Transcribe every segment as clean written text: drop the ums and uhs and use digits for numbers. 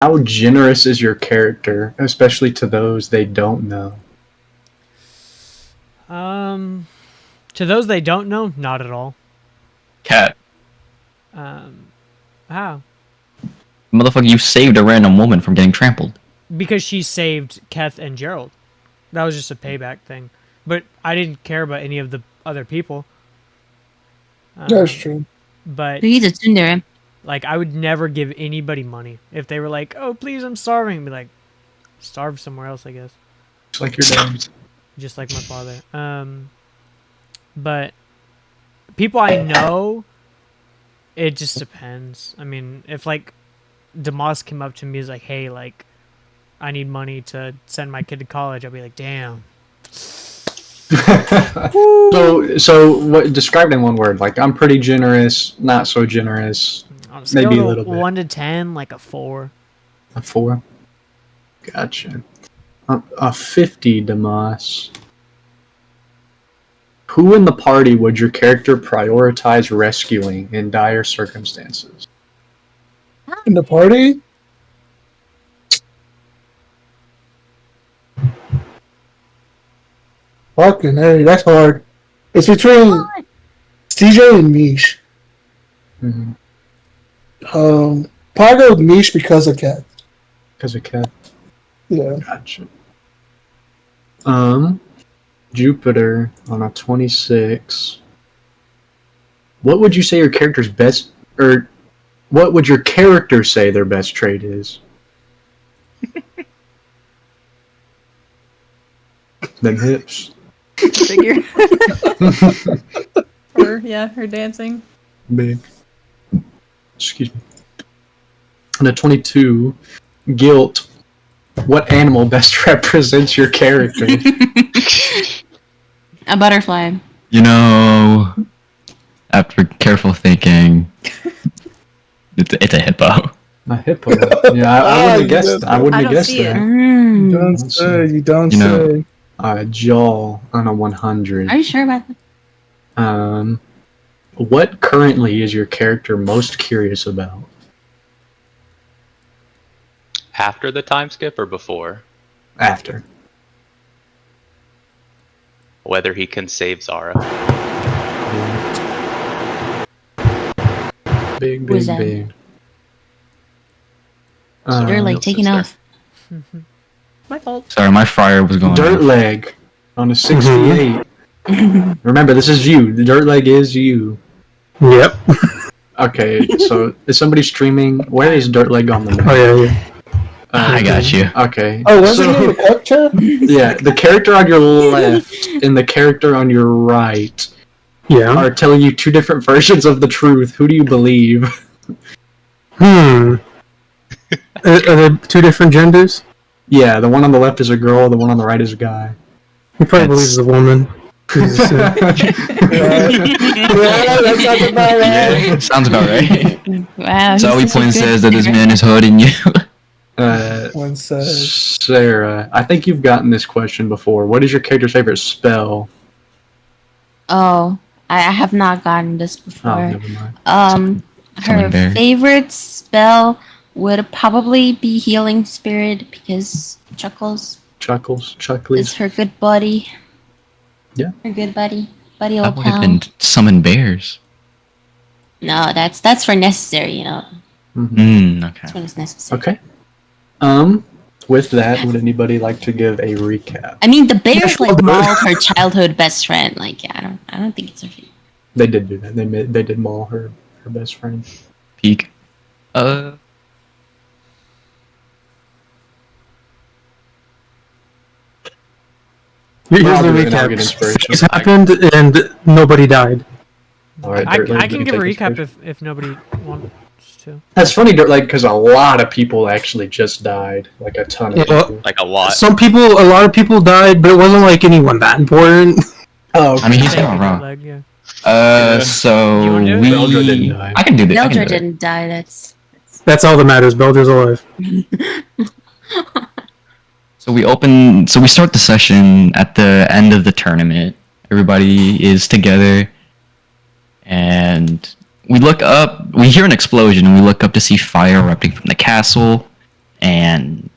How generous is your character, especially to those they don't know? To those they don't know, not at all. Cat. How? Motherfucker, you saved a random woman from getting trampled. Because she saved Keth and Gerald. That was just a payback thing. But I didn't care about any of the other people. That's true. But He's a tsundere. like, I would never give anybody money. If they were like, oh, please, I'm starving. I'd be like, starve somewhere else, I guess. Just like your dad. Just like my father. But people I know, it just depends. I mean, if like Demas came up to me and was like, hey, like, I need money to send my kid to college, I'll be like, damn. So what? Described in one word. Like, I'm pretty generous, not so generous. On a scale Maybe a of little bit. 1 to 10, like a 4. A 4. Gotcha. A 50, Demas. Who in the party would your character prioritize rescuing in dire circumstances? In the party? Fucking hey, that's hard. It's between CJ and Mish. Mm-hmm. Probably go with Mish because of Cat. Because of Cat. Yeah. Gotcha. Jupiter on a 26. What would you say your character's best, or what would your character say their best trait is? Them hips. Figure. Her dancing. Big. Excuse me. On a 22, guilt. What animal best represents your character? A butterfly. You know, after careful thinking, it's a hippo. A hippo. Yeah, I wouldn't have guessed. I wouldn't have guessed that. You don't say. You don't say. Jaw on a 100. Are you sure about that? What currently is your character most curious about? After the time skip or before? After. Whether he can save Zara. Big, Who's big, that? big. They're like taking off. My fault. Sorry, my fryer was going off. Dirtleg on a 68. Remember, this is you. The Dirtleg is you. Yep. Okay, so is somebody streaming? Where is Dirtleg on the map? Oh yeah. I got you. Okay. Oh, was so, it in the capture? Yeah, the character on your left and the character on your right are telling you two different versions of the truth. Who do you believe? Are there two different genders? Yeah, the one on the left is a girl, the one on the right is a guy. He probably believes a woman. That sounds about right. Yeah, sounds about right. Wow. Zoe Point says that this man is hurting you. One says. Sarah, I think you've gotten this question before. What is your character's favorite spell? Oh, I have not gotten this before. Oh, never mind. Her favorite spell would probably be Healing Spirit because Chuckles is her good buddy. Yeah. Her good buddy. Buddy I old would have pal. been summon bears. No, that's for necessary, you know. Okay. That's when it's necessary. Okay. With that, would anybody like to give a recap? I mean, the bears like mauled her childhood best friend. Like, yeah, I don't think it's okay. They did do that. They did maul her best friend. Peak. Here's I'll the do it and I'll get recap. inspiration. This happened and nobody died. All right, I Dirtleg, can you give a take recap inspiration. if nobody wants to. That's funny, Dirtleg, because a lot of people actually just died. Like a ton of people. Like a lot. A lot of people died, but it wasn't like anyone that important. Oh, okay. I mean, he's Thank not you, wrong. Dirtleg, yeah. So You wanna do it? Beldra didn't die. I can do this. Beldra didn't die. That's all that matters. Belder's alive. So we start the session at the end of the tournament. Everybody is together, and we look up. We hear an explosion, and we look up to see fire erupting from the castle. and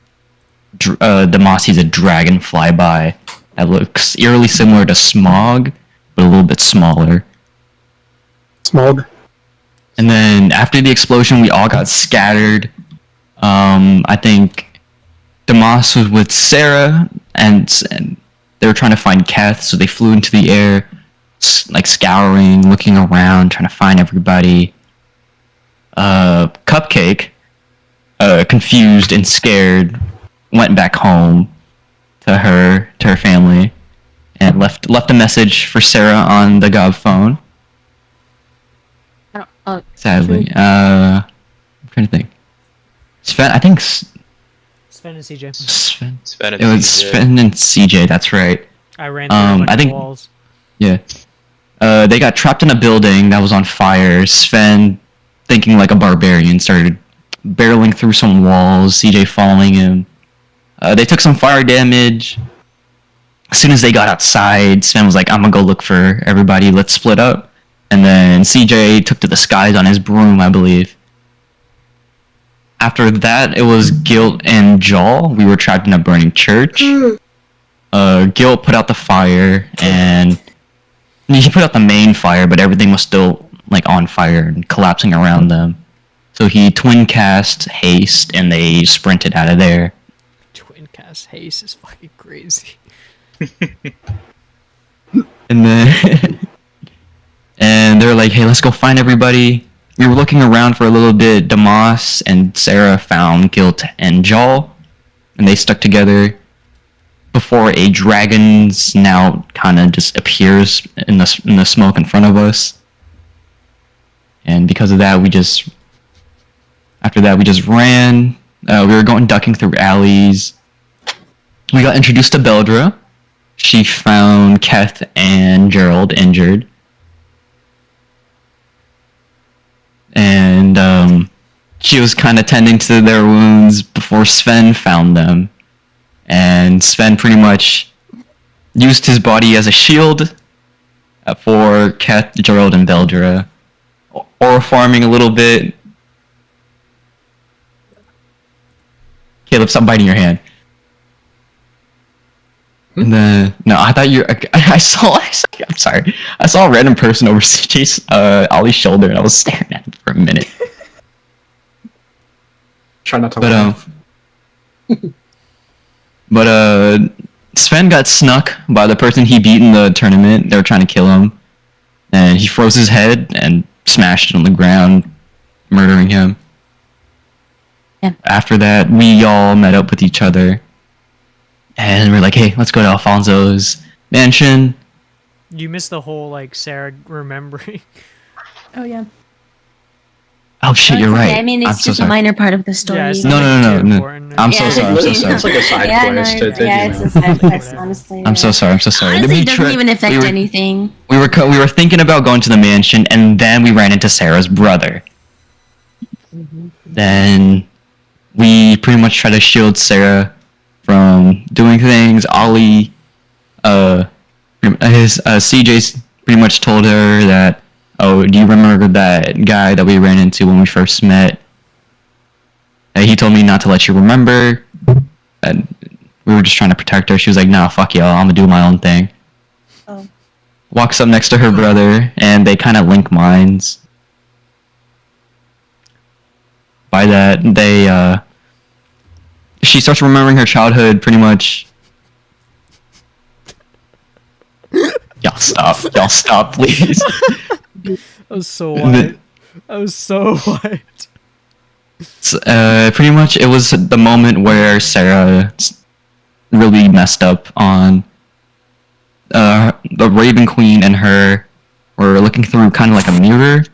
Damas sees a dragon fly by that looks eerily similar to Smog, but a little bit smaller. Smog. And then after the explosion, we all got scattered. I think Damas was with Sarah, and they were trying to find Keth, so they flew into the air, like scouring, looking around, trying to find everybody. Cupcake, confused and scared, went back home to her family, and left a message for Sarah on the Gob phone. Sadly, I'm trying to think. Sven, I think Sven and CJ. Sven. Sven and It was CJ. Sven and CJ. That's right. I ran through a bunch I think- of walls. Yeah. They got trapped in a building that was on fire. Sven, thinking like a barbarian, started barreling through some walls. CJ following him. They took some fire damage. As soon as they got outside, Sven was like, "I'm gonna go look for everybody. Let's split up." And then CJ took to the skies on his broom, I believe. After that, it was Guilt and Jaw. We were trapped in a burning church. Guilt put out the fire, and he put out the main fire, but everything was still like on fire and collapsing around them. So he twin cast haste, and they sprinted out of there. Twin cast haste is fucking crazy. And then and they were like, "Hey, let's go find everybody." We were looking around for a little bit. Damas and Sarah found Guilt and Jaw, and they stuck together before a dragon snout kind of just appears in the smoke in front of us. And because of that, after that we just ran. We were ducking through alleys. We got introduced to Beldra. She found Keth and Gerald injured. And she was kind of tending to their wounds before Sven found them. And Sven pretty much used his body as a shield for Keth, Gerald, and Beldra. Or farming a little bit. Caleb, stop biting your hand. And then, no, I thought I saw, I'm sorry. I saw a random person over CJ's, Ollie's shoulder, and I was staring at him for a minute. Try not to But, laugh. But Sven got snuck by the person he beat in the tournament. They were trying to kill him. And he froze his head and smashed it on the ground, murdering him. Yeah. After that, we all met up with each other. And we're like, "Hey, let's go to Alfonso's mansion." You missed the whole like Sarah remembering. Oh yeah. Oh shit, you're right. I mean, I'm it's so just a sorry. minor part of the story. Yeah, it's No, not, no, like, too no. important. I'm so sorry. I'm so sorry. It's like a side Yeah, no, quest. it's a side quest, honestly. I'm so sorry. I'm so sorry. Honestly, We it doesn't tri- even affect we were, anything. We were thinking about going to the mansion, and then we ran into Sarah's brother. Then we pretty much tried to shield Sarah from doing things. Ollie, CJ pretty much told her that, "Oh, do you remember that guy that we ran into when we first met? He told me not to let you remember." And we were just trying to protect her. She was like, "Nah, fuck y'all. I'm gonna do my own thing." Oh. Walks up next to her brother, and they kind of link minds. By that, she starts remembering her childhood pretty much. Y'all stop, please. I was so white. I was so white. Pretty much, it was the moment where Sarah really messed up on. The Raven Queen and her were looking through kind of like a mirror,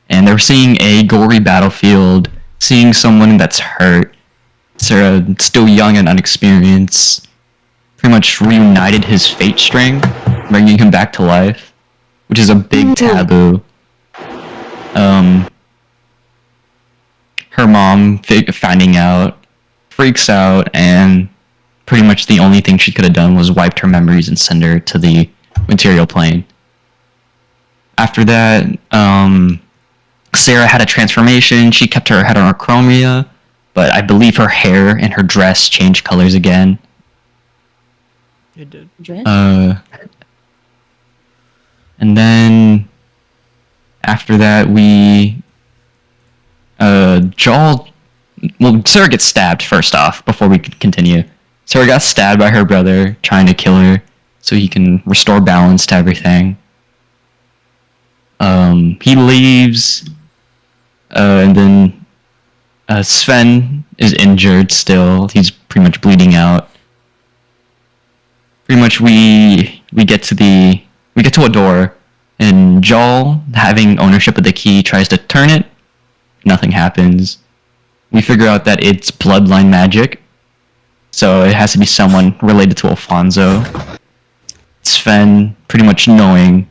and they were seeing a gory battlefield, seeing someone that's hurt. Sarah, still young and unexperienced, pretty much reunited his fate string, bringing him back to life, which is a big taboo. Her mom, finding out, freaks out, and pretty much the only thing she could have done was wiped her memories and send her to the material plane. After that, Sarah had a transformation. She kept her head on her chromia, but I believe her hair and her dress changed colors again. It did. And then after that, Joel. Well, Sarah gets stabbed first off before we could continue. Sarah got stabbed by her brother trying to kill her so he can restore balance to everything. He leaves, and then Sven is injured still. He's pretty much bleeding out. Pretty much we get to a door, and Joel, having ownership of the key, tries to turn it. Nothing happens. We figure out that it's bloodline magic, so it has to be someone related to Alfonso. Sven, pretty much knowing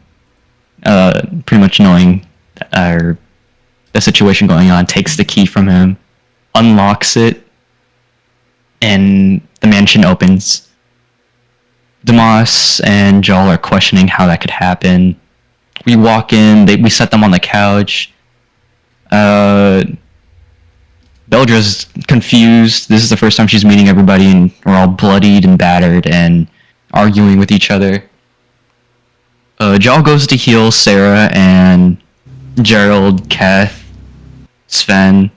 the situation going on, takes the key from him, unlocks it, and the mansion opens. Damas and Joel are questioning how that could happen. We walk in, we set them on the couch. Beldra's confused. This is the first time she's meeting everybody, and we're all bloodied and battered and arguing with each other. Joel goes to heal Sarah and Gerald, Kath, Sven.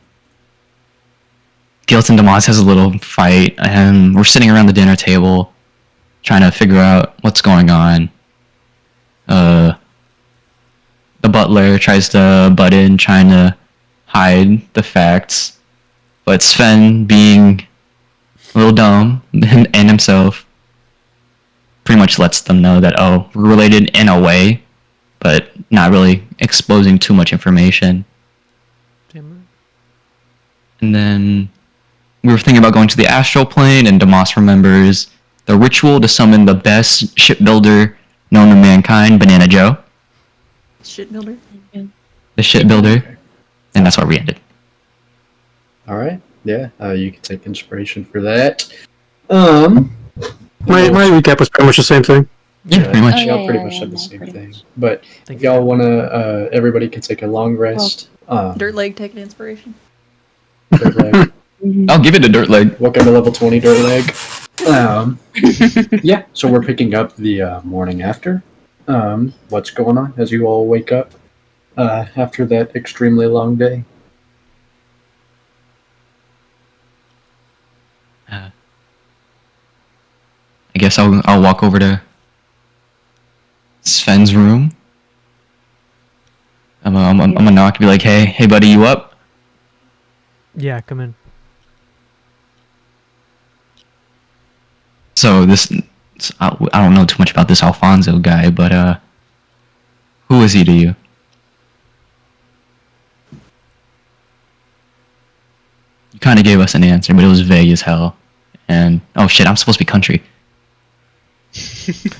Guilt and Damas has a little fight, and we're sitting around the dinner table trying to figure out what's going on. The butler tries to butt in, trying to hide the facts. But Sven, being a little dumb and himself, pretty much lets them know that, oh, we're related in a way, but not really exposing too much information. And then we were thinking about going to the astral plane, and Damas remembers the ritual to summon the best shipbuilder known to mankind, Banana Joe. Shipbuilder? The shipbuilder. And that's where we ended. All right. Yeah, you can take inspiration for that. My recap was pretty much the same thing. Yeah, pretty much. Y'all pretty much said the same thing. But if y'all want to, everybody can take a long rest. Dirtleg taking inspiration. Dirtleg. I'll give it to Dirtleg. Welcome to level 20, Dirtleg. Yeah, so we're picking up the morning after. What's going on as you all wake up after that extremely long day? I guess I'll walk over to Sven's room. I'm gonna knock and be like, hey buddy, you up? Yeah, come in. So I don't know too much about this Alfonso guy, but who is he to you? You kind of gave us an answer, but it was vague as hell. And oh shit, I'm supposed to be country.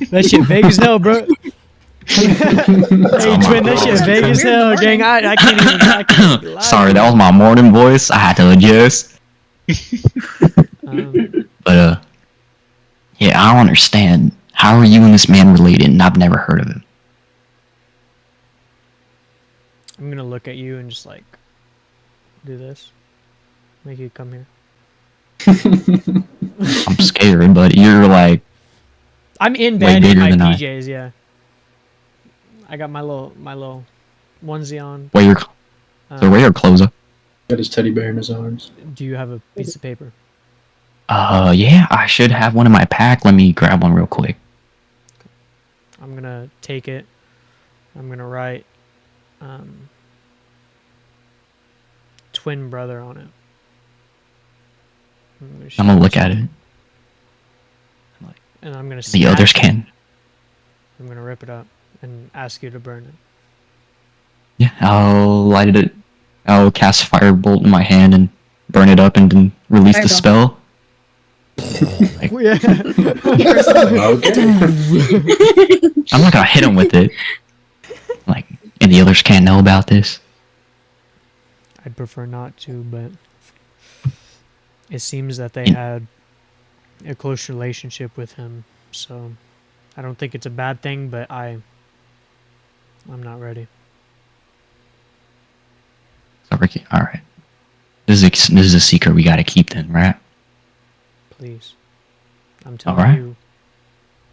That shit vague as hell, bro. Hey, twin, that shit vague as hell, gang. I can't even lie. Sorry, that was my morning voice. I had to adjust. But yeah, I don't understand. How are you and this man related? And I've never heard of him. I'm gonna look at you and just like do this. Make you come here. I'm scared, but you're like I'm in way bed in bigger my than I. PJs, yeah. I got my little onesie on. Wear your clothes up. Got his teddy bear in his arms. Do you have a piece of paper? Yeah, I should have one in my pack. Let me grab one real quick. I'm gonna take it. I'm gonna write twin brother on it. I'm gonna look at it. And I'm gonna The others can. I'm gonna rip it up and ask you to burn it. Yeah, I'll light it. I'll cast firebolt in my hand and burn it up and then release the spell. Like, Yeah. Okay. I'm not gonna hit him with it. Like, and the others can't know about this. I'd prefer not to, but it seems that they had a close relationship with him, so I don't think it's a bad thing, but I'm not ready. So Ricky, all right. This is a secret we gotta keep then, right? Please. I'm telling Alright. you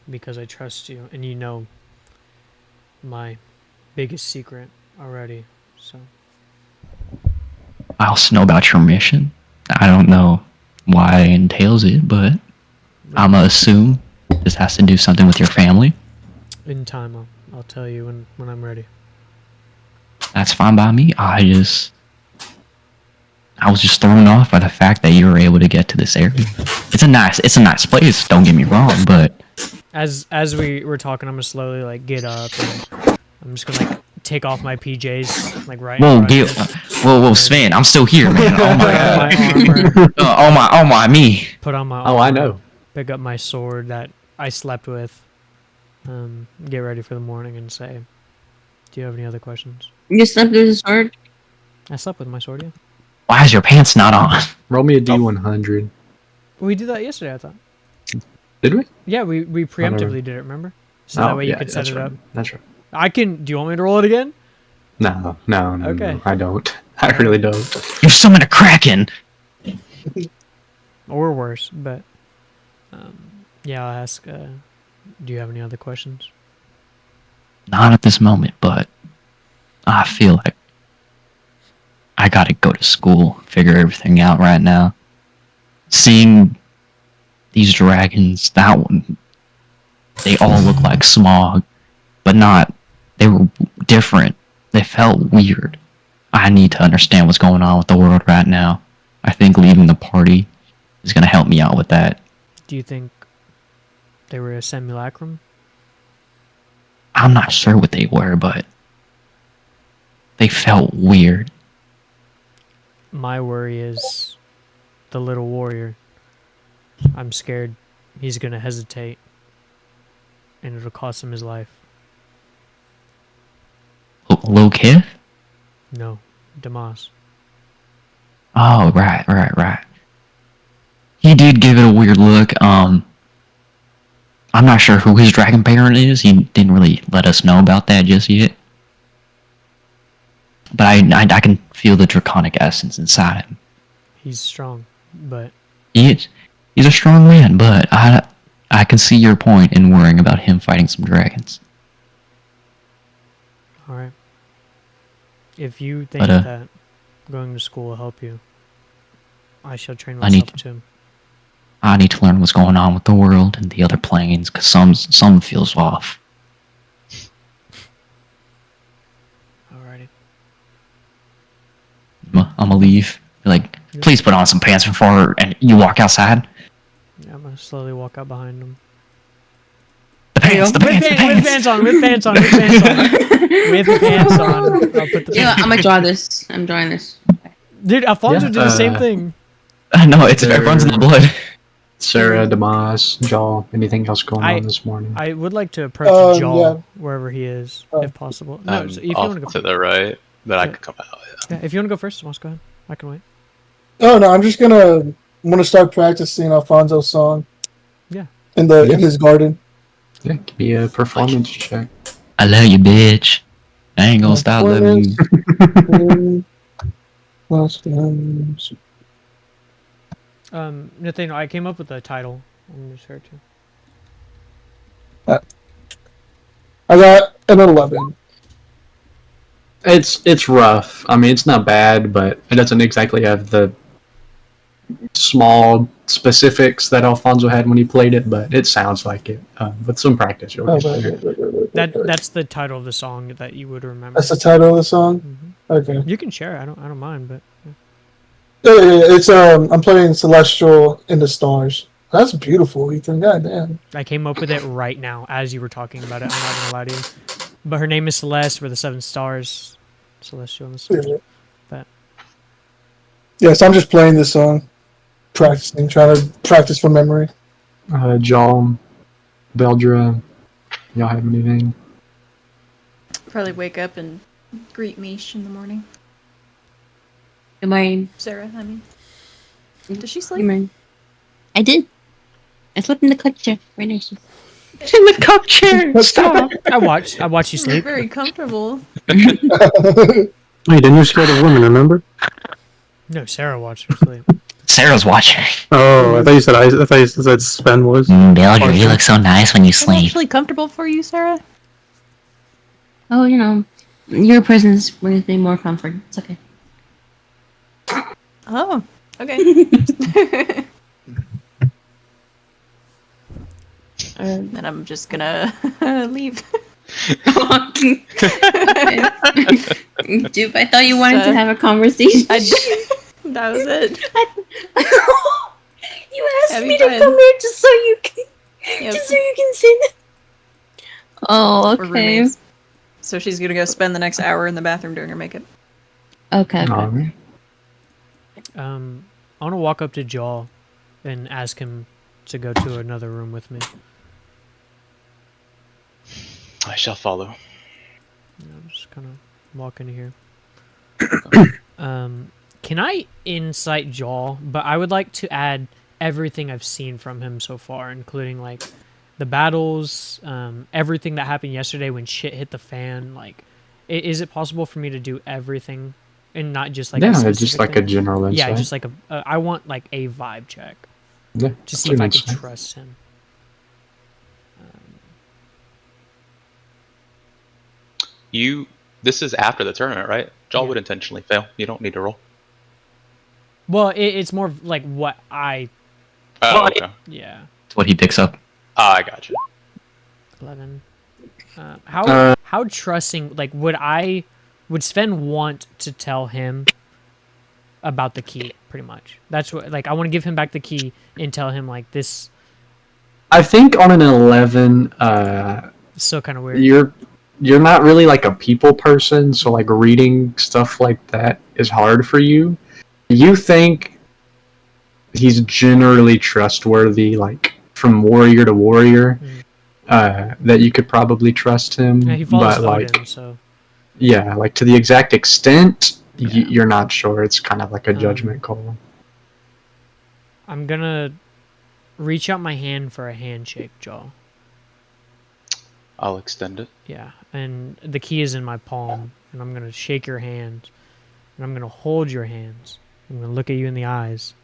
because I trust you, and you know my biggest secret already. So I also know about your mission. I don't know why it entails it, but I'ma assume this has to do something with your family. in time, I'll tell you when I'm ready. That's fine by me. I was just thrown off by the fact that you were able to get to this area. It's a nice place. Don't get me wrong, but As we were talking, I'm gonna slowly like get up, and I'm just gonna like take off my PJs, like right. whoa, in front of you. whoa, Sven, I'm still here, man. Oh my Put god. on my armor. Oh my me. Put on my. Oh, I armor, know. Pick up my sword that I slept with. Get ready for the morning and say, "Do you have any other questions?" You slept with a sword? I slept with my sword. Yeah. Why is your pants not on? Roll me a D100. We did that yesterday. I thought. Did we? Yeah, we preemptively did it. Remember? So that way you could set that's it right. up. That's right. I can. Do you want me to roll it again? No, Okay. no, I don't. I really don't. You summoned a kraken. Or worse, but yeah, I'll ask. Do you have any other questions? Not at this moment, but I feel like I gotta go to school, figure everything out right now. Seeing these dragons, that one, they all look like Smog, but not. They were different. They felt weird. I need to understand what's going on with the world right now. I think leaving the party is gonna help me out with that. Do you think they were a simulacrum? I'm not sure what they were, but they felt weird. My worry is the little warrior. I'm scared he's gonna hesitate, and it'll cost him his life. Low kid? No, Damas. Oh, right. He did give it a weird look. I'm not sure who his dragon parent is. He didn't really let us know about that just yet. But I can feel the draconic essence inside him. He's strong, but He's a strong man, but I can see your point in worrying about him fighting some dragons. all right. If you think But, that going to school will help you, I shall train I need- myself too. I need to learn what's going on with the world and the other planes, because some feels off. Alrighty. I'm gonna leave. Like, please put on some pants before and you walk outside. Yeah, I'm gonna slowly walk out behind him. The pants, the pants, the With pants. pants on. With pants on. With pants on. I'll put the Yeah, pants. I'm gonna draw this. I'm drawing this. Dude, Alfonso Yeah, did the same thing. No, it runs in the blood. Sarah, Damas, Jaw, anything else going on this morning? I would like to approach Jaw yeah. wherever he is, Oh. if possible. No, I'm so if you off want to go to first. the right, but I Yeah. could come out. Yeah, if you want to go first, Tomas, go ahead. I can wait. Oh no, I'm gonna start practicing Alfonso's song. Yeah. In his garden. Yeah, give me a performance check. I love you, bitch. I ain't gonna stop loving you. Nathaniel, I came up with a title. I'm just here too. I got an 11. It's rough. I mean, it's not bad, but it doesn't exactly have the small specifics that Alfonso had when he played it. But it sounds like it. With some practice, you'll Oh, get there. That's the title of the song that you would remember. That's the title of the song. Mhm. Okay. You can share. I don't mind, but It's I'm playing Celestial in the Stars. That's beautiful, Ethan. Goddamn. I came up with it right now as you were talking about it. I'm not gonna lie to you. But her name is Celeste. We're the 7 stars. Celestial and the stars. But Yes, I'm just playing this song, practicing, trying to practice from memory. Jaw, Beldra, y'all have anything? Probably wake up and greet Mish in the morning. Good morning. Sarah, I mean. Does she Good sleep? morning. I did. I slept in the couch chair. Very nice. In the cup chair. Stop. I watched you You're sleep. very comfortable. Hey, then you're scared of women, remember? No, Sarah watched her sleep. Sarah's watching. Oh, I thought you said Sven was. Belger, you look so nice when you Is that sleep. actually comfortable for you, Sarah? Oh, you know, your presence brings me more comfort. It's okay. Oh, okay. Then I'm just gonna leave. Dude, I thought you wanted to have a conversation. That was it. You asked Have me you to been? come here just so you can, Yep. just so you can say that. Oh, We're okay. roommates. So she's gonna go spend the next hour in the bathroom doing her makeup. Okay. Alright. I want to walk up to Jaw and ask him to go to another room with me. I shall follow. I'm just kind of walk into here. Can I insight Jaw? But I would like to add everything I've seen from him so far, including like the battles, everything that happened yesterday when shit hit the fan. Like, is it possible for me to do everything and not just like a Yeah, specific just like thing? a general insight. Yeah, just like I want like a vibe check Yeah, to see if I could insight. trust him. This is after the tournament, right? Jaw Yeah. would intentionally fail. You don't need to roll. Well, it's more of like what I, Oh, okay. yeah, It's what he picks up. I got you. 11. How trusting, like, would Sven want to tell him about the key, pretty much? That's what, like, I want to give him back the key and tell him, like, this I think on an 11, is still kind of weird. you're not really like a people person, so like reading stuff like that is hard for you. You think he's generally trustworthy, like from warrior to warrior, that you could probably trust him. Yeah, he follows but Odin, like, so. yeah, like to the exact extent, Yeah. you're not sure. It's kind of like a judgment call. I'm gonna reach out my hand for a handshake, Jaw. I'll extend it. Yeah, and the key is in my palm, and I'm gonna shake your hand, and I'm gonna hold your hands. I'm gonna look at you in the eyes,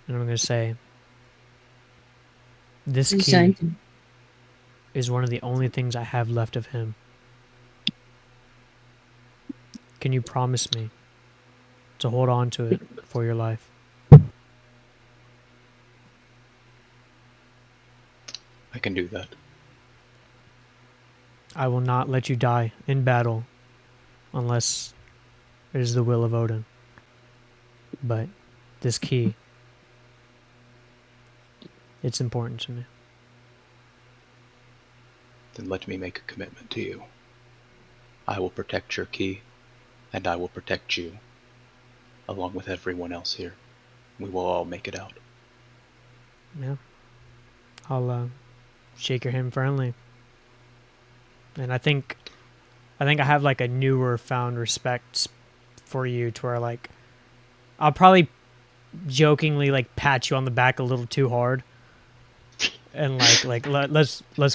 and I'm gonna say, "This key is one of the only things I have left of him. Can you promise me to hold on to it for your life?" I can do that. I will not let you die in battle unless it is the will of Odin. But this key, it's important to me. Then let me make a commitment to you. I will protect your key, and I will protect you, along with everyone else here. We will all make it out. Yeah. I'll shake your hand friendly. And I think I have like a newer found respect for you to where like I'll probably jokingly like pat you on the back a little too hard. And let's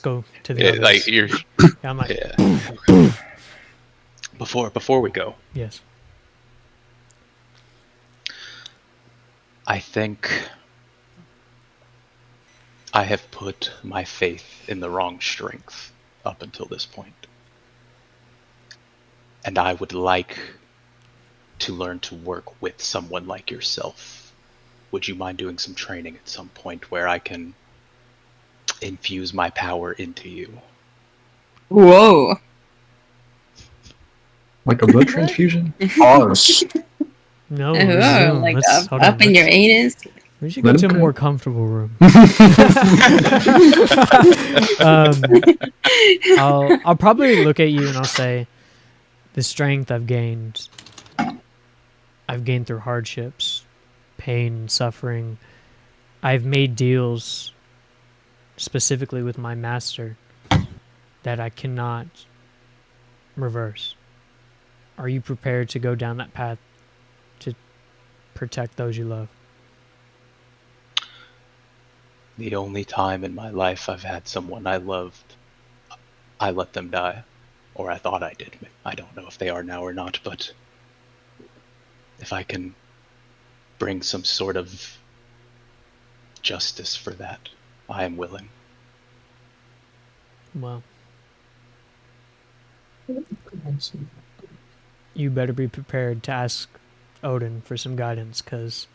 go to the others. Like you're Yeah, I'm like, yeah. Before we go, yes. I think I have put my faith in the wrong strength up until this point. And I would like to learn to work with someone like yourself. Would you mind doing some training at some point where I can infuse my power into you? Whoa. Like a blood transfusion? Pause. No, Oh, resume. like Hold up on, in your anus. we should go Let to him a go. more comfortable room. I'll probably look at you and I'll say, the strength I've gained through hardships, pain, and suffering. I've made deals specifically with my master that I cannot reverse. Are you prepared to go down that path to protect those you love? The only time in my life I've had someone I loved, I let them die. Or I thought I did. I don't know if they are now or not, but if I can bring some sort of justice for that, I am willing. Well, you better be prepared to ask Odin for some guidance, because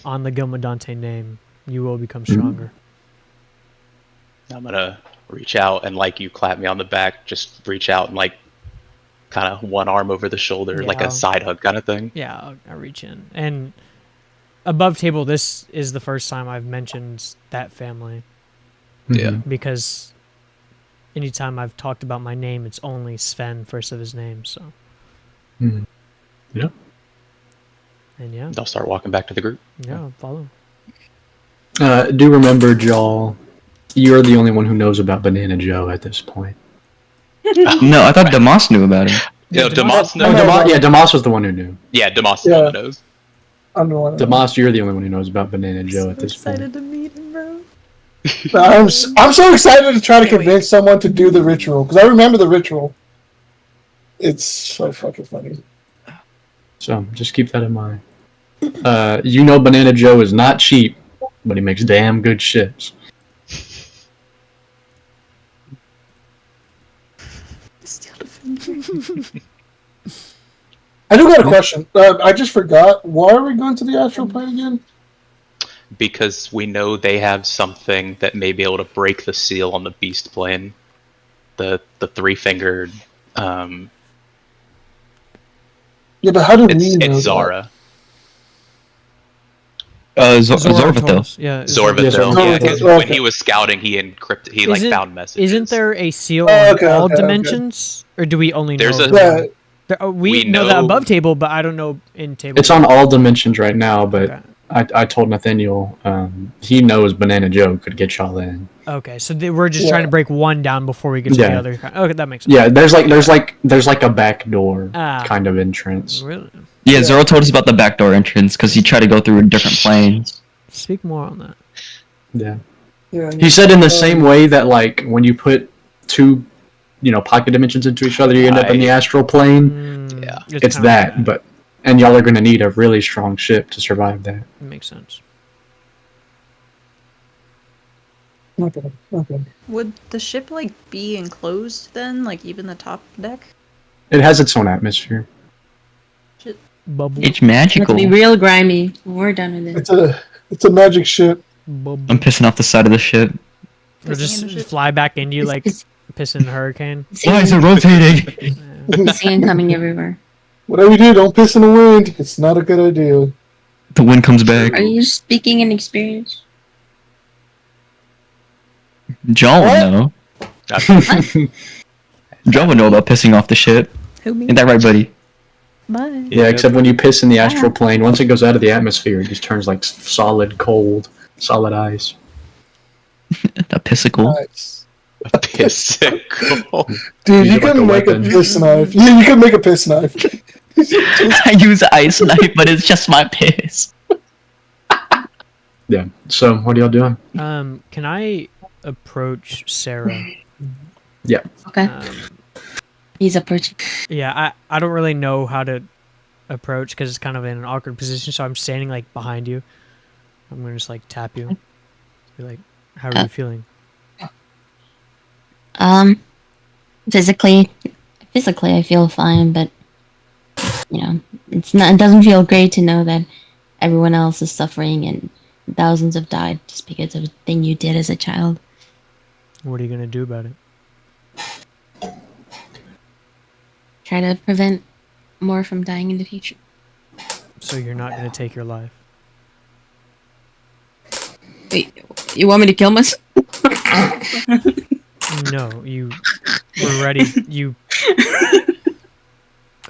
on the Gilmadante name, you will become stronger. I'm gonna reach out and, like, you clap me on the back, just reach out and, like, kind of one arm over the shoulder, like a side hug kind of thing. Yeah, I'll reach in. And above table, this is the first time I've mentioned that family. Yeah. Because anytime I've talked about my name, it's only Sven first of his name, so. Yeah. And yeah. I'll start walking back to the group. Yeah, I'll follow. Do remember, Joel, you're the only one who knows about Banana Joe at this point. No, I thought Damas knew about it. Yeah, Damas knows. Damas was the one who knew. Yeah, Damas is the one who knows. I'm the one. Damas, you're the only one who knows about Banana Joe at this point. Excited to meet him, bro. I'm so excited to try to convince someone to do the ritual, because I remember the ritual. It's so fucking funny. So just keep that in mind. You know, Banana Joe is not cheap, but he makes damn good ships. I do got a question. I just forgot. Why are we going to the astral plane again? Because we know they have something that may be able to break the seal on the beast plane. The three-fingered. Yeah, but how do we know It's Zara. Zorvathil. Yeah, Zorvathil. Yeah, because when he was scouting, he encrypted. He found messages. Isn't there a seal on all dimensions, or do we only know? We know that above table, but I don't know in table. It's on all dimensions right now, but I told Nathaniel he knows Banana Joe could get y'all in. Okay, so we're just trying to break one down before we get to the other. Okay, that makes sense. Yeah, there's like a back door kind of entrance. Really? Yeah, Zoro told us about the backdoor entrance because he tried to go through different planes. Speak more on that. Yeah. He said in the same way that, like, when you put two, pocket dimensions into each other, you end up in the astral plane. Yeah. It's that, and y'all are going to need a really strong ship to survive that. Makes sense. Okay. Would the ship, be enclosed then? Even the top deck? It has its own atmosphere. Bubble. It's magical. It'll be real grimy when we're done with it. It's a magic ship. Bubble. I'm pissing off the side of the ship. Or just fly back into you pissing in a hurricane. Why is it rotating? Sand coming everywhere. Whatever you do, don't piss in the wind. It's not a good idea. The wind comes back. Are you speaking in experience? John will know. John would know about pissing off the ship. Who, me? Ain't that right, buddy? Bye. Yeah, except when you piss in the astral plane, once it goes out of the atmosphere, it just turns solid cold, solid ice. A pissicle. Nice. A pissicle. Dude, you can make a piss knife. Yeah, you can make a piss knife. I use an ice knife, but it's just my piss. Yeah. So, what are y'all doing? Can I approach Sarah? Yeah. Okay. He's approaching. Yeah, I don't really know how to approach because it's kind of in an awkward position, so I'm standing behind you. I'm gonna just tap you. Be like, how are you feeling? Physically I feel fine, but it doesn't feel great to know that everyone else is suffering and thousands have died just because of a thing you did as a child. What are you gonna do about it? Try to prevent more from dying in the future. So you're not gonna take your life? Wait, you want me to kill myself? No, you were ready.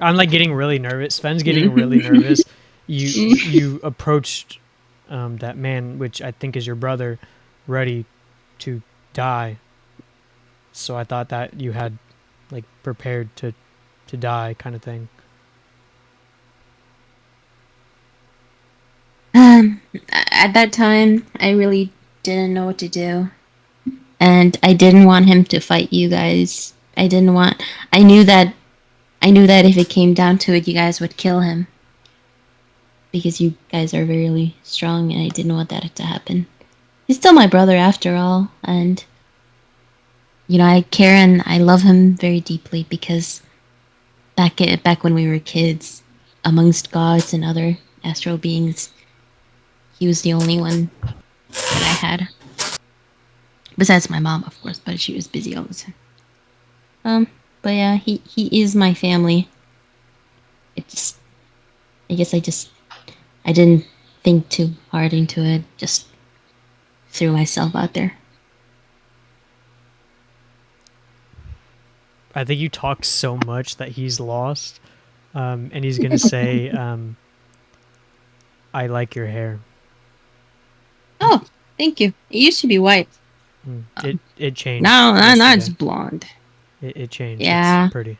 I'm getting really nervous. Sven's getting really nervous. You approached that man, which I think is your brother, ready to die. So I thought that you had prepared to die, kind of thing. At that time, I really didn't know what to do. And I didn't want him to fight you guys. I knew that if it came down to it, you guys would kill him. because you guys are really strong, and I didn't want that to happen. He's still my brother after all, and I care and I love him very deeply because back when we were kids, amongst gods and other astral beings, he was the only one that I had. Besides my mom, of course, but she was busy all the time. But yeah, he is my family. I guess I didn't think too hard into it. Just threw myself out there. I think you talk so much that he's lost, and he's gonna say, "I like your hair." Oh, thank you. It used to be white. It changed. Now it's yesterday. blonde. It changed. Yeah. It's pretty.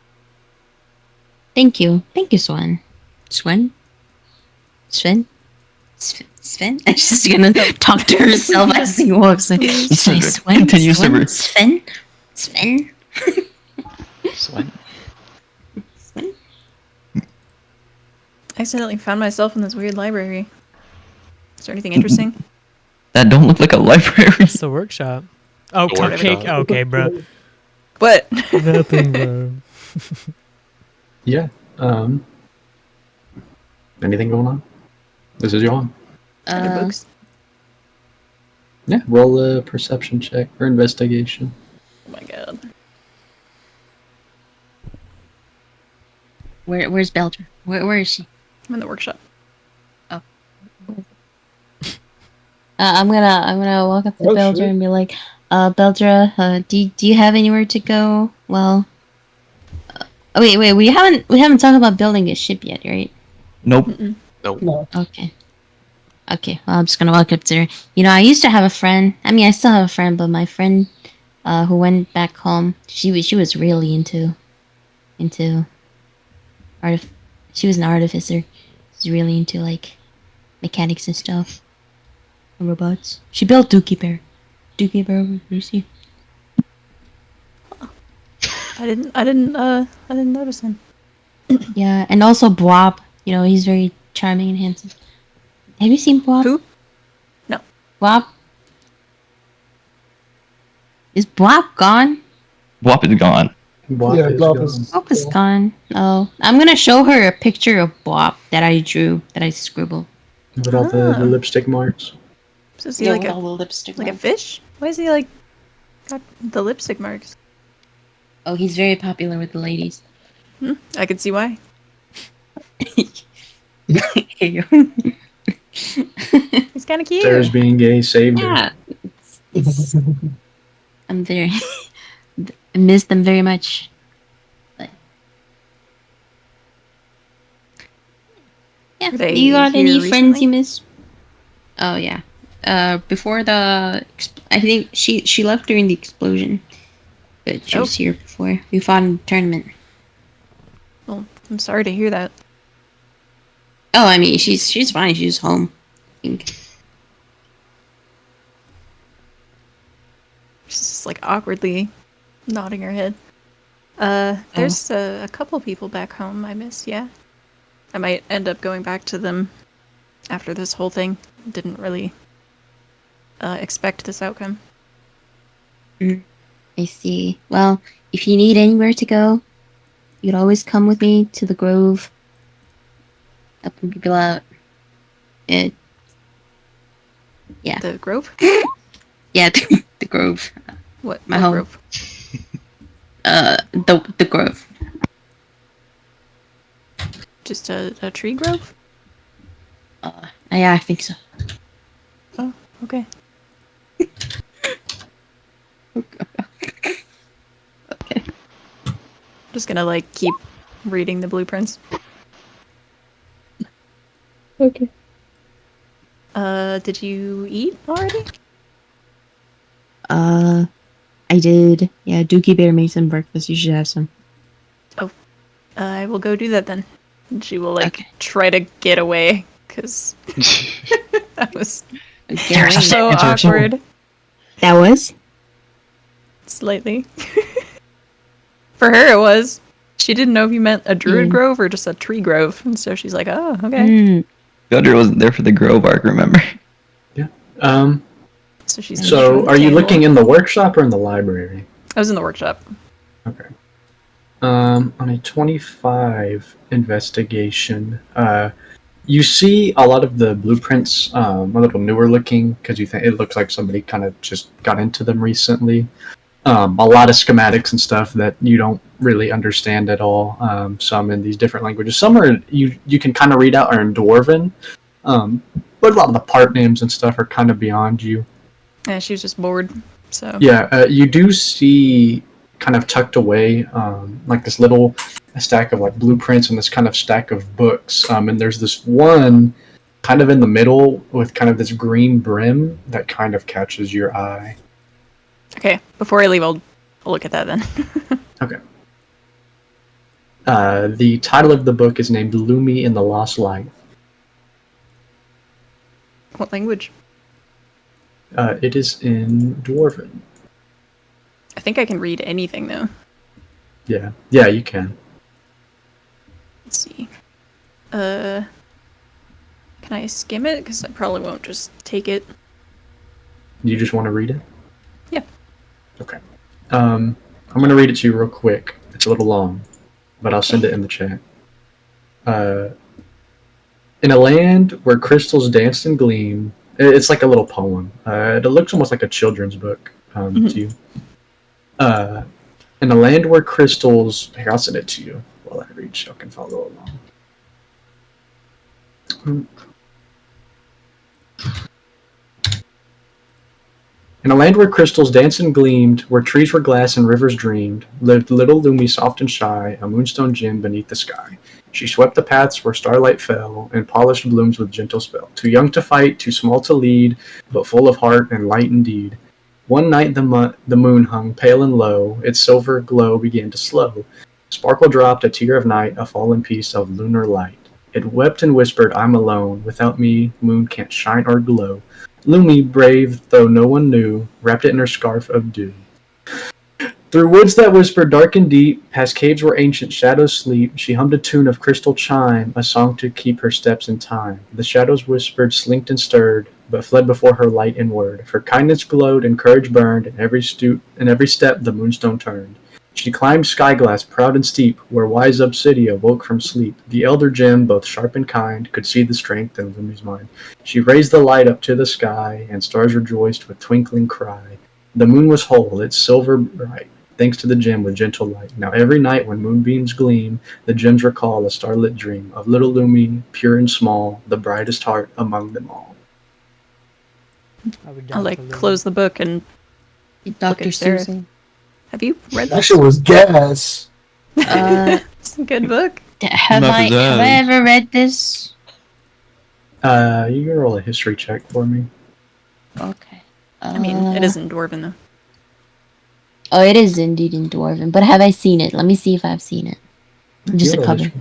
Thank you, Sven. Sven. I'm just gonna talk to herself as he walks in. Sven. Continue, Sven. Sven. Sven. Swen. I accidentally found myself in this weird library. Is there anything interesting? That don't look like a library. It's the workshop. Oh, The cupcake. workshop. Okay, bro. What? Nothing, bro. Yeah. Anything going on? This is Johan. Any books? Yeah. Roll a perception check or investigation. Oh my god. Where's Belger? Where is she? I'm in the workshop. I'm gonna walk up to Oh, Belger shit. and be like, Belger, do you have anywhere to go? Well, wait, we haven't talked about building a ship yet, right? Nope. Nope. No. Okay. Okay, well, I'm just gonna walk up to her. I used to have a friend. I mean, I still have a friend, but my friend, who went back home, she was really into she was an artificer. She's really into like mechanics and stuff. And robots. She built Dookie Bear. Dookie Bear over Lucy. I didn't notice him. Yeah, and also Boab. He's very charming and handsome. Have you seen Boab? Who? No. Boab? Is Boab gone? Wop is gone. Yeah, Bob is. Boab is gone. Oh, I'm gonna show her a picture of Boab that I drew, that I scribbled. With all the lipstick marks. So is he like with all a the lipstick like a marks. fish? Why is he like got the lipstick marks? Oh, he's very popular with the ladies. I can see why. Hey, He's kind of cute. Sarah's being gay saved her. yeah. I'm very. I miss them very much. But yeah, Were they do you got here any friends recently? you miss? Oh yeah. Before I think she left during the explosion, but she was here before. We fought in a tournament. Well, I'm sorry to hear that. Oh, I mean, she's fine. She's home. I think. She's just like awkwardly nodding her head. There's a couple people back home I miss, yeah. I might end up going back to them after this whole thing. Didn't really expect this outcome. I see. Well, if you need anywhere to go, you could always come with me to the Grove. Helping people out. Yeah. The Grove? Yeah, the Grove. What? My what home. Grove? The Grove. Just a tree grove? Yeah, I think so. Oh, okay. Okay. Just gonna like keep reading the blueprints. Okay. Did you eat already? I did. Yeah, Dookie Bear made some breakfast. You should have some. I will go do that then. And she will like Okay. try to get away because that was Okay. so awkward. That was? Slightly. For her, it was. She didn't know if you meant a druid Mm. grove or just a tree grove, and so she's like, "Oh, okay." Mm. Gudra wasn't there for the Grove arc, remember? Um. So she's. So, are you looking in the workshop or in the library? I was in the workshop. Okay. On a 25 investigation, you see a lot of the blueprints a little newer looking because you think it looks like somebody kind of just got into them recently. A lot of schematics and stuff that you don't really understand at all. Some in these different languages. Some are you can kind of read out are in Dwarven, but a lot of the part names and stuff are kind of beyond you. Yeah, she was just bored. So. Yeah, you do see kind of tucked away like this little stack of like blueprints and this kind of stack of books. And there's this one kind of in the middle with kind of this green brim that kind of catches your eye. Okay, before I leave, I'll look at that then. Okay. The title of the book is named Lumi in the Lost Light. What language? It is in Dwarven. I think I can read anything though. Yeah, you can. Let's see. Can I skim it? Because I probably won't just take it. You just want to read it? Yeah. Okay. I'm going to read it to you real quick. It's a little long, but I'll send it in the chat. In a land where crystals danced and gleamed, it's like a little poem. It looks almost like a children's book to you. In a land where crystals... Here, I'll send it to you while I read so I can follow along. In a land where crystals danced and gleamed, where trees were glass and rivers dreamed, lived little Lumi soft and shy, a moonstone gem beneath the sky. She swept the paths where starlight fell, and polished blooms with gentle spell. Too young to fight, too small to lead, but full of heart and light indeed. One night the moon hung pale and low, its silver glow began to slow. Sparkle dropped a tear of night, a fallen piece of lunar light. It wept and whispered, I'm alone, without me, moon can't shine or glow. Lumi, brave though no one knew, wrapped it in her scarf of dew. Through woods that whispered dark and deep, past caves where ancient shadows sleep, she hummed a tune of crystal chime, a song to keep her steps in time. The shadows whispered, slinked and stirred, but fled before her light and word. For kindness glowed and courage burned, and every step the moonstone turned. She climbed skyglass proud and steep, where wise Obsidia woke from sleep. The elder gem, both sharp and kind, could see the strength in Lumi's mind. She raised the light up to the sky, and stars rejoiced with twinkling cry. The moon was whole, its silver bright, thanks to the gem with gentle light. Now every night when moonbeams gleam, the gems recall a starlit dream of little Lumi, pure and small, the brightest heart among them all. I'll close the book and Dr. Sarah. Susan. Have you read That this? shit was gas. It's a good book. Have Enough I of that. ever read this? You can roll a history check for me. Okay. I mean, it is in Dwarven though. Oh, it is indeed in Dwarven. But have I seen it? Let me see if I've seen it. Just You a roll cover. history.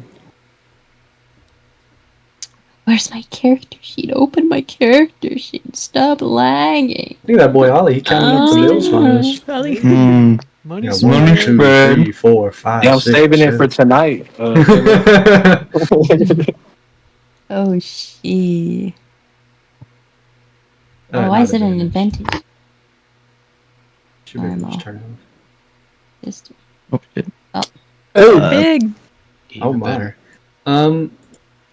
Where's my character sheet? Open my character sheet. Stop lagging. Look at that boy Ollie, he counted up the bills on us. Probably. Money Yeah, spread. 1, 2, spread. 3, 4, 5, Yeah, I'm 6, saving it for 7. tonight. Oh, shit. Uh, Oh, why not is it an advantage. advantage? Should be able to Normal. just turn it off. Just... Oh shit. Oh, Big. Oh Even my. better.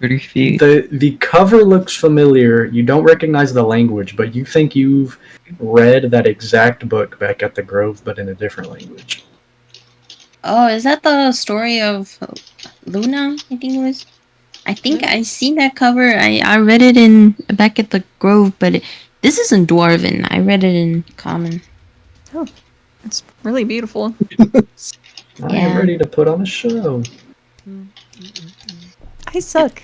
30 feet. The cover looks familiar. You don't recognize the language, but you think you've read that exact book back at the Grove, but in a different language. Oh, is that the story of Luna? I think it was. I think I seen that cover. I read it in back at the Grove, but this isn't Dwarven. I read it in Common. Oh, it's really beautiful. I Yeah. am ready to put on a show. I suck.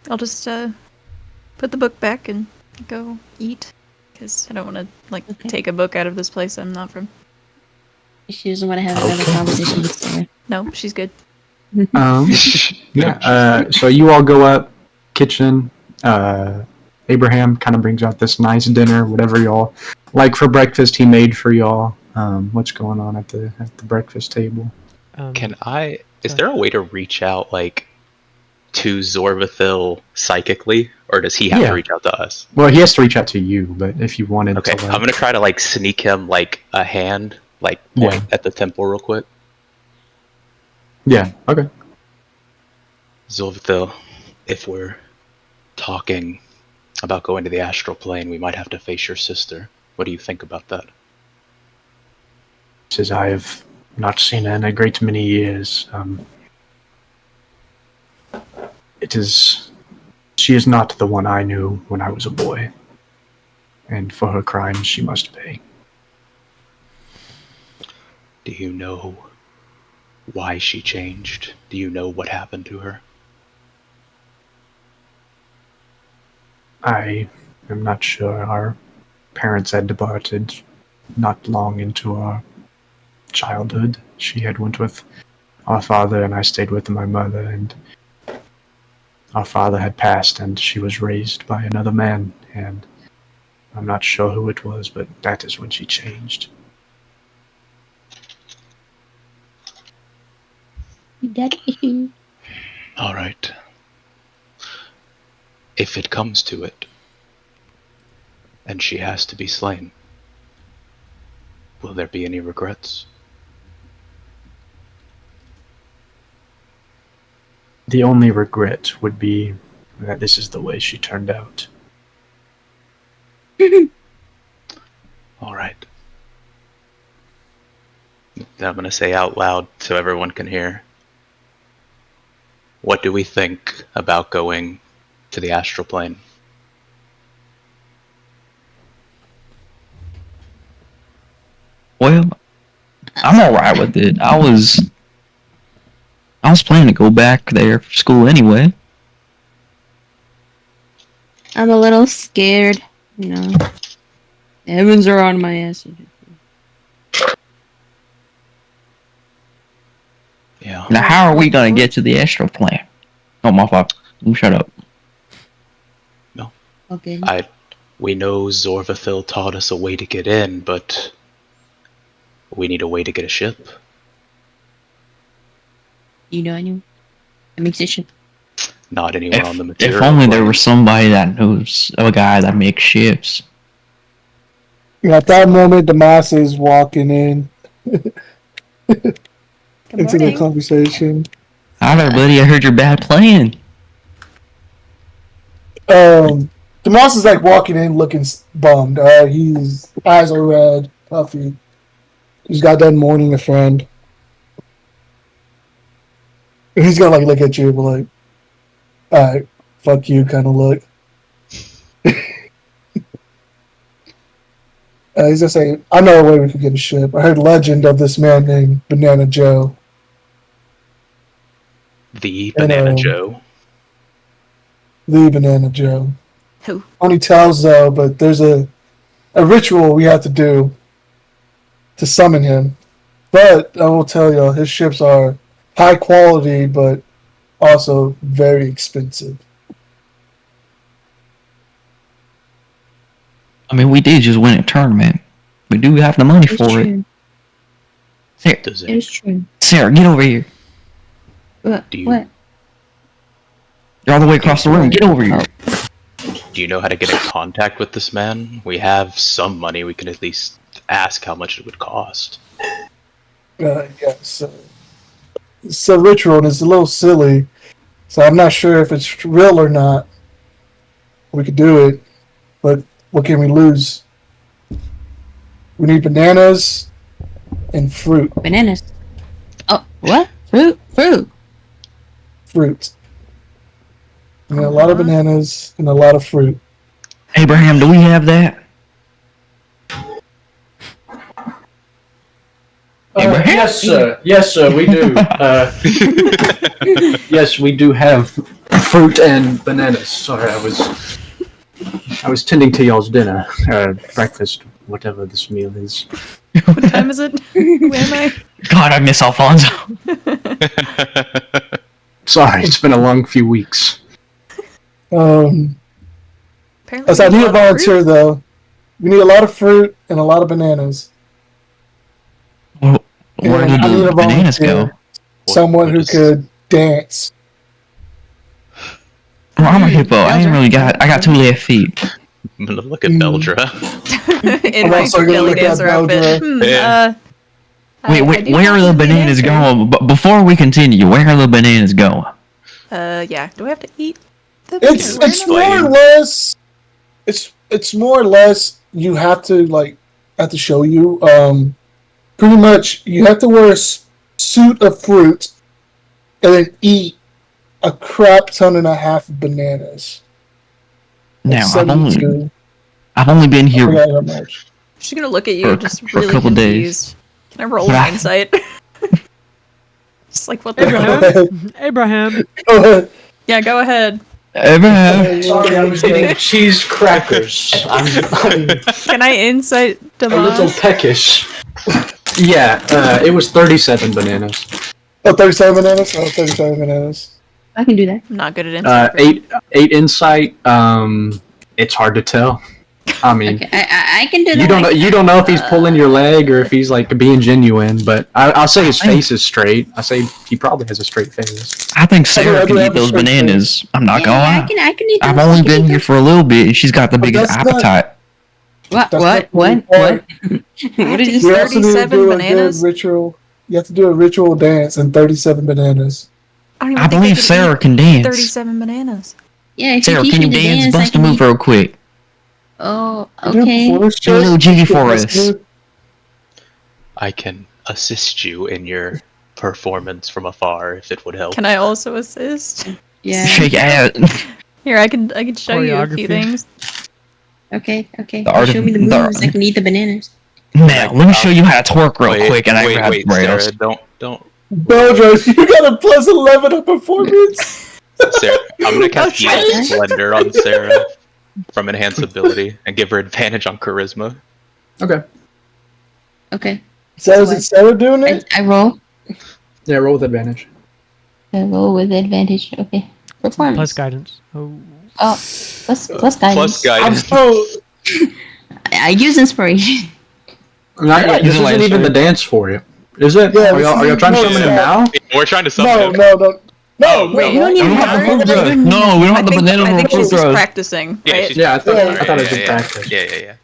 I'll just put the book back and go eat because I don't want to Okay. take a book out of this place I'm not from. She doesn't want to have another conversation with Sarah. No, she's good. Yeah. So you all go up kitchen. Abraham kind of brings out this nice dinner, whatever y'all like for breakfast. He made for y'all. what's going on at the breakfast table. Is there a way to reach out, like, to Zorvathil psychically, or does he have Yeah. to reach out to us? Well, he has to reach out to you, but if you wanted Okay, to, like, I'm gonna try to like sneak him like a hand, like point at the temple real quick. yeah, okay. Zorvathil, if we're talking about going to the astral plane, we might have to face your sister. What do you think about that? Says I have not seen her in a great many years. She is not the one I knew when I was a boy, and for her crimes she must pay. Do you know why she changed? Do you know what happened to her? I am not sure. Our parents had departed not long into our childhood. She had went with our father, and I stayed with my mother, and our father had passed, and she was raised by another man, and I'm not sure who it was, but that is when she changed. Daddy. All right. If it comes to it, and she has to be slain, will there be any regrets? The only regret would be that this is the way she turned out. All right. Now I'm going to say out loud so everyone can hear. What do we think about going to the astral plane? Well, I'm alright with it. I was planning to go back there for school anyway. I'm a little scared, you know. Heavens are on my ass. Yeah. Now, how are we gonna get to the astral plane? Oh, my fault. Shut up. Okay. We know Zorvathil taught us a way to get in, but we need a way to get a ship. You know anyone? A musician. Not anyone on the material If only there plane. was somebody that knows a guy that makes ships. At that moment, Damas is walking in Good into the morning. conversation. Hi there, buddy. I heard you're bad playing. Damas is like walking in looking bummed. His eyes are red, puffy. He's got done mourning a friend. And he's gonna like look at you like, alright, fuck you kind of look. He's gonna say, I know a way we could get a ship. I heard legend of this man named Banana Joe. The Banana And, Joe. The Banana Joe. Who? Only tells though, but there's a ritual we have to do to summon him. But I will tell y'all, his ships are high quality, but also very expensive. I mean, we did just win a tournament. We do have the money It's for it. true. Sarah, Does it? It's true. Sarah, get over here. What? Do you- What? You're all the way across the room. Get over here. Do you know how to get in contact with this man? We have some money. We can at least ask how much it would cost. Yes. It's a ritual and it's a little silly, so I'm not sure if it's real or not. We could do it, but what can we lose? We need bananas and fruit. Bananas. Oh, what? Fruit? Fruit. We need a lot of bananas and a lot of fruit. Abraham, do we have that? Yes, sir. Yes, sir. We do. Yes, we do have fruit and bananas. Sorry, I was tending to y'all's dinner, breakfast, whatever this meal is. What time is it? Where am I? God, I miss Alfonso. Sorry, it's been a long few weeks. Apparently, As I there's need a a lot of volunteer though. We need a lot of fruit and a lot of bananas. Well, where And did I need the a bananas go? volunteer. Someone What who is- could dance. Well, I'm a hippo. I ain't really got. I got 2 left feet. I'm gonna look at Mm. Beldra. In I'm my also gonna belly look at dancer outfit. Beldra. Yeah. Wait, I do where not are the have an bananas answer. going? But before we continue, where are the bananas going? Yeah. Do I have to eat the It's bananas? more or less. It's more or less. You have to like. I have to show you. Pretty much, you have to wear a suit of fruit, and then eat a crap ton and a half of bananas. Like Now, 72. I've only been I here. forgot how much. She's gonna look at you, For- just for a really couple confused. Can I roll Yeah. an insight? Just like what the Abraham. hell? Abraham. Go ahead. Yeah, go ahead. Abraham. Sorry, I was eating cheese crackers. I'm Can I insight a little Devon? peckish. Yeah, it was 37 bananas. Oh, 37 bananas? Oh, 37 bananas. I can do that. I'm not good at insight. Eight insight. It's hard to tell. I mean, Okay, I can do that. you don't know if he's pulling your leg or if he's like being genuine. But I'll say his face is straight. I say he probably has a straight face. I think Sarah I can do eat have a those straight bananas. I'm not Yeah, gonna lie. I can eat I've those. only I can been eat here those. for a little bit, and she's got the biggest that's not- appetite. What? That's What? not What? the What? point. What did you You say? also need to 37 do a bananas? good ritual. You have to do a ritual dance and 37 bananas. I don't even I think believe could Sarah eat can dance. 37 bananas. Yeah, if Sarah, you teach can you me to dance? dance, I Bust a can move eat. real quick. Oh, You do it okay. before it's Do a little just- jiggy just for let's us. do it. I can assist you in your performance from afar if it would help. Can I also assist? Yeah. Shake ass. Here, I can show you a few Choreography. things. Okay. Okay. The art Show of- me the the- moves. I can eat the bananas. Now, let me show you how to twerk real quick, and I grab wait, the rails. Sarah, don't. Beldra, you got a plus 11 of performance? Sarah, I'm gonna cast Okay. Heal Splendor on Sarah from Enhance Ability and give her advantage on Charisma. Okay. Okay. So is it Sarah doing it? I roll. Yeah, roll with advantage. I roll with advantage. Okay. Performance. Plus guidance. Oh. Oh, plus guidance. Plus guidance. So, I use inspiration. Not yet. This He's isn't like- even the dance for you. Is it? Yeah, are y'all trying to this is- summon him yeah. now? We're trying to summon no, him. no. No, Wait, you don't We even don't have have the the full full thrust. thrust. No, we don't I have the think, banana I think full she's just thrust. practicing, Yeah, right? she's- Yeah, I thought Yeah. it was in yeah, practice. yeah.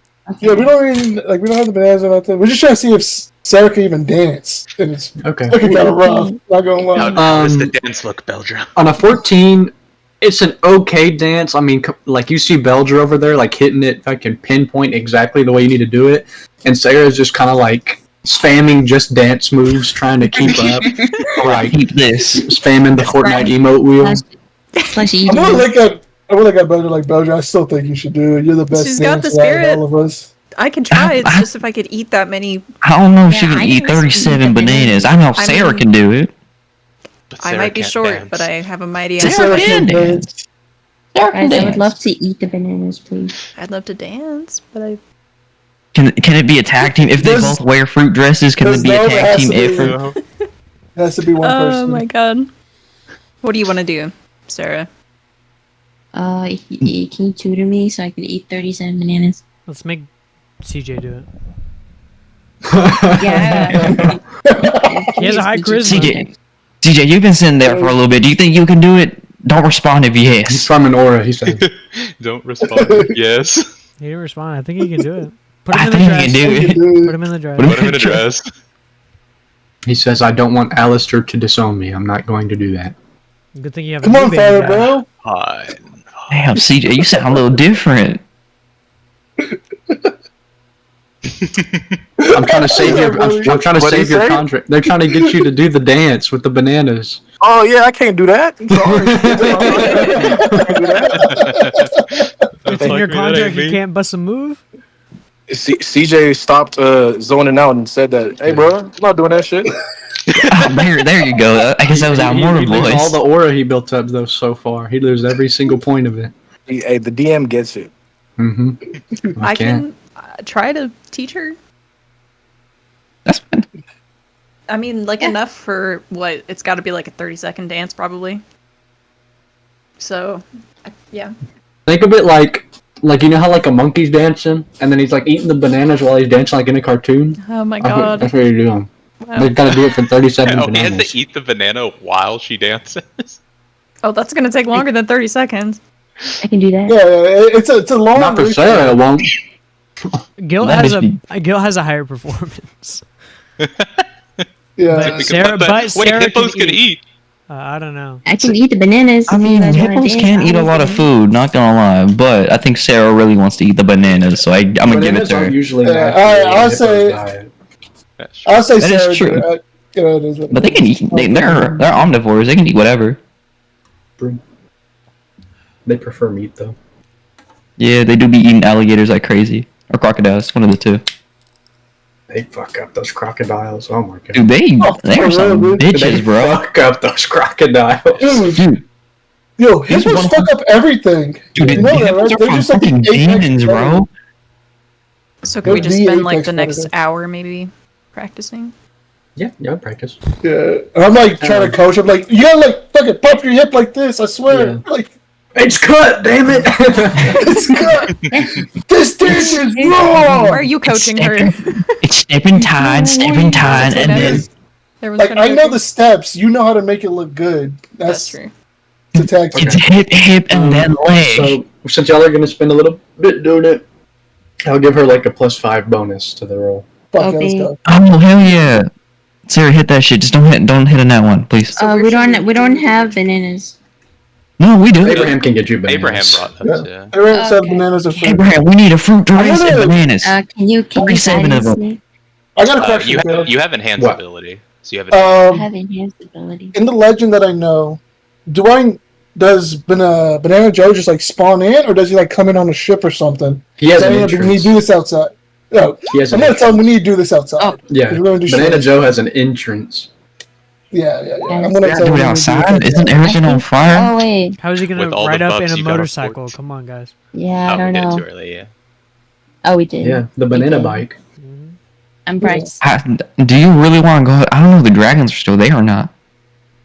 Yeah, we don't even we don't have the bananas or nothing. We're just trying to see if Sarah can even dance. And it's Okay. looking kind of rough. Not gonna lie. How does the dance look, Beldra? On a 14, it's an okay dance. I mean, like you see Beldra over there, like hitting it, fucking pinpoint exactly the way you need to do it, and Sarah's just kind of like spamming just dance moves, trying to keep up, like Keep this. spamming the Fortnite emote wheel. Slash I'm gonna look at Beldra like Beldra. I still think you should do it. You're the best She's got the dancer out of spirit. all of us. I can try. It's just if I could eat that many, I don't know if she Yeah, can I eat can eat 37 the bananas. I know I Sarah mean- can do it. But I Sarah might be can't short, dance. but I have a mighty Sarah ass. Sarah can can dance. dance. Sarah can Guys, I would dance. love to eat the bananas, please. I'd love to dance, but I. Can it be a tag team? If they There's- both wear fruit dresses, can it there's be a no- tag has team to be- effort? It has to be one Oh person. my god. What do you want to do, Sarah? Can you tutor me so I can eat 37 bananas? Let's make CJ do it. Yeah. He has a high charisma. CJ, you've been sitting there for a little bit. Do you think you can do it? Don't respond if He's yes. from an aura. He said. Don't respond. Yes. He didn't respond. I think he can do it. Put I him in think the he can dress. do it. Put him in the dress. Put him Put him in a dress. He says, "I don't want Alistair to disown me. I'm not going to do that." Good thing you have Come a new on, baby fire, guy. bro. Fine. Damn, CJ, you sound a little different. I'm trying to save your. I'm trying to What'd he save your say? contract. They're trying to get you to do the dance with the bananas. Oh yeah, I can't do that. I'm sorry. It's in your contract. You can't bust a move. CJ stopped zoning out and said that, "Hey, bro, I'm not doing that shit." Oh, there you go. I guess that was our He mortal loses all voice. the aura he built up though so far. He loses every single point of it. Hey, the DM gets it. Mm-hmm. I can try to teach her. That's fine. I mean, like Yeah. enough for what? It's got to be like a 30-second dance, probably. So, yeah. Think of it like you know how like a monkey's dancing and then he's like eating the bananas while he's dancing like in a cartoon. Oh my That's what- god. That's what you're doing. They gotta do it for 37 Oh, he has bananas. to eat the banana while she dances. Oh, that's gonna take longer than 30 seconds. I can do that. Yeah, it's a long. Not for ritual. Sarah, it won't. Gil That has bitch Gil has a higher performance. Yeah, But Sarah, wait, Sarah hippos can can eat. I don't know. I can eat the bananas. I if you mean, guys wanna hippos dance, can't eat a lot of obviously. food, not gonna lie, but I think Sarah really wants to eat the bananas, so I'm gonna give it Bananas to aren't her. usually Yeah, naturally I'll in hippo's say- diet. That's true. I'll say That is Sarah. true. It is what it But they can is. eat. They're omnivores. They can eat whatever. They prefer meat though. Yeah, they do be eating alligators like crazy or crocodiles. One of the two. They fuck up those crocodiles. Oh my god. Dude, they're some really? They bitches, bro. fuck up those crocodiles. Dude, Yo, He's hippos one- fuck up everything. dude, You know that, hippos right? are They're from just like fucking the apex demons, predator. bro. So can we They're just the spend like apex the next predator. hour maybe practicing? Yeah, practice. Yeah, and I'm like trying to coach. I'm like, you gotta like fucking pump your hip like this. I swear, Yeah. like It's cut, damn it! it's good. This dance is wrong. Why are you coaching her? It's stepping tide, and then There was Like gonna I be know a- the steps. You know how to make it look good. That's true. It's a tactic. it's hip, and then leg. So since y'all are gonna spend a little bit doing it, I'll give her like a +5 bonus to the roll. Fuck yeah, let's Okay. go. Oh hell yeah! Sarah, hit that shit. Just don't hit on that one, please. So where we should don't. we We don't do- have bananas. No, we do. Abraham can get you bananas. Abraham brought those, yeah. Everyone said Okay. bananas are fruit. Abraham, we need a fruit to I race and wanna- bananas. Can you 47 of guidance them. me? I got a question. Caleb. You have enhanced What? ability, so you have. I Um, have enhanced ability. in the legend that I know, does Banana Joe just like spawn in, or does he like come in on a ship or something? He has an We need to entrance. do this outside. No, He has I'm an gonna tell him we entrance. need to do this outside. Oh. Yeah, We're gonna do Banana shit. Joe has an entrance. Yeah. I'm Yeah, gonna Yeah, tell do him it we need to do outside. this Isn't everything on Oh fire? wait. How is he gonna With all the ride up in bugs a you gotta motorcycle? forge. Come on, guys. Yeah, I Oh, don't we did it know. too early, yeah. Oh, we did. Yeah, the banana did. bike. I'm practicing. Do you really want to go? I don't know if the dragons are still there or not.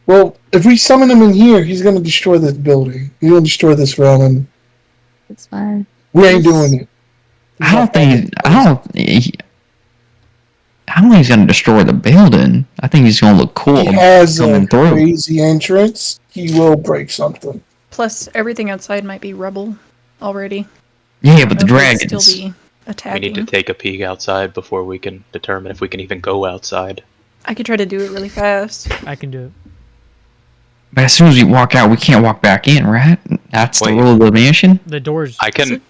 Well, if we summon him in here, he's gonna destroy this building. He's gonna destroy this realm, and It's fine. we ain't doing it. I don't think. I don't think he's gonna destroy the building. I think he's gonna look cool He has a coming through. crazy entrance. He will break something. Plus, everything outside might be rubble already. Yeah, but the Or it could dragons. still be We attacking. need to take a peek outside before we can determine if we can even go outside. I could try to do it really fast. I can do it. But as soon as we walk out, we can't walk back in, right? That's the Wait. rule of the mansion. The doors. I can.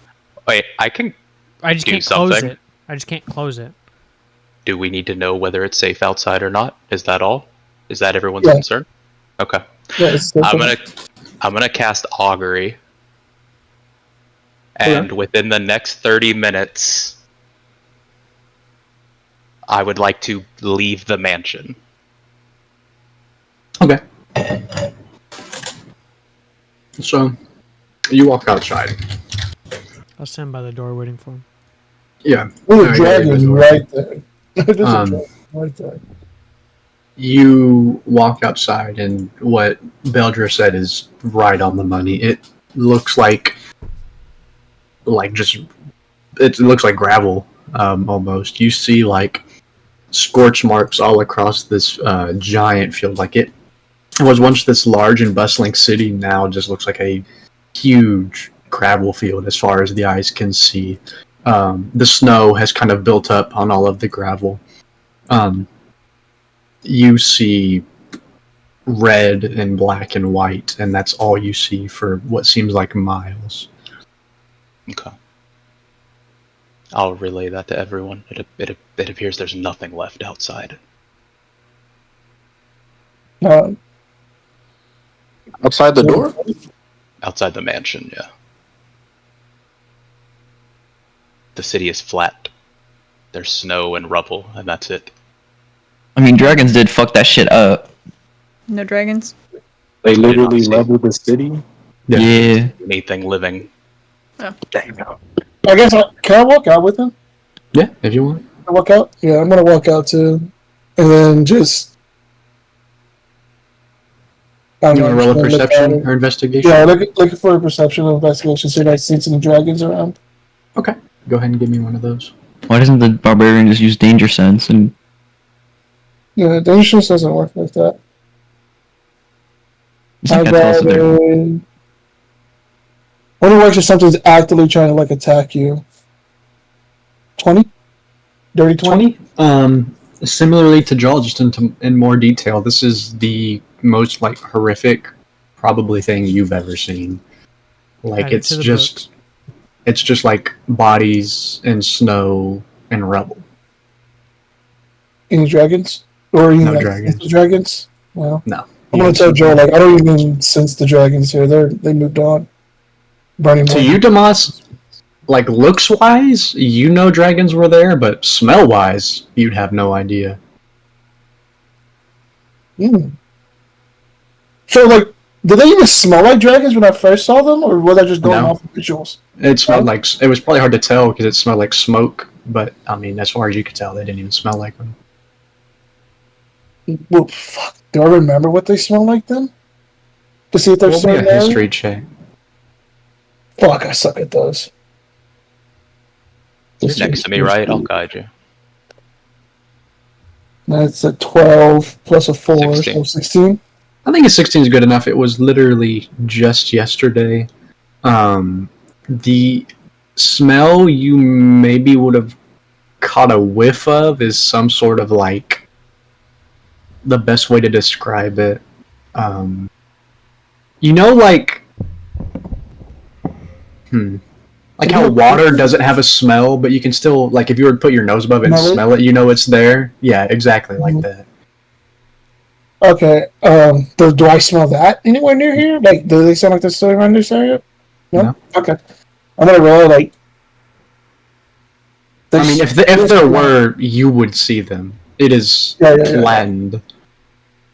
Wait, I can. I just do can't close something. it. I just can't close it. Do we need to know whether it's safe outside or not? Is that all? Is that everyone's Yeah. concern? Okay. Yeah, it's I'm gonna cast augury, and within the next 30 minutes, I would like to leave the mansion. Okay. So, you walk outside. I'll stand by the door waiting for him. Yeah. There's a Yeah, dragon yeah, right there. There's a Um, dragon right there. You walk outside, and what Beldra said is right on the money. It looks like just it looks like gravel, almost. You see like scorch marks all across this giant field. Like it was once this large and bustling city, now just looks like a huge gravel field as far as the eyes can see. The snow has kind of built up on all of the gravel. You see red and black and white, and that's all you see for what seems like miles. Okay. I'll relay that to everyone. It appears there's nothing left outside. Outside the door? Outside the mansion, yeah. The city is flat. There's snow and rubble, and that's it. I mean, dragons did fuck that shit up. No dragons? They literally see. leveled the city? Yeah. Anything living. Damn. I guess can I walk out with him? Yeah, if you want. I walk out? Yeah, I'm gonna walk out too. And then just I You don't want to know, roll a just look at perception it. or investigation? Yeah, looking for a perception or investigation, see if I see any dragons around. Okay. Go ahead and give me one of those. Why doesn't the barbarian just use danger sense and Yeah, dangerous doesn't work like that. It's like I that tells got that they're- a... Only works if something's actively trying to like attack you. 20? Dirty 20? 20. Similarly to Joel, just in more detail, this is the most like horrific, probably thing you've ever seen. Like Add it it's to the just, it's just like bodies and snow and rubble. Any dragons? Or any No like dragons. dragons? Well, No. I'm gonna tell Joe, like, I don't even sense the dragons here. They moved on. Burning To more. you, Damas, like looks wise, you know dragons were there, but smell wise, you'd have no idea. Mm. So, like, did they even smell like dragons when I first saw them, or was I just going No. off of visuals? It smelled like, it was probably hard to tell because it smelled like smoke, but I mean, as far as you could tell, they didn't even smell like them. Well, fuck. Do I remember what they smell like then? To see if they're What would be still a there? history check? Fuck, I suck at those. You're next to me, right? I'll guide you. That's a 12 plus a 4, 16. so 16. I think a 16 is good enough. It was literally just yesterday. The smell you maybe would have caught a whiff of is some sort of like the best way to describe it. You know, like like how water doesn't have a smell, but you can still like if you were to put your nose above it and smell it, you know it's there. Yeah, exactly like that. Okay, do I smell that anywhere near here? Like, do they sound like they're still around this area? No? Okay. I'm gonna roll, like... I mean, if there were, you would see them. It is planned.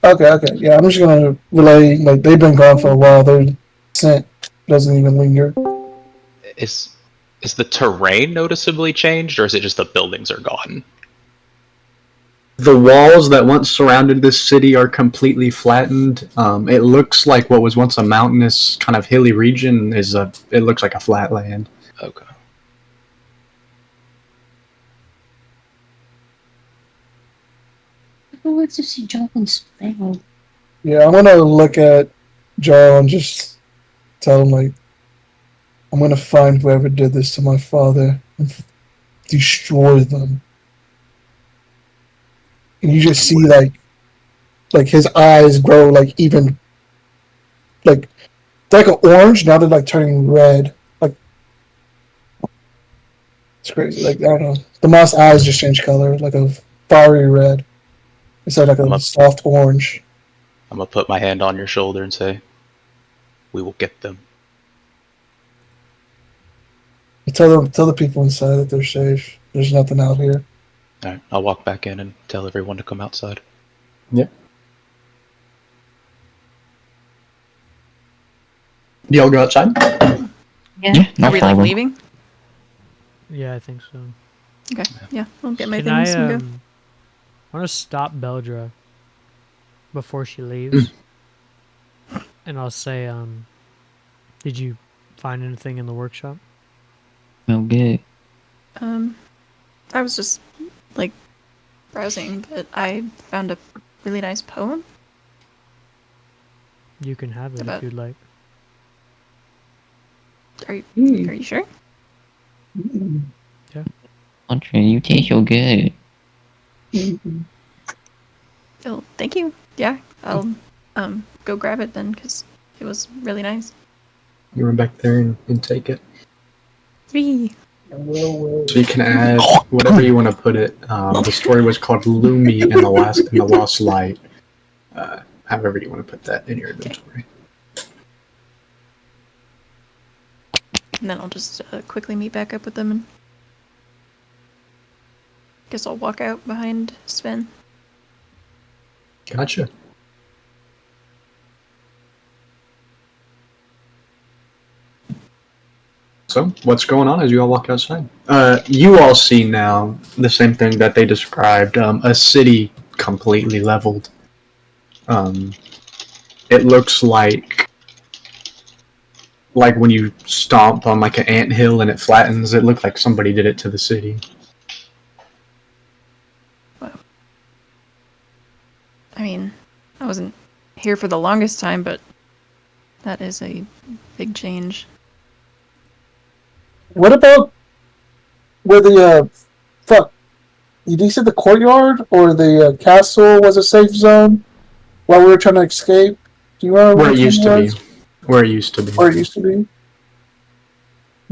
Okay, yeah, I'm just gonna relay, like, they've been gone for a while, their scent doesn't even linger. Is the terrain noticeably changed, or is it just the buildings are gone? The walls that once surrounded this city are completely flattened. It looks like what was once a mountainous, kind of hilly region it looks like a flat land. Okay. Who wants to see Jonathan smell? Yeah, I'm gonna look at Joe and just tell him, like, I'm gonna find whoever did this to my father and destroy them. And you just see, like his eyes grow, like, even, like, they're like an orange, now they're, like, turning red. Like, it's crazy. Like, I don't know. The mouse eyes just change color, like a fiery red. Instead of, like, a soft orange. I'm gonna put my hand on your shoulder and say, "We will get them." Tell the people inside that they're safe. There's nothing out here. All right, I'll walk back in and tell everyone to come outside. Yep. Do y'all go outside? Yeah. no Are we like problem. leaving? Yeah, I think so. Okay, yeah, I'll get my Can things I and go. want to stop Beldra before she leaves, and I'll say, did you find anything in the workshop? Well, good. I was just like browsing, but I found a really nice poem. You can have it About- if you'd like. Are you sure? Andre, you taste so good. Oh, thank you. Yeah, I'll go grab it then because it was really nice. You run back there and take it. 3. So you can add whatever you want to put it. The story was called Lumi in the Lost Light. However you want to put that in your inventory. And then I'll just quickly meet back up with them and guess I'll walk out behind Sven. Gotcha. So, what's going on as you all walk outside? You all see now the same thing that they described, a city completely leveled. It looks like when you stomp on like an anthill and it flattens, it looked like somebody did it to the city. Wow. I mean, I wasn't here for the longest time, but that is a big change. What about where the fuck? You said the courtyard or the castle was a safe zone while we were trying to escape? Do you remember Where it which used one to it be. was? Where it used to be. Where it used to be?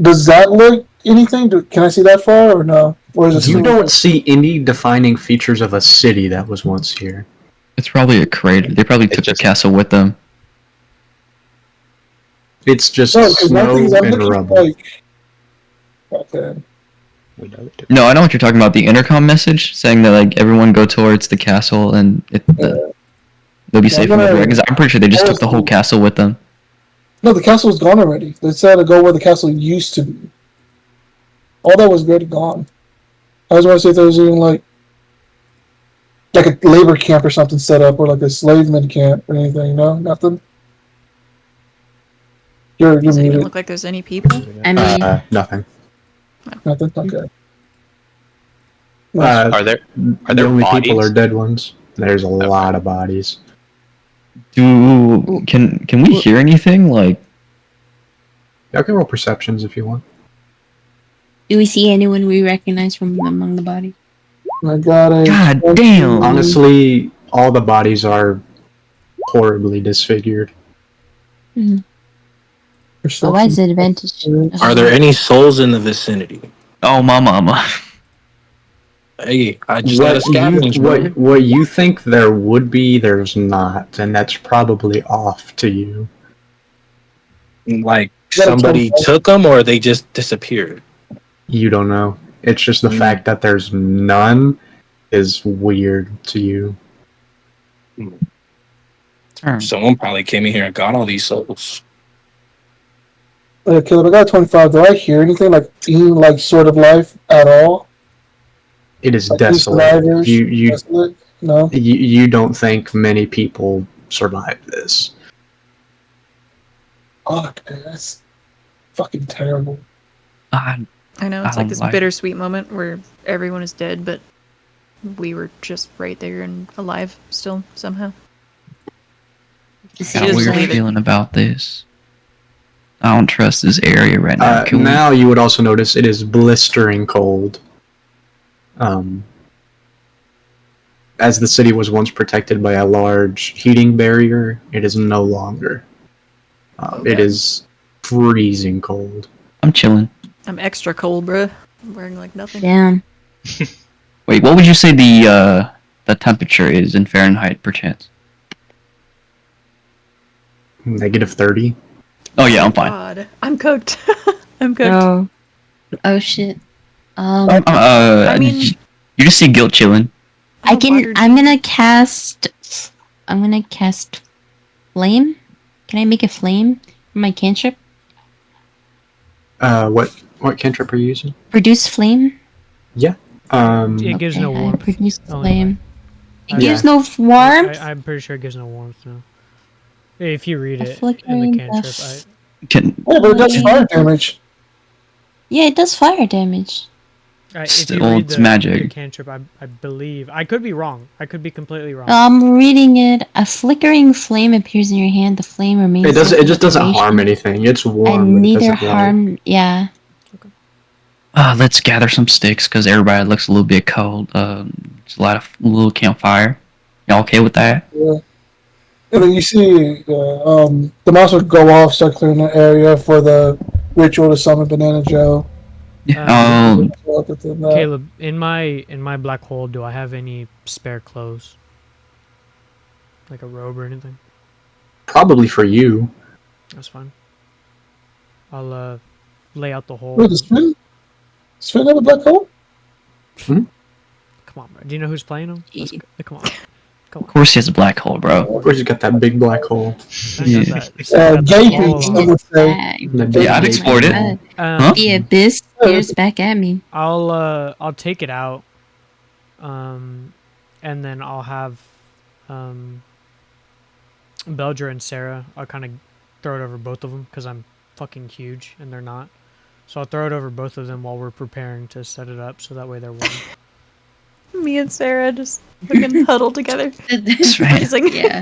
Does that look anything? Can I see that far or no? Or is it You still- don't see any defining features of a city that was once here. It's probably a crater. They probably took the just- castle with them. It's just No, because one snow thing is I'm and looking rubble. like. Okay. We know it. No, I know what you're talking about. The intercom message saying that like everyone go towards the castle and they'll be safe from the dragons. I'm pretty sure they just took the whole castle with them. No, the castle's gone already. They decided to go where the castle used to be. All that was already gone. I just want to see if there was even like a labor camp or something set up, or like a slaveman camp or anything. No, nothing. You're Does it even muted. look like there's any people? I mean, Nothing. Nothing. Okay. Are there The only people bodies? are dead ones. There's a lot of bodies. Can we hear anything? Like, Y'all can roll perceptions if you want. do we see anyone we recognize from among the bodies? I got a. God damn. Honestly, all the bodies are horribly disfigured. So why is it advantage? Are there any souls in the vicinity? oh my mama. Hey, I just got a What scavenge, you, bro. what you think there would be, there's not, and that's probably off to you. Like gotta somebody kill- took them, or they just disappeared. You don't know. It's just the fact that there's none is weird to you. Someone probably came in here and got all these souls. Caleb, I got a 25. Do I hear anything like even like sort of life at all? It is Like any desolate. survivors? You Desolate? No. you don't think many people survive this. Fuck, man, that's fucking terrible. God, I know, it's like this like it. bittersweet moment where everyone is dead, but we were just right there and alive still, somehow. This got a just weird leave it. feeling about this. I don't trust this area right now. Can we- Now you would also notice it is blistering cold. As the city was once protected by a large heating barrier, it is no longer. It is freezing cold. I'm chilling. I'm extra cold, bruh. I'm wearing like nothing. Damn. Wait, what would you say the temperature is in Fahrenheit, perchance? -30. Oh yeah, I'm fine. God, I'm cooked. I'm cooked. Oh. Oh shit. I mean- you just see Guilt chilling. I Oh, can. water- I'm gonna cast flame. Can I make a flame for my cantrip? What cantrip are you using? Produce flame. It gives no I warmth. produce Only flame. It I- gives no warmth. I'm pretty sure it gives no warmth. No. If you read A it in flickering the cantrip, dust. Can Yeah, but it does fire damage. Yeah, it does fire damage. if Still, you read it's the magic. cantrip, I believe I could be wrong. I could be completely wrong. I'm reading it. A flickering flame appears in your hand. The flame remains. It does. there It for just doesn't duration, harm anything. It's warm. And but it neither doesn't light. harm. Yeah. let's gather some sticks because everybody looks a little bit cold. Just light a little campfire. Y'all okay with that? Yeah. And then you see the mouse would go off, start clearing the area for the ritual to summon Banana Joe. Other than that- Caleb, in my black hole, do I have any spare clothes? Like a robe or anything? Probably for you. That's fine. I'll lay out the hole. Wait, does Sven have a black hole? Come on, bro. Do you know who's playing him? Come on. Of course he has a black hole, bro. Of course, you got that big black hole. Sven got that- Sven got that Gaping, hole. some would say. Yeah, I've explored it. Huh? The abyss stares back at me. I'll take it out, and then I'll have Beldra and Sarah. I'll kind of throw it over both of them because I'm fucking huge and they're not. So I'll throw it over both of them while we're preparing to set it up, so that way they're warm. Me and Sarah just fucking huddled together. That's right. Amazing. Yeah.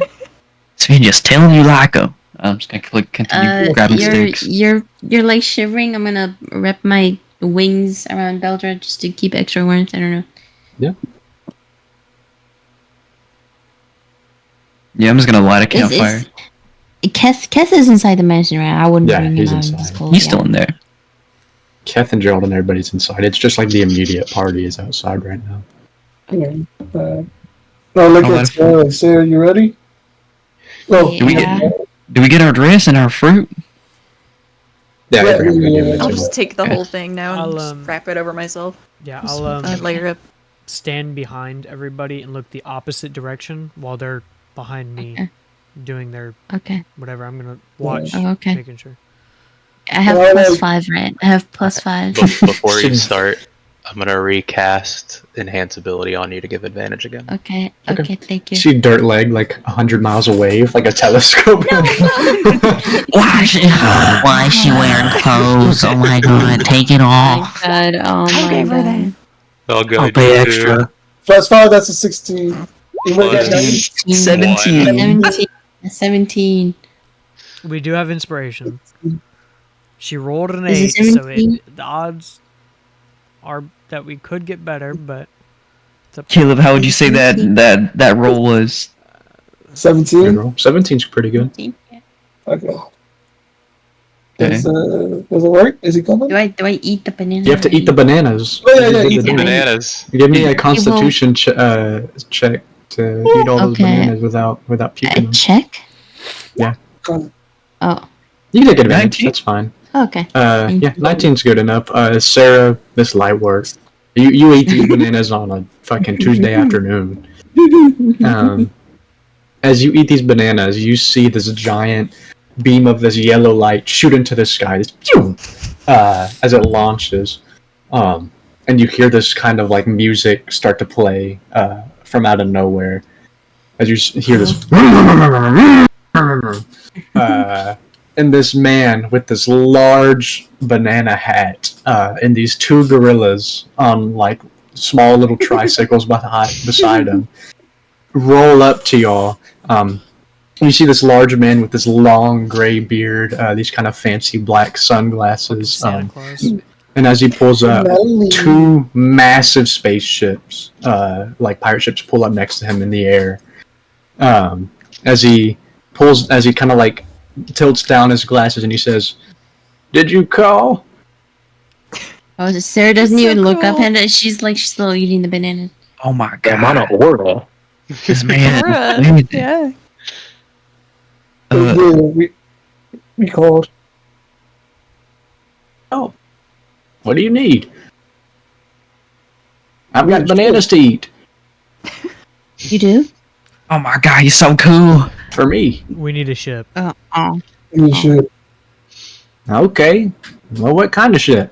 So just telling you like a. I'm just gonna click continue grabbing sticks. You're like shivering. I'm gonna wrap my wings around Beldra just to keep extra warmth. I don't know. Yeah, I'm just gonna light a campfire. Keth is inside the mansion, right? I wouldn't Yeah, bring him he's out. inside. Cold, He's still in there. Keth and Gerald and everybody's inside. It's just like the immediate party is outside right now. Okay. No, look I'll at let Sarah. Sarah, you ready? Oh, Do we Yeah. Do we get our dress and our fruit? Yeah, Yeah, I forgot to give yeah. it I'll to just take the whole thing now and I'll, just wrap it over myself. Yeah, Just I'll fucking layer up. stand behind everybody and look the opposite direction while they're behind me, Okay. doing their Okay. whatever. I'm gonna watch, Oh, okay. making sure. I have Well, +5, right? I have +5. Before you start, I'm gonna recast enhance ability on you to give advantage again. Okay. Okay. Okay. Thank you. See Dirtleg like 100 miles away with like a telescope. Why is she wearing clothes? Oh my god, take it Oh off. my god. Oh Okay, my for that. god. I'll go I'll pay extra. +5, that's a 16. You would have got 19. 17. 17. We do have inspiration. She rolled an Is 8, it so 17? the odds are that we could get better, but it's up to Caleb, how would you say that roll was? 17? 17's pretty good. Okay. Okay. Does it work? Is he coming? Do I eat the banana? You have to eat the bananas. Oh, yeah, You yeah, did eat the the damage. Bananas. Give me a constitution check to eat all those Okay. bananas without puking A them. check? Come. Oh. You can take advantage, 19? that's fine. Okay. Yeah, 19's good enough. Sarah, this light work. You eat these bananas on a fucking Tuesday afternoon. As you eat these bananas, you see this giant beam of this yellow light shoot into the sky. This, as it launches, and you hear this kind of like music start to play from out of nowhere. As you hear this, and this man with this large banana hat, and these two gorillas on like small little tricycles beside him, roll up to y'all. You see this large man with this long gray beard, these kind of fancy black sunglasses, Santa Claus. and as he pulls up, two massive spaceships, like pirate ships, pull up next to him in the air. As he kind of like tilts down his glasses and he says, "Did you call?" Oh, Sarah doesn't So even look up cool. and she's still eating the banana. Oh my I'm on god. an order. This man. Bruh, yeah. Yeah, we called. "Oh, what do you need?" "I've got bananas to eat." You do? Oh my god, he's so cool. "For me." We need a ship. Oh. You should. "Okay. Well, what kind of shit?"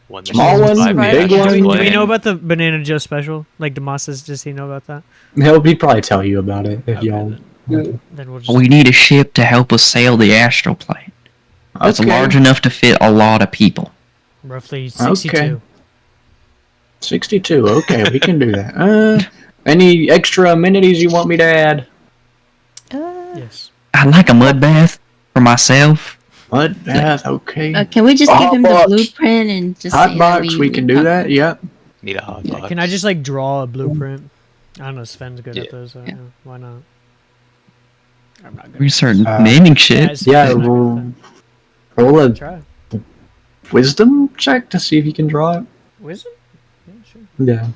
One Small that's one, by big Magic one. Do we Display. know about the Banana Joe special? Like Demas's, does he know about that? He'd probably tell you about it if Okay, y'all. then. Yeah. Then we'll just. We need a ship to help us sail the astral plane. That's Okay. large enough to fit a lot of people. Roughly 62. Okay. 62. Okay, we can do that. Any extra amenities you want me to add? Yes. I'd like a mud bath for myself. Mud bath. Okay. Can we just give Hot him the box. blueprint and just Hot say box. that We can do that. Yep. Need a hot Yeah, box. can I just like draw a blueprint? I don't know. Sven's good at Yeah. those. So, yeah, why not? I'm not good. We at start Uh, naming those. shit. It's Yeah. fine, I'm not Roll, good roll at a that. Try. wisdom check to see if you can draw it. Wisdom? Yeah, sure. Yeah.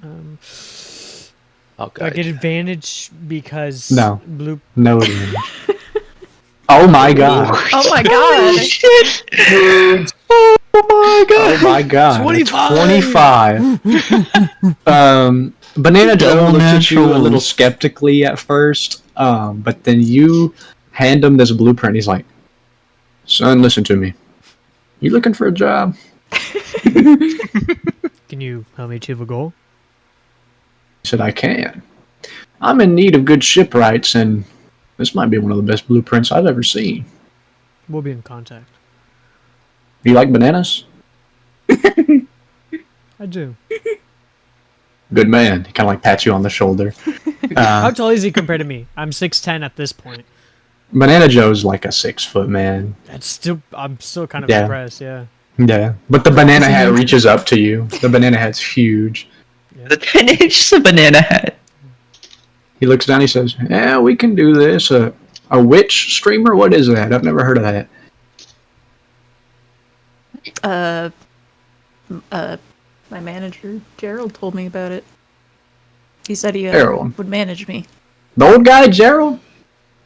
Um, I'll do I guide get you. advantage because No. blue? No advantage. Oh my god. Oh my god. Oh my god. 25. 25. Banana Joe Double looks at you a little naturals. skeptically at first, but then you hand him this blueprint. He's like, "Son, listen to me. You looking for a job?" Can you help me achieve a goal? He said, "I can. I'm in need of good shipwrights, and this might be one of the best blueprints I've ever seen. We'll be in contact. You like bananas?" I I do. Good man. He kind of like pats you on the shoulder. How tall is he compared to me? I'm 6'10" at this point. Banana Joe's like a 6-foot man. I'm still kind of Yeah. impressed. Yeah. Yeah, but the banana hat reaches up to you. The banana hat's huge. It's just a banana hat. He looks down. He says, "Yeah, we can do this. A witch streamer? What is that? I've never heard of that." My manager Gerald told me about it. He said he Gerald. would manage me. The old guy, Gerald.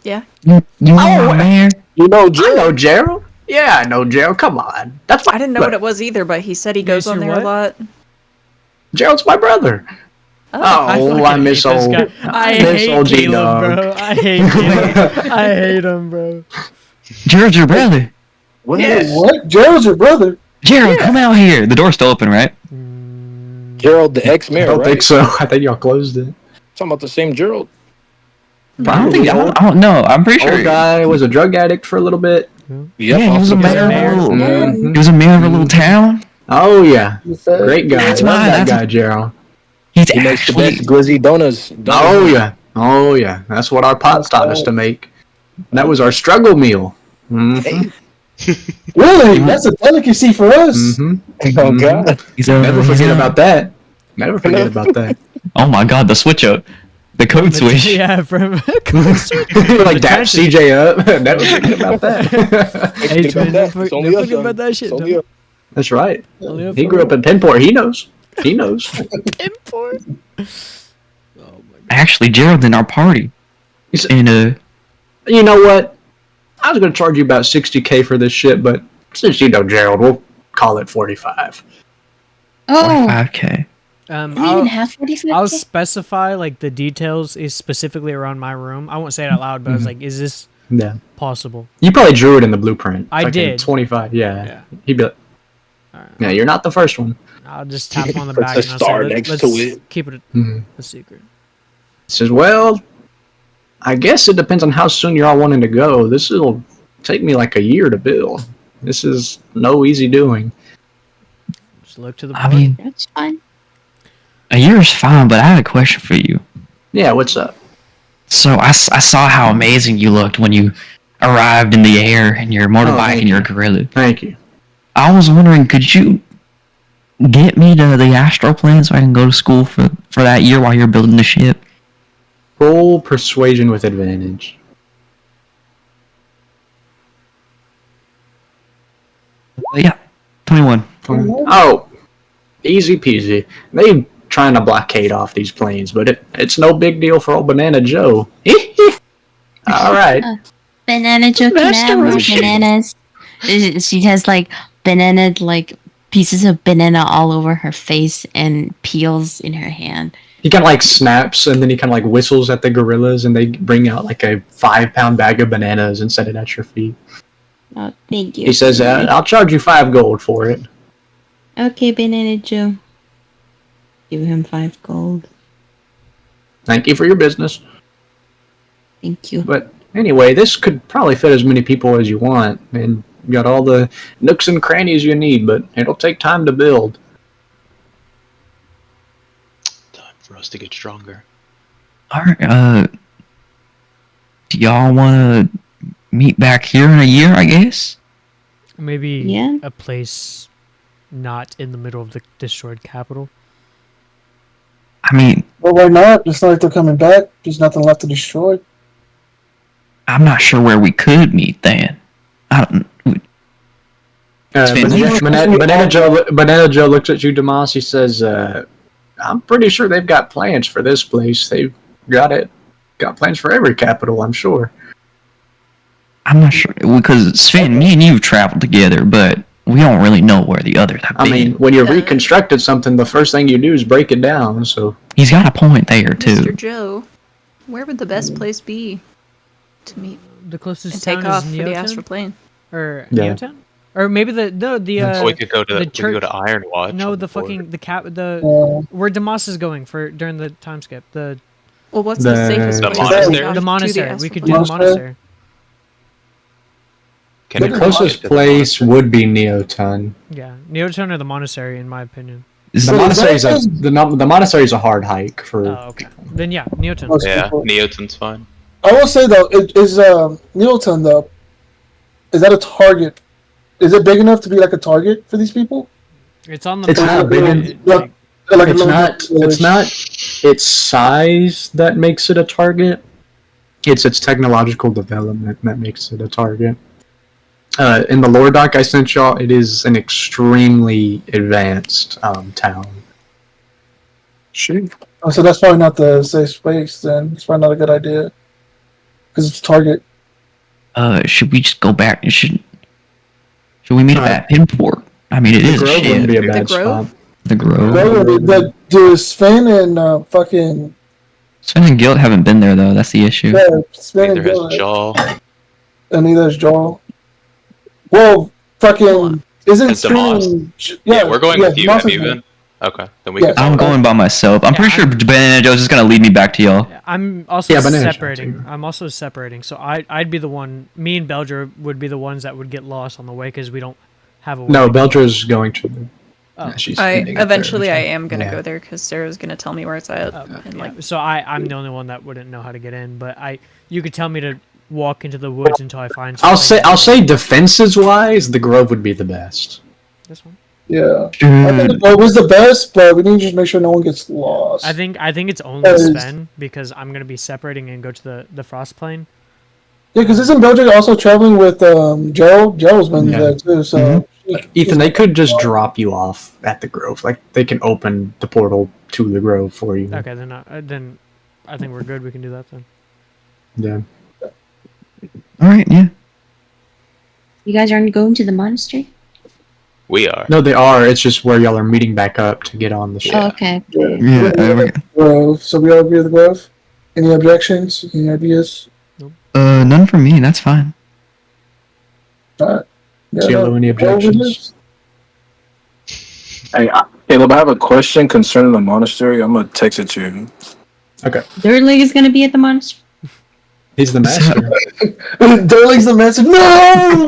Yeah. You Oh, man. You know, I Gerald. know Gerald. Yeah, I know Gerald. Come on, that's my I didn't know what it was either, but he said he goes Yes, on you're there a what? lot. Gerald's my brother. Oh, I miss hate this old. guy. I miss hate old Caleb, G-Dog. bro. I hate Caleb. I hate him, bro. Gerald's your brother. What? Yes. What? Gerald's your brother? Gerald, come out here. The door's still open, right? Gerald, the I ex-mayor, don't right? think so. I think y'all closed it. Talking about the same Gerald. But I don't think. I don't know. I'm pretty sure. Old guy was a drug addict for a little bit. Yeah, he was a mayor of a mayor. little. Mhm. He was a mayor of a little town. Oh yeah, You said? great guy. That's Love mine, that that's- guy, Gerald. He's He makes the actually. best glizzy donuts. Oh yeah, oh yeah. That's what our pops taught us to make. That was our struggle meal. Mhm. Really? That's a delicacy for us. Mhm. Oh God. He's Never he's forget about that. Never forget about that. Oh my God, the switch up, the code switch. Yeah, from Like dap CJ up. Never forget about that. Hey, Forget man, about that. don't It's only forget us, son. about that shit, It's only Tom. us. That's right. Only He grew up in Pinport. He knows. He knows. import. Actually, Gerald's in our party. He's- And You know what? I was going to charge you about 60K for this shit, but since you know Gerald, we'll call it 45. Oh, 45K. we even have 45. I'll specify like the details is specifically around my room. I won't say it out loud, but I was like, is this Yeah. possible? You probably drew it in the blueprint. I Fucking did. 25. Yeah. Yeah. He'd be like, Alright. yeah, you're not the first one. I'll just tap him on the Puts back a and I'll star say, next let's to it. keep it Mhm. a secret. He says, well, I guess it depends on how soon you're all wanting to go. This will take me like a year to build. This is no easy doing. Just look to the I board. mean, That's fine. a year is fine, but I had a question for you. Yeah, what's up? So I saw how amazing you looked when you arrived in the air in your motorbike thank and your you. gorilla. Thank you. I was wondering, could you get me to the astral plane so I can go to school for that year while you're building the ship? Roll persuasion with advantage. Yeah, 21. Oh, easy peasy. They trying to blockade off these planes, but it's no big deal for old Banana Joe. All right. Banana Joe can Master have more Roshi. bananas. She has like banana, like pieces of banana all over her face and peels in her hand. He kind of like snaps and then he kind of like whistles at the gorillas and they bring out like a 5-pound bag of bananas and set it at your feet. Oh, thank you. He says, I'll charge you 5 gold for it. Okay, Banana Joe. Give him 5 gold. Thank you for your business. Thank you. But anyway, this could probably fit as many people as you want. And you got all the nooks and crannies you need, but it'll take time to build. Time for us to get stronger. Alright, do y'all want to meet back here in a year, I guess? Maybe Yeah. a place not in the middle of the destroyed capital. I mean, Well, why not? It's not like they're coming back. There's nothing left to destroy. I'm not sure where we could meet then. I don't. Banana Joe looks at you, Damas. He says, I'm pretty sure they've got plans for this place. They've got plans for every capital, I'm sure. I'm not sure because Sven, me and you've traveled together, but we don't really know where the others have I been. mean, when you reconstructed something, the first thing you do is break it down, so... He's got a point there Mr. too. Joe, where would the best place be to meet The closest and town take off is for the astral Neotown? plane? Or Yeah. Neotown? Or maybe the we could go to the we could go to church- Ironwatch. no, on the board. fucking the Uh, where Damas is going for during the time skip. The Well, what's the safest The place monastery? to take off the to monastery. astral We could plane? do the monastery. Can The we closest get to the place monastery? would be Neoton. Yeah, Neotown or the monastery, in my opinion. The monastery's a hard hike for. Oh, okay. Then yeah, Neoton. Most Yeah, people. Neoton's fine. I will say though, is Neoton though? Is that a target? Is it big enough to be like a target for these people? It's on the. It's not big. Like a It's little not. It's village. not. Its size that makes it a target. It's its technological development that makes it a target. In the lore doc I sent y'all, it is an extremely advanced town. Shit. Oh, so that's probably not the safe space. Then it's probably not a good idea because it's a target. Should we just go back? Should we meet up at Pinport? I mean, it The is a Grove wouldn't shit. be a bad Grove? spot. The Grove. That dude Sven and fucking Sven and Guilt haven't been there though. That's the issue. Sven Neither and has Gil, Jaw. and neither is Joel. Well, fucking isn't It's Demas. Sven? Yeah, we're going with you. Demas Have is you there. been? Okay, then we Yeah. can. I'm going by myself. I'm pretty sure Banana Joe's just gonna lead me back to y'all. I'm also Yeah, Banana Shop separating. too. I'm also separating. So I'd be the one. Me and Belger would be the ones that would get lost on the way because we don't have a way. No, to go. Belger's going to. Oh. She's I ending up eventually I there. am gonna Yeah. go there because Sarah's gonna tell me where it's at. Oh, and yeah. like, So I'm the only one that wouldn't know how to get in. But you could tell me to walk into the woods until I find. I'll something. say defenses wise, the Grove would be the best. This one. Yeah, I think the Grove is the best, but we need to just make sure no one gets lost. I think it's only Yes. Sven because I'm gonna be separating and go to the frost plane. Yeah, because isn't Belgium also traveling with Joe? Joe's been Yeah. there too. So Ethan, they could just drop you off at the Grove. Like they can open the portal to the Grove for you. Okay, then I think we're good. We can do that then. Yeah. All right, yeah. You guys aren't going to the monastery? We are. No, they are. It's just where y'all are meeting back up to get on the ship. Oh, okay. Yeah. Grove. So we all agree with the Grove. Any objections? Any ideas? None for me. That's fine. All right. Yeah, Cielo, any Grove it objections? is. Hey, Caleb, I have a question concerning the monastery. I'm gonna text it to you. Dirtleg is going to be at the monastery? He's the master. Dirtleg's the message. No!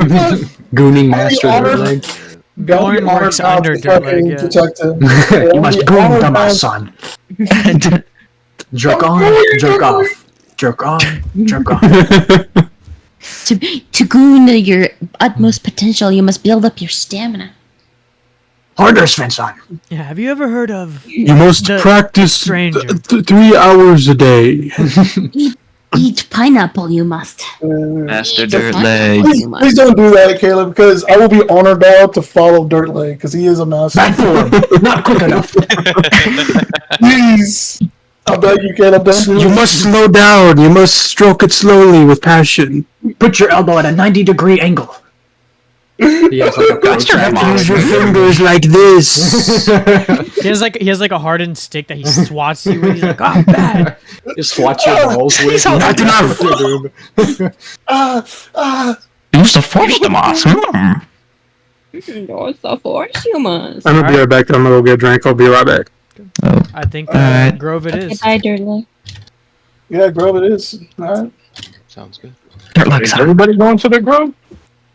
Gooning master honored. Dirtleg. Bjorn works under Dirtleg. Yeah. Protect him. You must goon to my son. Jerk on, jerk off. Jerk on, jerk off. To goon your utmost potential, you must build up your stamina. Harder, Svensson. Yeah. Have you ever heard of? You must The practice stranger. 3 hours a day. Eat pineapple, you must. Master Eat the Dirtleg. pineapple, you Please must. don't do that, Caleb, because I will be honored now to follow Dirtleg because he is a master. Back form. Not quick enough. Please. I beg you, Caleb. Don't do You it. must slow down. You must stroke it slowly with passion. Put your elbow at a 90-degree angle. He has like a Got your protractor. Use your fingers like this. He has like a hardened stick that he swats you with. He's like, oh, bad. Just swat your balls with. Not enough. Use the force, Demas. No, it's the force, you must. I'm gonna be right back. I'm gonna go get a drink. I'll be right back. Oh, I think Alright. Grove it is. Goodbye, Dirtleg. Yeah, Grove it is. All right. Sounds good. Dirtleg's Is out. everybody going to the Grove?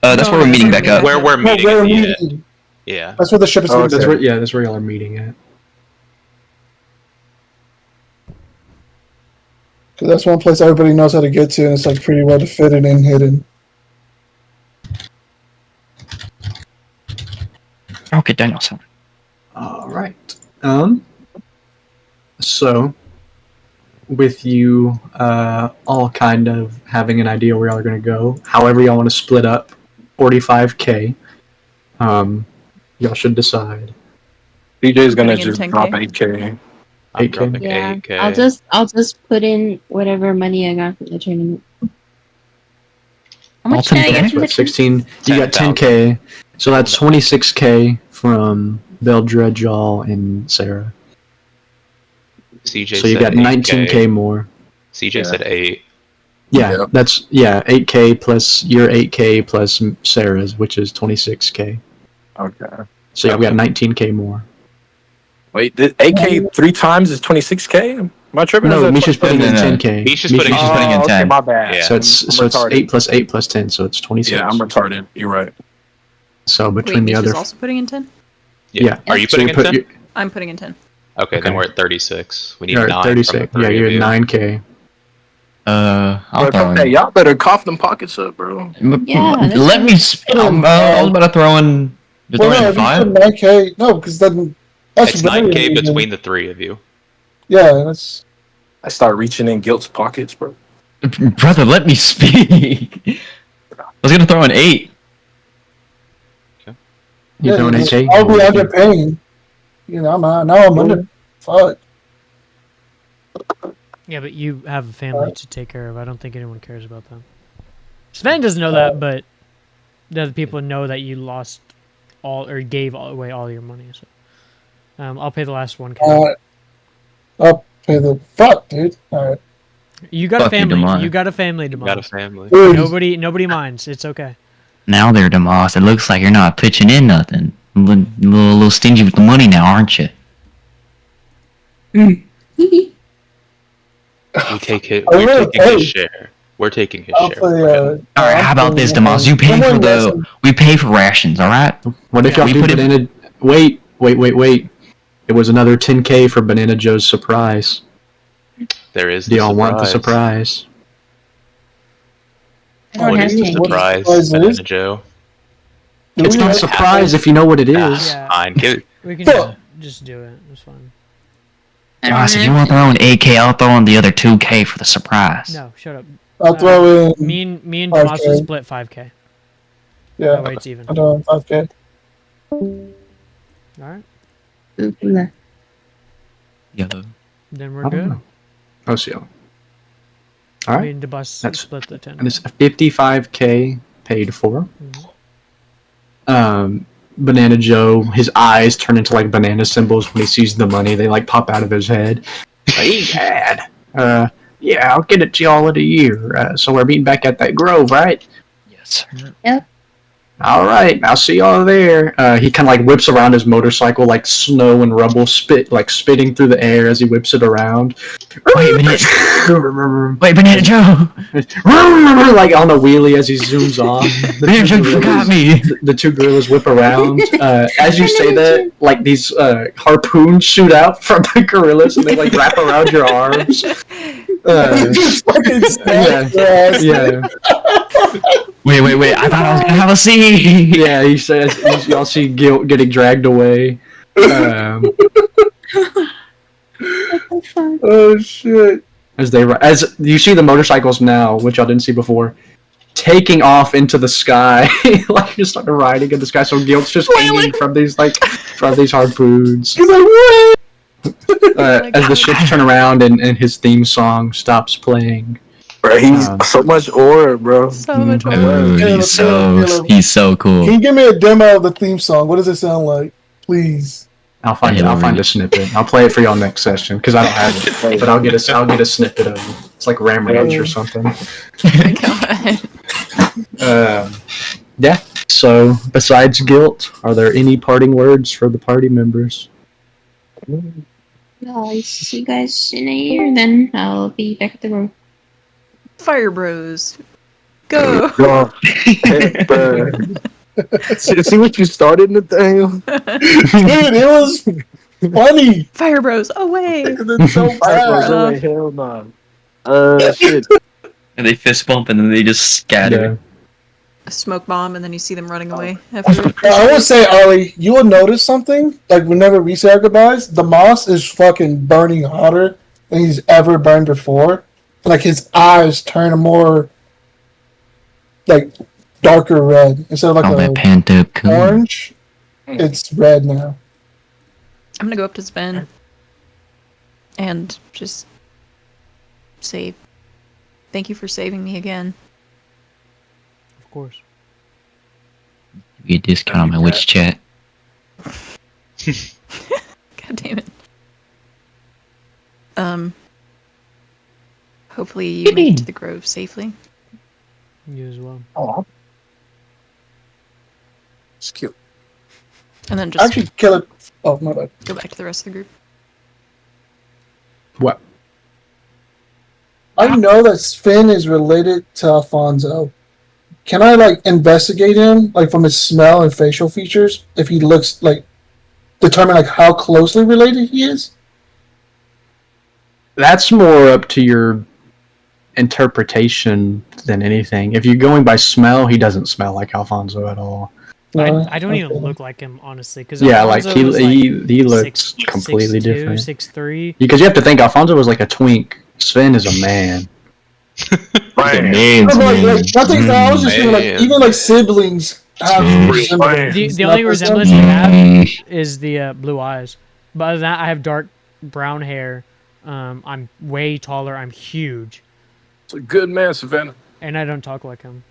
That's where we're meeting back up. Where we're meeting. Where are we Yeah. meeting? Yeah. That's where the ship is going to That's be. where, that's where y'all are meeting at. Because that's one place everybody knows how to get to, and it's like pretty well defended and hidden. Okay, Danielson. All right. So, with you all kind of having an idea where y'all are going to go, however y'all want to split up, 45K, y'all should decide. DJ's gonna Putting in just 10K. drop 8K. I'm 8K. dropping Yeah, 8K. I'll just put in whatever money I got from the tournament. How much did I get from the But tournament? 16, you got 10K, so that's 26K from Beldred, Jal, and Sarah. CJ So you said got 19K more. CJ Yeah. said 8. Yeah, that's 8K plus your 8K plus Sarah's, which is 26K. Okay. So yeah, we got 19K more. Wait, the 8K 3 times is 26K? Am I tripping? No, Is that Misha's putting in No. 10K. Misha's putting Misha's in putting in 10. Okay, my bad. Yeah. So it's I'm retarded. 8 plus 8 plus 10, so it's 26. Yeah, I'm retarded. You're right. So Wait, between the Misha's other, also putting in 10? yeah. Are you So putting in 10? I'm putting in 10. Okay, then Okay. we're at 36. We need You're 9 at from 36. the Yeah, 3 you're of at you. 9K. I'll Bro, throw hey, in. y'all better cough them pockets up, bro. Yeah, that's Let fine. me. I was about to throw in. You're Well, throwing no, in if you 5. put 9K, no, because then that's It's very 9K easy. between the 3 of you. Yeah, that's. I start reaching in Guilt's pockets, bro. Brother, let me speak. I was gonna throw in 8. You Yeah, throwing because 8K? I'll be underpaying. You know, I'm under. Fuck. Yeah, but you have a family to take care of. I don't think anyone cares about them. Sven doesn't know that, but the other people know that you lost all or gave away all your money. So, I'll pay the last 1K. I'll pay the fuck, dude. All right. You got a Fuck you, family. Demar. You got a family, You got a Demoz. family. Dude, Nobody minds. It's okay. Now they're Demoss. It looks like you're not pitching in nothing. A little stingy with the money now, aren't you? We take it. I We're will taking pay. his share. We're taking his I'll share. play. All right, how about this, Demoss? You pay for we pay for rations, all right? What if Yeah. y'all We do put it- Banana... Wait. It was another 10K for Banana Joe's surprise. There is Do the y'all surprise. want the surprise? I don't What have is the 10K. surprise, What Banana is? Joe? It's not a surprise if you know what it is. Yeah. Fine. Give it. We can Fuck. just do it. It's fine. I don't Josh, if you have want to throw in 8K, I'll throw in the other 2K for the surprise. No, shut up. I'll throw in. Me and 5K. Demoz will split 5K. Yeah, That way it's even. I'll throw in 5K. All right. it. Yellow. Then I we're don't good. know. Oh, see. All right. Me and Demoz That's- split the 10. And it's 55K paid for. Banana Joe, his eyes turn into like banana symbols when he sees the money. They like pop out of his head. Hey, Dad. Yeah, I'll get it to y'all in a year. So we're meeting back at that grove, right? Yes. All right, I'll see y'all there. He kind of like whips around his motorcycle, like snow and rubble spitting through the air as he whips it around. Wait, Banana Joe! Like on a wheelie as he zooms off. Banana Joe, you forgot me! The two gorillas whip around. As you say that, like these harpoons shoot out from the gorillas and they like wrap around your arms. Just fucking snap your ass. Yeah. Wait, I thought I was gonna have a seat! Yeah, he says y'all see Guilt getting dragged away. Oh shit. As you see the motorcycles now, which y'all didn't see before, taking off into the sky, like just started riding in the sky. So Guilt's just hanging from these harpoons. He's like, what? As the ships turn around and his theme song stops playing. Bro, he's so much aura, bro. So much Mhm. more. Ooh, Caleb. he's so cool. Can you give me a demo of the theme song? What does it sound like? Please. I'll find a snippet. I'll play it for y'all next session because I don't have it, but I'll get a snippet of it. It's like Ram Ranch or something. Yeah. So besides Guilt, are there any parting words for the party members? I'll see you guys in a year, then I'll be back at the road. Fire Bros. Go. Bro, hey, bro. See what you started, Nathaniel? Dude, it was funny. Fire Bros. Away. It's so bad. Hell no. Shit. And they fist bump and then they just scatter. A smoke bomb, and then you see them running away. I would say, Ollie, you will notice something. Like, whenever we say our goodbyes, the moss is fucking burning hotter than he's ever burned before. Like, his eyes turn more, like, darker red. Instead of, like, All that a pent up cool. orange, it's red now. I'm gonna go up to Sven and just say thank you for saving me again. Of course. You get a discount on my witch chat. God damn it. Hopefully you make it to the grove safely. You as well. Oh, It's cute. And then just actually, kill it. Oh, my bad. go back to the rest of the group. What? I know that Finn is related to Alfonso. Can I, like, investigate him, like, from his smell and facial features? If he looks, like, determine like how closely related he is? That's more up to your interpretation than anything. If you're going by smell, he doesn't smell like Alfonso at all. No? I don't even Okay. look like him, honestly. Because Yeah, like Alfonso was like he looks 6'2", completely different. 6'3". Because you have to think Alfonso was like a twink. Sven is a man. Right. Man's No, man. nothing. I was just thinking like Man. even like siblings have Dude. similarities. The only Not same. resemblance we have is the blue eyes. But other than that, I have dark brown hair. I'm way taller. I'm huge, It's a good man, Savannah. and I don't talk like him.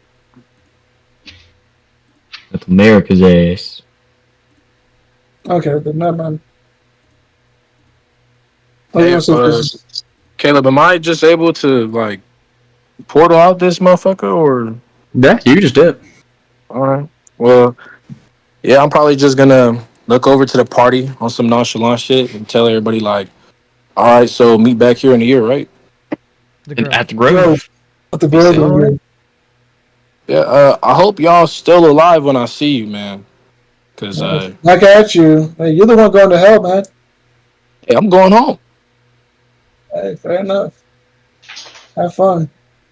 That's America's ass. Okay, then never mind. Hey, Okay, Caleb, am I just able to like portal out this motherfucker or? Yeah, you just did. All right. Well, yeah, I'm probably just gonna look over to the party on some nonchalant shit and tell everybody like, all right, so meet back here in a year, right? The And girl. at the Grove. at the very All right. Yeah. I hope y'all still alive when I see you, man. Cause back at you. Hey, you're the one going to hell, man. hey, I'm going home. Hey, fair enough. Have fun.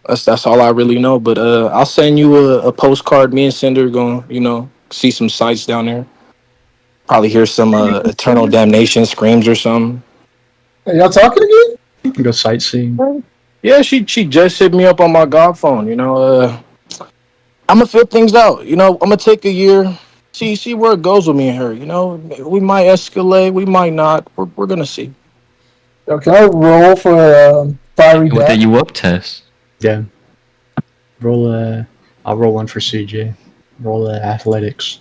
That's all I really know. But I'll send you a postcard. Me and Cinder gonna see some sights down there. Probably hear some eternal damnation screams or something. Hey, y'all talking again? Go sightseeing. Yeah, she just hit me up on my god phone. I'm gonna fit things out. I'm gonna take a year, see where it goes with me and her. We might escalate, we might not. We're gonna see. Yo, can I roll for fiery With the death? you up test. Yeah. Roll I'll roll one for CJ. Roll athletics.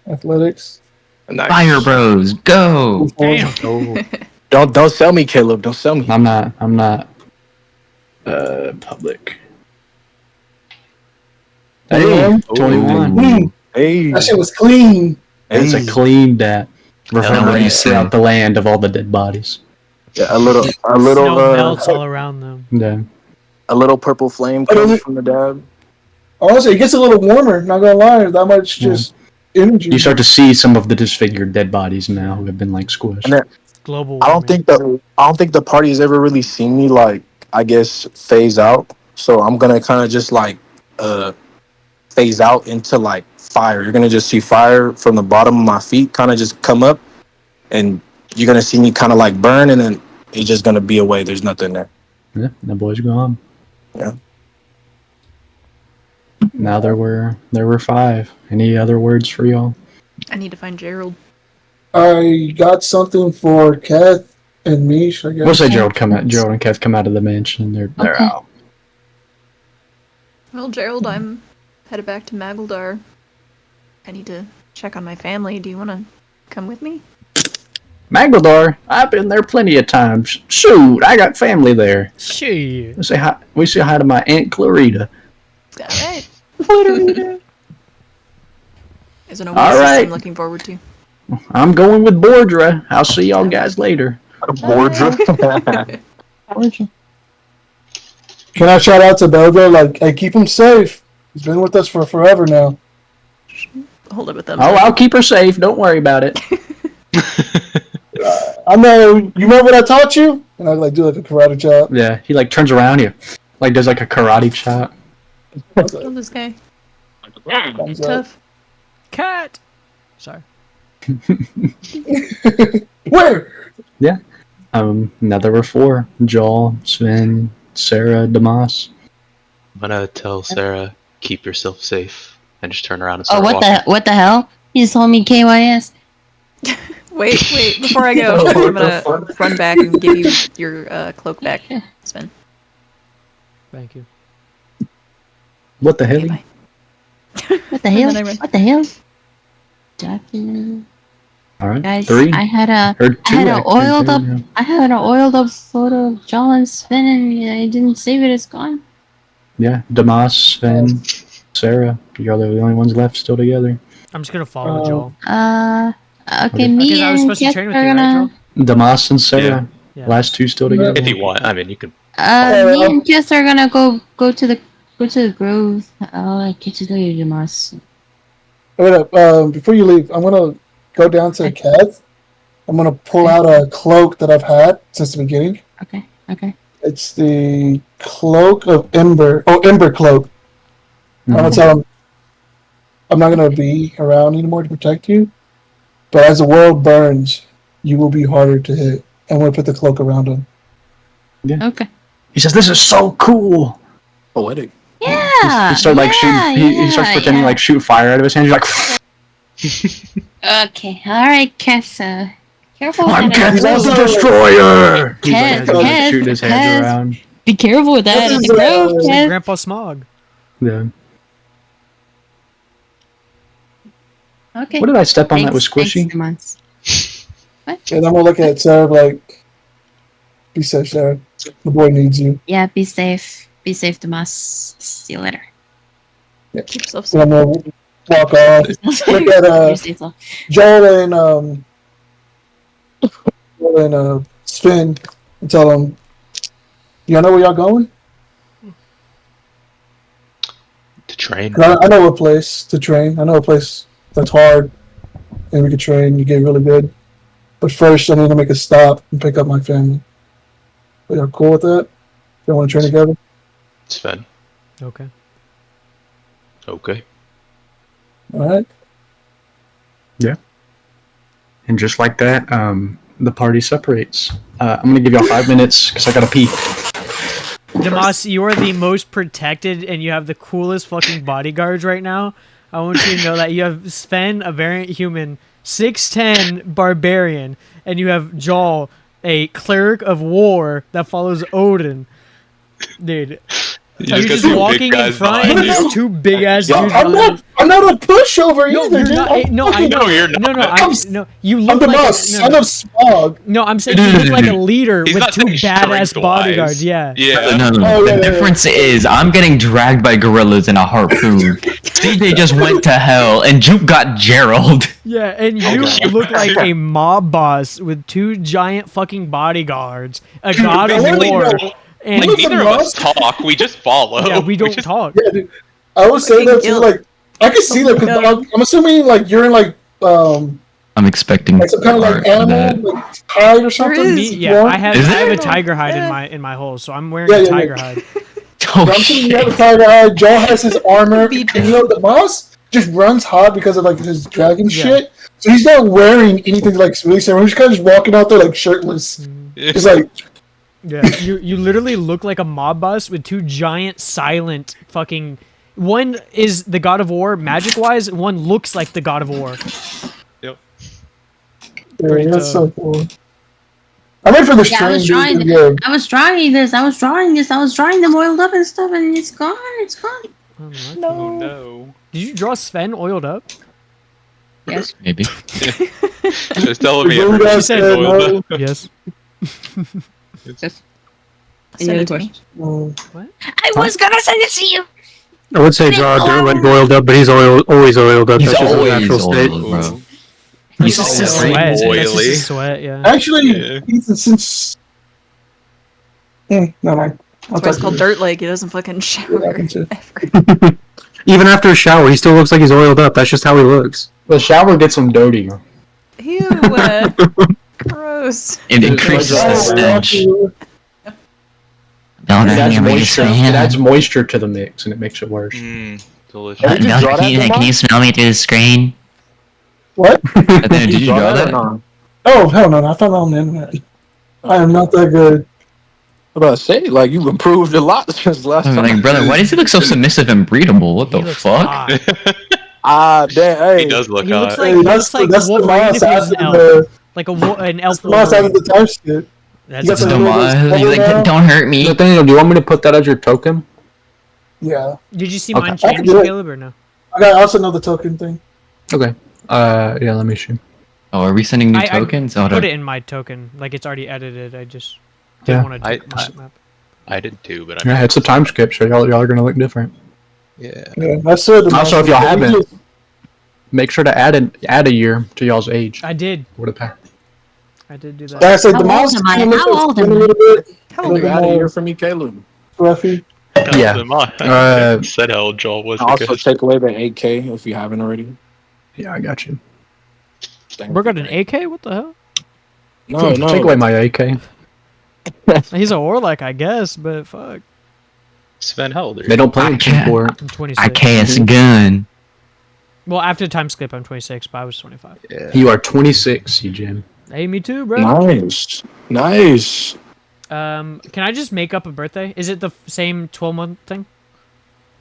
Athletics. Nice. Fire Bros, go! Damn. Oh, Don't sell me, Caleb. Don't sell me. I'm not. Public. Hey, 21. Mm, Hey, that shit was clean. It's a clean dat. what do you Reverberates say? throughout the land of all the dead bodies. yeah, a little Snow melts all around them. Yeah. a little purple flame comes from the dab. Honestly, it gets a little warmer. Not gonna lie, that much just energy. You start to see some of the disfigured dead bodies now who have been like squished. And then, Global I warming. don't think the party has ever really seen me like I guess phase out. So I'm gonna kind of just like phase out into like fire. You're gonna just see fire from the bottom of my feet kind of just come up, and you're gonna see me kind of like burn, and then it's just gonna be away. There's nothing there. Yeah, the boys gone. Yeah. Now there were 5. Any other words for y'all? I need to find Gerald. I got something for Kath and Mish, I guess. We'll say Gerald and Kev come out of the mansion. They're Okay. out. Well, Gerald, I'm headed back to Magaldar. I need to check on my family. Do you want to come with me? Magaldar, I've been there plenty of times. Shoot, I got family there. Shit. We say hi to my Aunt Clarita. All right. Clarita. There's an All oasis right. I'm looking forward to. I'm going with Bordra. I'll see y'all guys later. Bordra. Can I shout out to Belgo? Like, hey, keep him safe. He's been with us for forever now. Hold up with them. Oh, I'll keep her safe. Don't worry about it. I know. You remember what I taught you? And I like do like a karate chop. Yeah, he like turns around you, like does like a karate chop. Kill this guy. Thumbs up. Tough. Cat. Sorry. Where? Now there were 4: Joel, Sven, Sarah, Damas. I'm gonna tell Sarah, keep yourself safe, and just turn around and Oh, start walking. what the hell? You just told me KYS. Wait, before I go, I'm gonna run back and give you your cloak back, Sven. Thank you. What the hell? Okay, bye. What the And hell? then I run. What the hell? Document. All right, Guys, 3 I had a or 2. I had an actually, oiled too, up yeah. I had an oiled up photo of John and Sven and I didn't save it, it's gone. Yeah, Damas, Sven, Sarah. You're the only ones left still together. I'm just gonna follow Joel. Okay, Okay. me Because I was and supposed to Kat train with are you, right, gonna Joel? Damas and Sarah. Yeah. Last 2 still together. If you want, I mean, you can. me and Jess are gonna go to the grove. I'll get you later, Demas. Wait up. Before you leave, I'm gonna go down to Kev. I'm gonna pull out a cloak that I've had since the beginning. Okay. Okay. It's the cloak of Ember. Oh, Ember cloak. I'm gonna tell him I'm not gonna be around anymore to protect you, but as the world burns, you will be harder to hit. I'm gonna put the cloak around him. Okay. He says, "This is so cool." Poetic. Yeah. He starts like shooting. He starts pretending like shoot fire out of his hands. He's like, Okay. All right, Kev. Careful with "I'm that. Kev the Destroyer." He's like, Kev, as he's Kev, shooting his hands Kev. around. Be careful with that. This It's is, a grove, uh, Kev. Grandpa Smog. Yeah. Okay. What did I step on that was squishy? Thanks, And I'm gonna look at Sarah like, be safe, Sarah. The boy needs you. Yeah, be safe. Be safe, Tomas. See you later. Keep yourself So safe. I'm gonna walk off. Look at You're safe, love. Joel and Sven and tell them, y'all know where y'all going? To train. 'Cause I know a place to train. I know a place that's hard, and we could train. You get really good. But first, I need to make a stop and pick up my family. Are y'all cool with that? Y'all want to train together? Sven. Okay. Okay. All right. And just like that, the party separates. I'm gonna give y'all 5 minutes because I gotta pee. Damas, you are the most protected and you have the coolest fucking bodyguards right now. I want you to know that you have Sven, a variant human, 6'10 barbarian, and you have Jol, a cleric of war that follows Odin. Dude, you're got just two big walking in guys front and behind you. there's two big ass Yo, dudes. I'm not a pushover No, either, you're dude. not. No, I know. No, you're not. No, you I'm look the like boss, no, son of Smog. no, I'm saying you look like a leader He's with not two saying badass strength-wise. bodyguards. Yeah. Yeah. No. Oh, yeah, The yeah, difference is I'm getting dragged by gorillas in a harpoon. CJ just went to hell, and Juke got Gerald. Yeah, and you Okay. look like a mob boss with two giant fucking bodyguards, a god of Really, war, no. and Like, Look, neither of us talk. We just follow. yeah, we don't just- talk. Yeah, dude. I would say that too. Like, I can see that because I'm assuming like you're in like I'm expecting some kind of like art for animal, that. like hide or something. is. Me, If you yeah, want. I have Is I have a there? tiger hide Yeah. in my hole, so I'm wearing Yeah, a yeah, yeah. tiger hide. Oh I'm assuming you have a shit! tiger eye. Joe has his armor. Be And you know the boss just runs hot because of like his dragon Yeah. shit. So he's not wearing anything like really similar. He's kind of just walking out there like shirtless. Just like Yeah, you literally look like a mob boss with two giant silent fucking. One is the god of war magic wise, and one looks like the god of war. Yep. Pretty that's tough. so cool. I'm ready for this Yeah, I train. was dude. drawing. Yeah. I was drawing this. I was drawing them oiled up and stuff, and it's gone. It's gone. Unlucky. Oh no. Did you draw Sven oiled up? Yes. Maybe. Just telling me Blue everything. guy She said said oiled no. up. Yes. Send it to me. I was gonna send it to you. I would say draw Dirtleg oiled up, but he's always oiled up. He's That's just his always natural state. oiled, bro. He's He's just always his sweat. That's just oily. his sweat. Yeah. Actually, Yeah. Ethan, since no, mind. That's why it's called Dirtleg. He doesn't fucking shower happens to- ever. Even after a shower, he still looks like he's oiled up. That's just how he looks. The shower gets him dirty. Ew. Gross. It increases the stench. Don't It adds hang me moisture. It adds moisture to the mix, and it makes it worse. Delicious. Did you draw that, can Lamar? you smell me through the screen? What? Did you draw or that? not? Oh hell no! I found that on the internet. I am not that good. What about to say? Like you've improved a lot since last I'm time. like, brother, why does he look so submissive and breedable? What He the looks fuck? hot. Ah, damn. Hey, He does look He looks hot. like Hey, he that's looks like that's the Wolverine mouse if he was after an elf, the like an elf. that's the mouse after Wolverine. the time skip. That's You got It's the the little mod. He's like, bubble don't hurt me. Nathaniel, do you want me to put that as your token? Yeah, Did you see Okay. mine I can change, do it. Caleb, or no? I also know the token thing. Okay. Yeah, let me see. Oh, are we sending new I tokens? Oh, put no. it in my token, like it's already edited. I just Yeah. didn't want to I- take my map. I did too, but Yeah, it's a time skip, so y'all are gonna look different. yeah. Yeah, I saw the Also, if y'all mouse. haven't, make sure to add a year to y'all's age. I did. Would have passed. I did do Like that. I said, How the mouse old am I? kinda looks How like old skin am a I? little bit How a old little are bit you? out of here more for me, Caleb. scruffy. Yeah. Said how Joel was. And also take away the 8K if you haven't already. Yeah, I got you. Bro got an AK? What the hell? No, no. Take away my AK. He's a warlock, I guess, but fuck. Sven, how old are you? They don't play in Team 4. I'm 26. I can't gun. Well, after time skip, I'm 26, but I was 25. Yeah. You are 26, you Jim. Hey, me too, bro. Nice. Nice. Can I just make up a birthday? Is it the same 12-month thing?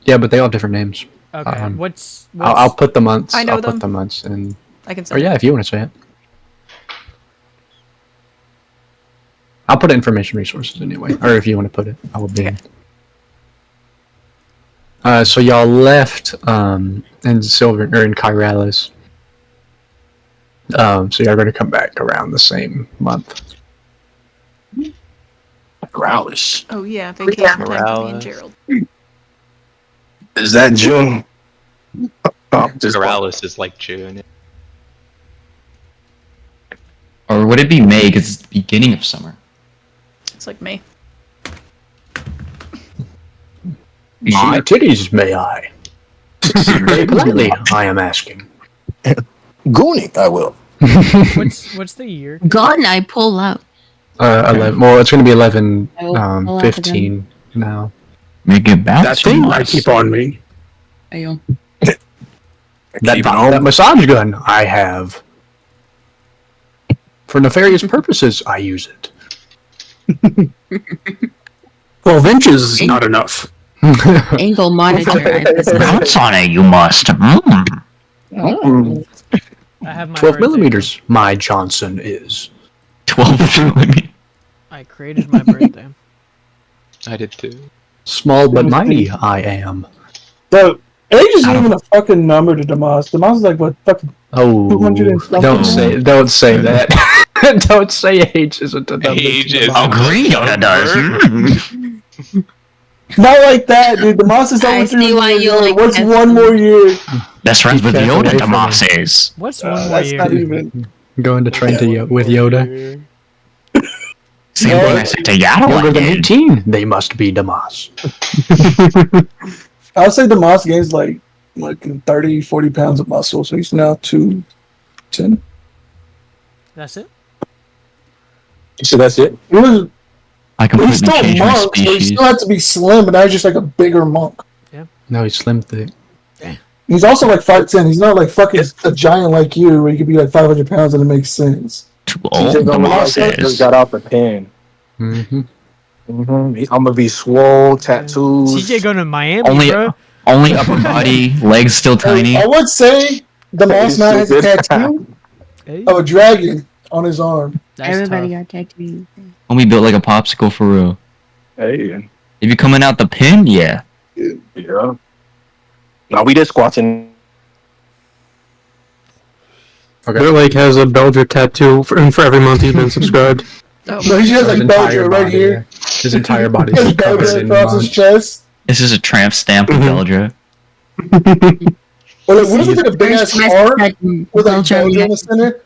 Yeah, but they all have different names. Okay. Um, What's I'll put the months. I know I'll them. put the months in. I can say. Or yeah, if you want to say it. I'll put information resources anyway. Or if you want to put it, I will be. So y'all left in Silver or in Kyralis. So y'all going to come back around the same month. Growlish. Oh yeah, vacation time for me and Morales. Gerald. Is that June? Oh, just Morales is like June. Or would it be May? Because it's the beginning of summer. It's like May. My titties, may I? Very politely, I am asking. Gooning, I will. what's the year? God, I pull out. 11. Well, it's going to be 11, I will pull out 15 now. Make it back That to thing us. might keep on me. Ayo. That massage gun I have. For nefarious purposes, I use it. 12 inches is not enough. Angle monitor. I possess. Bounce on it, you must. Mm. I have my 12 birthday. millimeters, my Johnson is. 12 millimeters. I created my birthday. I did too. Small but mighty, I am. So age isn't even a fucking number to Damas. Damas is like what fucking Oh, 200 and something. don't say that. Don't say age isn't a number. Age to is Damas. Agree, Yoda does. Mm. not like that, dude. Damas is I only see 3 why more you years. like What's Pepsi. 1 more year? Best friends with Keep Yoda, away from Damas is. What's one more That's year? not even. Going to train to with Yoda. Same thing I said to Yaddle Younger than again. 18, they must be Damas. I'll say Damas gains like 30, 40 pounds of muscle, so he's now 210. That's it? So that's it. He was, I but he's completely still a changed my monk, so he species. still has to be slim, but now he's just like a bigger monk. No, he's slim thick. He's also like 5'10". He's not like fucking a giant like you, where you could be like 500 pounds and it makes sense. Too old, Just Damas is. got out the pen. Mm-hmm. I'm gonna be swole, tattoos. CJ going to Miami, Only, bro. only upper body, legs still tiny. I would say Damas now has a tattoo Hey, of a dragon on his arm. that's Everybody tough. got tattoos. Homie built like a popsicle for real. Hey, If you coming out the pin, yeah. yeah. Now we did squatting. Okay. Dirtleg has a Belger tattoo for every month he's been subscribed. Oh, No, he has like His Belgium entire right body, here. yeah. His entire body He has is covered Belgium in across his munch. chest. This is a tramp stamp of Mhm. Belgia. Well, like, what if it's like a big ass heart with like Belgium Belgium in the center?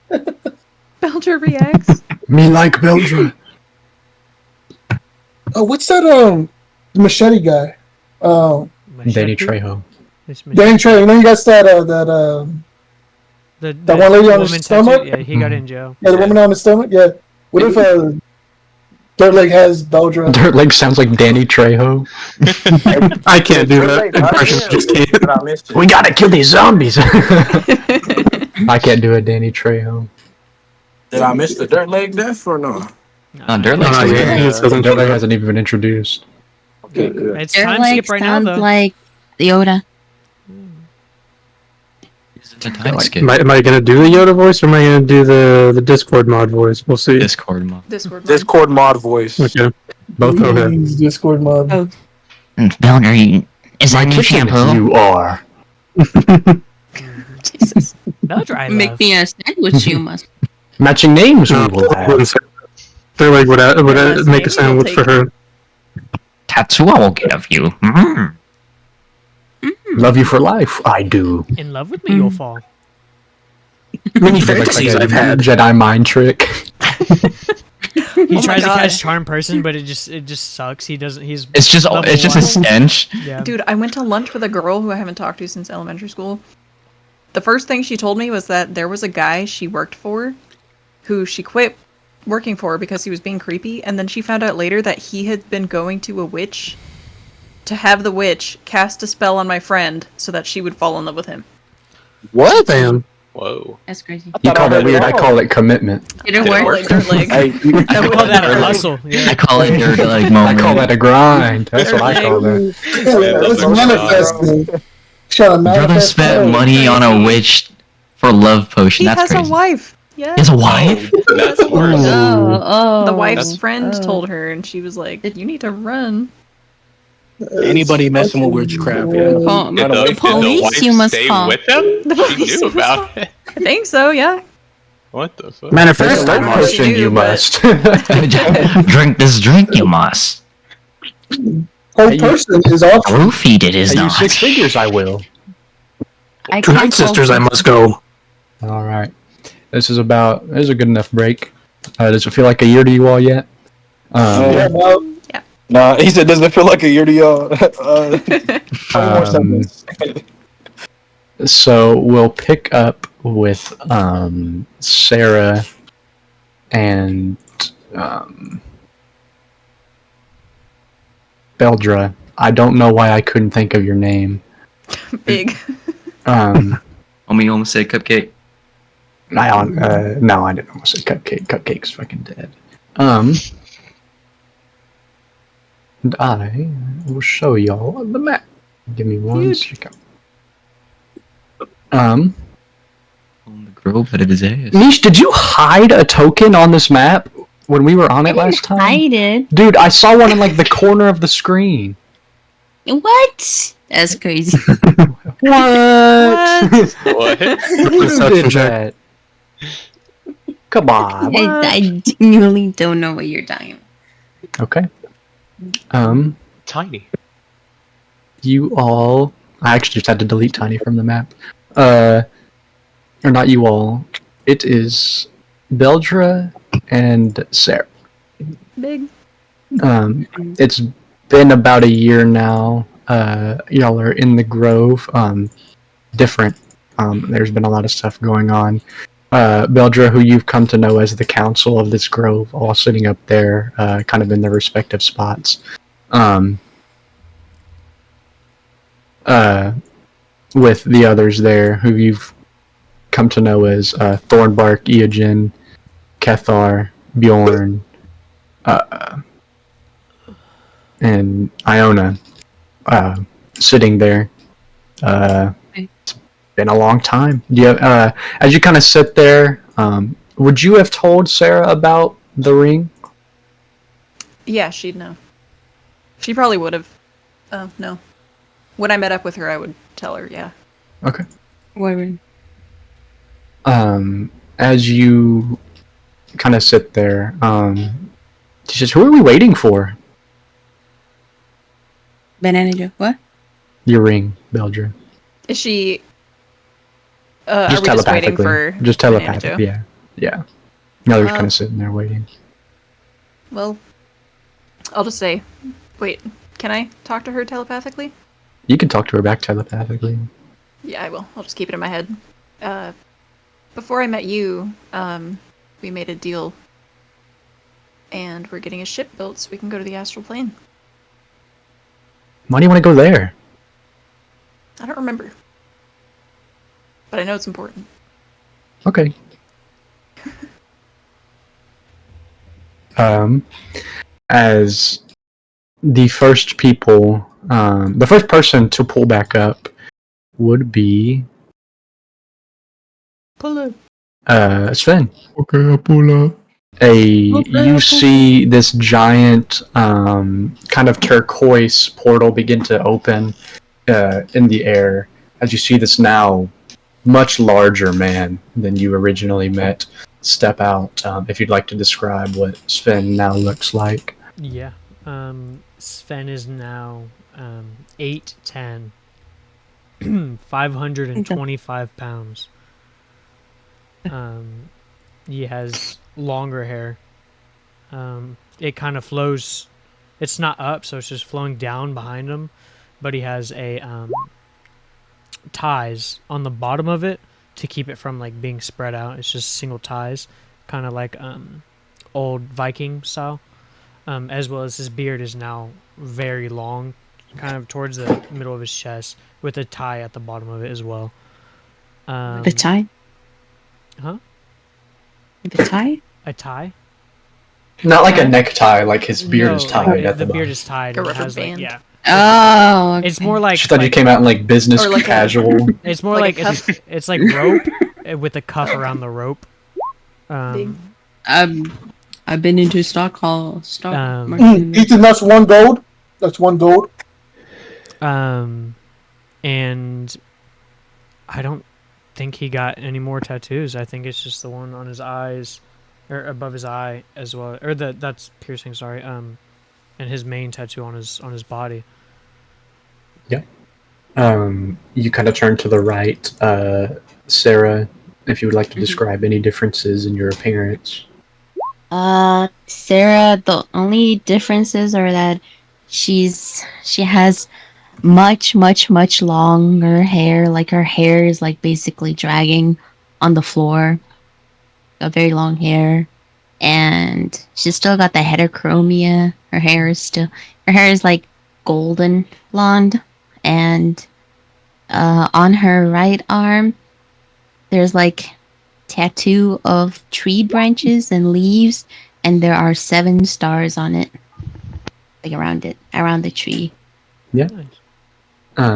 Belger reacts. Me like Belgium. Oh, what's that? Machete guy. Danny Trejo. Danny Trey. You know, you got that The one lady on his woman stomach? tattoo- Yeah, he got in jail. yeah, the woman on his stomach. Yeah. What if Dirtleg has Belgium? Dirtleg sounds like Danny Trejo. I can't do that impression. Just can't. But I missed it. We gotta kill these zombies. I can't do a Danny Trejo. Did I miss the dirt leg death or no? No, Dirtleg's No, still yeah, here. this doesn't Dirtleg hasn't even been introduced. Okay, good. It's time Dirtleg skip right now, sounds though. like Yoda. It's a time skip. Am I gonna do the Yoda voice or am I gonna do the Discord mod voice? We'll see. Discord mod. Discord mod voice. Okay. Both okay. Use Discord mod. Oh. Belger, is that new Kitchen shampoo? you are. Jesus. Belger, I Make love. me a sandwich, you must. Matching names No, we will I have. wouldn't say. Dirtleg would last make a name sandwich we'll for her. Tattoo I will get of you. Mm. Love you for life. I do. In love with me, you'll fall. Many Like fantasies a I've had. Jedi mind trick. He Oh my tries to God. catch charm person, but it just sucks. He doesn't. He's It's just level a one. stench. Yeah. Dude, I went to lunch with a girl who I haven't talked to since elementary school. the first thing she told me was that there was a guy she worked for who she quit working for because he was being creepy, and then she found out later that he had been going to a witch to have the witch cast a spell on my friend so that she would fall in love with him. What? Damn. Whoa. That's crazy. You call that weird? I call it commitment. Did it Did it work? work? Dirtleg. I call that a hustle. I Yeah. call it Dirtleg I moment. call that a grind. That's what I call that. That's manifesting. Trying to Brother manifest spent love. money on a witch for a love potion. He That's has crazy. a wife. Yeah. He has a wife? That's worse. Oh. The wife's That's- friend told her, and she was like, "You need to run." Anybody messing with witchcraft, yeah. Did Run Did away the, from police it. did the wife you must stay call. with them? The She police knew you must about it. I think so. Yeah. What the fuck? Manifest. Drink Love potion, you, you but- must. Drink this drink, you must. Whole person is all Roofied it is I not. use 6 figures, I will. I Tonight, can't sisters, I must go. All right. This is a good enough break. Does it feel like a year to you all yet? Yeah, no. Yeah. Nah, he said, doesn't it feel like a year to y'all? 20 more seconds. So we'll pick up with Sarah and Beldra. I don't know why I couldn't think of your name. Big. Homie almost said cupcake. No, I didn't almost say cupcake. Cupcake's fucking dead. And I will show y'all the map. Give me one second. On the grove out of his ass. Nish, did you hide a token on this map when we were on it last time? I did. Dude, I saw one in like the corner of the screen. What? That's crazy. What? What? Who did that? Come on. I genuinely don't know what you're talking about. Okay. Tiny. You all. I actually just had to delete Tiny from the map. Or not you all. It is Beldra and Sarah. Big. It's been about a year now. Y'all are in the Grove. Different. There's been a lot of stuff going on. Beldra, who you've come to know as the council of this grove, all sitting up there, kind of in their respective spots. With the others there, who you've come to know as Thornbark, Eogen, Kethar, Bjorn, and Iona, sitting there. It's been a long time. Do you have, as you kind of sit there, would you have told Sarah about the ring? Yeah, she'd know. She probably would have. Oh, no. When I met up with her, I would tell her, yeah. Okay. Whatever. As you kind of sit there, she says, "Who are we waiting for?" Banana Joe. What? Your ring, Beldra. Is she... are we just waiting for... Just Banana telepathically, Joe? yeah. No, they're kind of sitting there waiting. Well, I'll just say... Wait, can I talk to her telepathically? You can talk to her back telepathically. Yeah, I will. I'll just keep it in my head. Before I met you, we made a deal. And we're getting a ship built so we can go to the astral plane. Why do you want to go there? I don't remember. But I know it's important. Okay. As the first people, the first person to pull back up would be Pull up. Sven. Okay, I'll pull up. You see this giant kind of turquoise portal begin to open in the air as you see this now much larger man than you originally met step out. If you'd like to describe what Sven now looks like. Yeah. Sven is now 8'10", 525 pounds. He has longer hair. It kind of flows. It's not up, so it's just flowing down behind him. But he has a ties on the bottom of it to keep it from like being spread out. It's just single ties, kind of like old Viking style. As well as his beard is now very long, kind of towards the middle of his chest, with a tie at the bottom of it as well. The tie? Huh? The tie? A tie? Not like a necktie, like his beard is tied at the beard bottom. is tied. Like a And it rubber has, like, band. yeah. Oh, okay. It's more like. She thought you came out in like business Or like a- casual. It's more like like, a cuff. it's like rope with a cuff around the rope. Big. I've been into stock Ethan, that's 1 gold. That's 1 gold. And I don't think he got any more tattoos. I think it's just the one on his eyes, or above his eye as well, or that's piercing. Sorry. And his main tattoo on his body. You kind of turn to the right, Sarah, if you would like to describe any differences in your appearance. Sarah, the only differences are that she has much longer hair. Like her hair is like basically dragging on the floor. Got very long hair, and she's still got the heterochromia. Her hair is like golden blonde, and on her right arm, there's like tattoo of tree branches and leaves, and there are 7 stars on it, like around the tree. Yeah.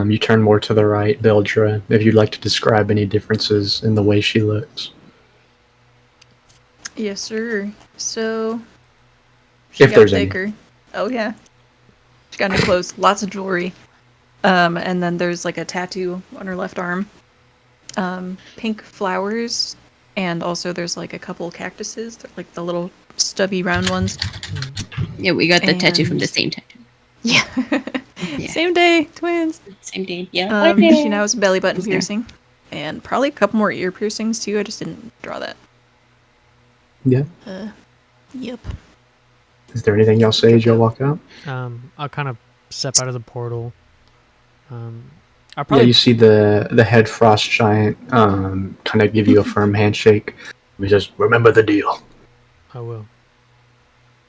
You turn more to the right, Beldra, if you'd like to describe any differences in the way she looks. Yes, sir. So, she If got there's any. bigger. Oh yeah. She got new clothes, lots of jewelry. And then there's like a tattoo on her left arm. Pink flowers, and also there's like a couple cactuses, they're like the little stubby round ones. Yeah, we got the tattoo from And- the same tattoo. Yeah. Yeah. Same day, twins. Same day. Yeah. She now has a belly button Who's there? piercing, and probably a couple more ear piercings too. I just didn't draw that. Yeah. Yep. Is there anything y'all say as y'all walk out? I'll kind of step out of the portal. I'll Yeah, probably you see the head frost giant kind of give you a firm handshake. He says, "Remember the deal." I will.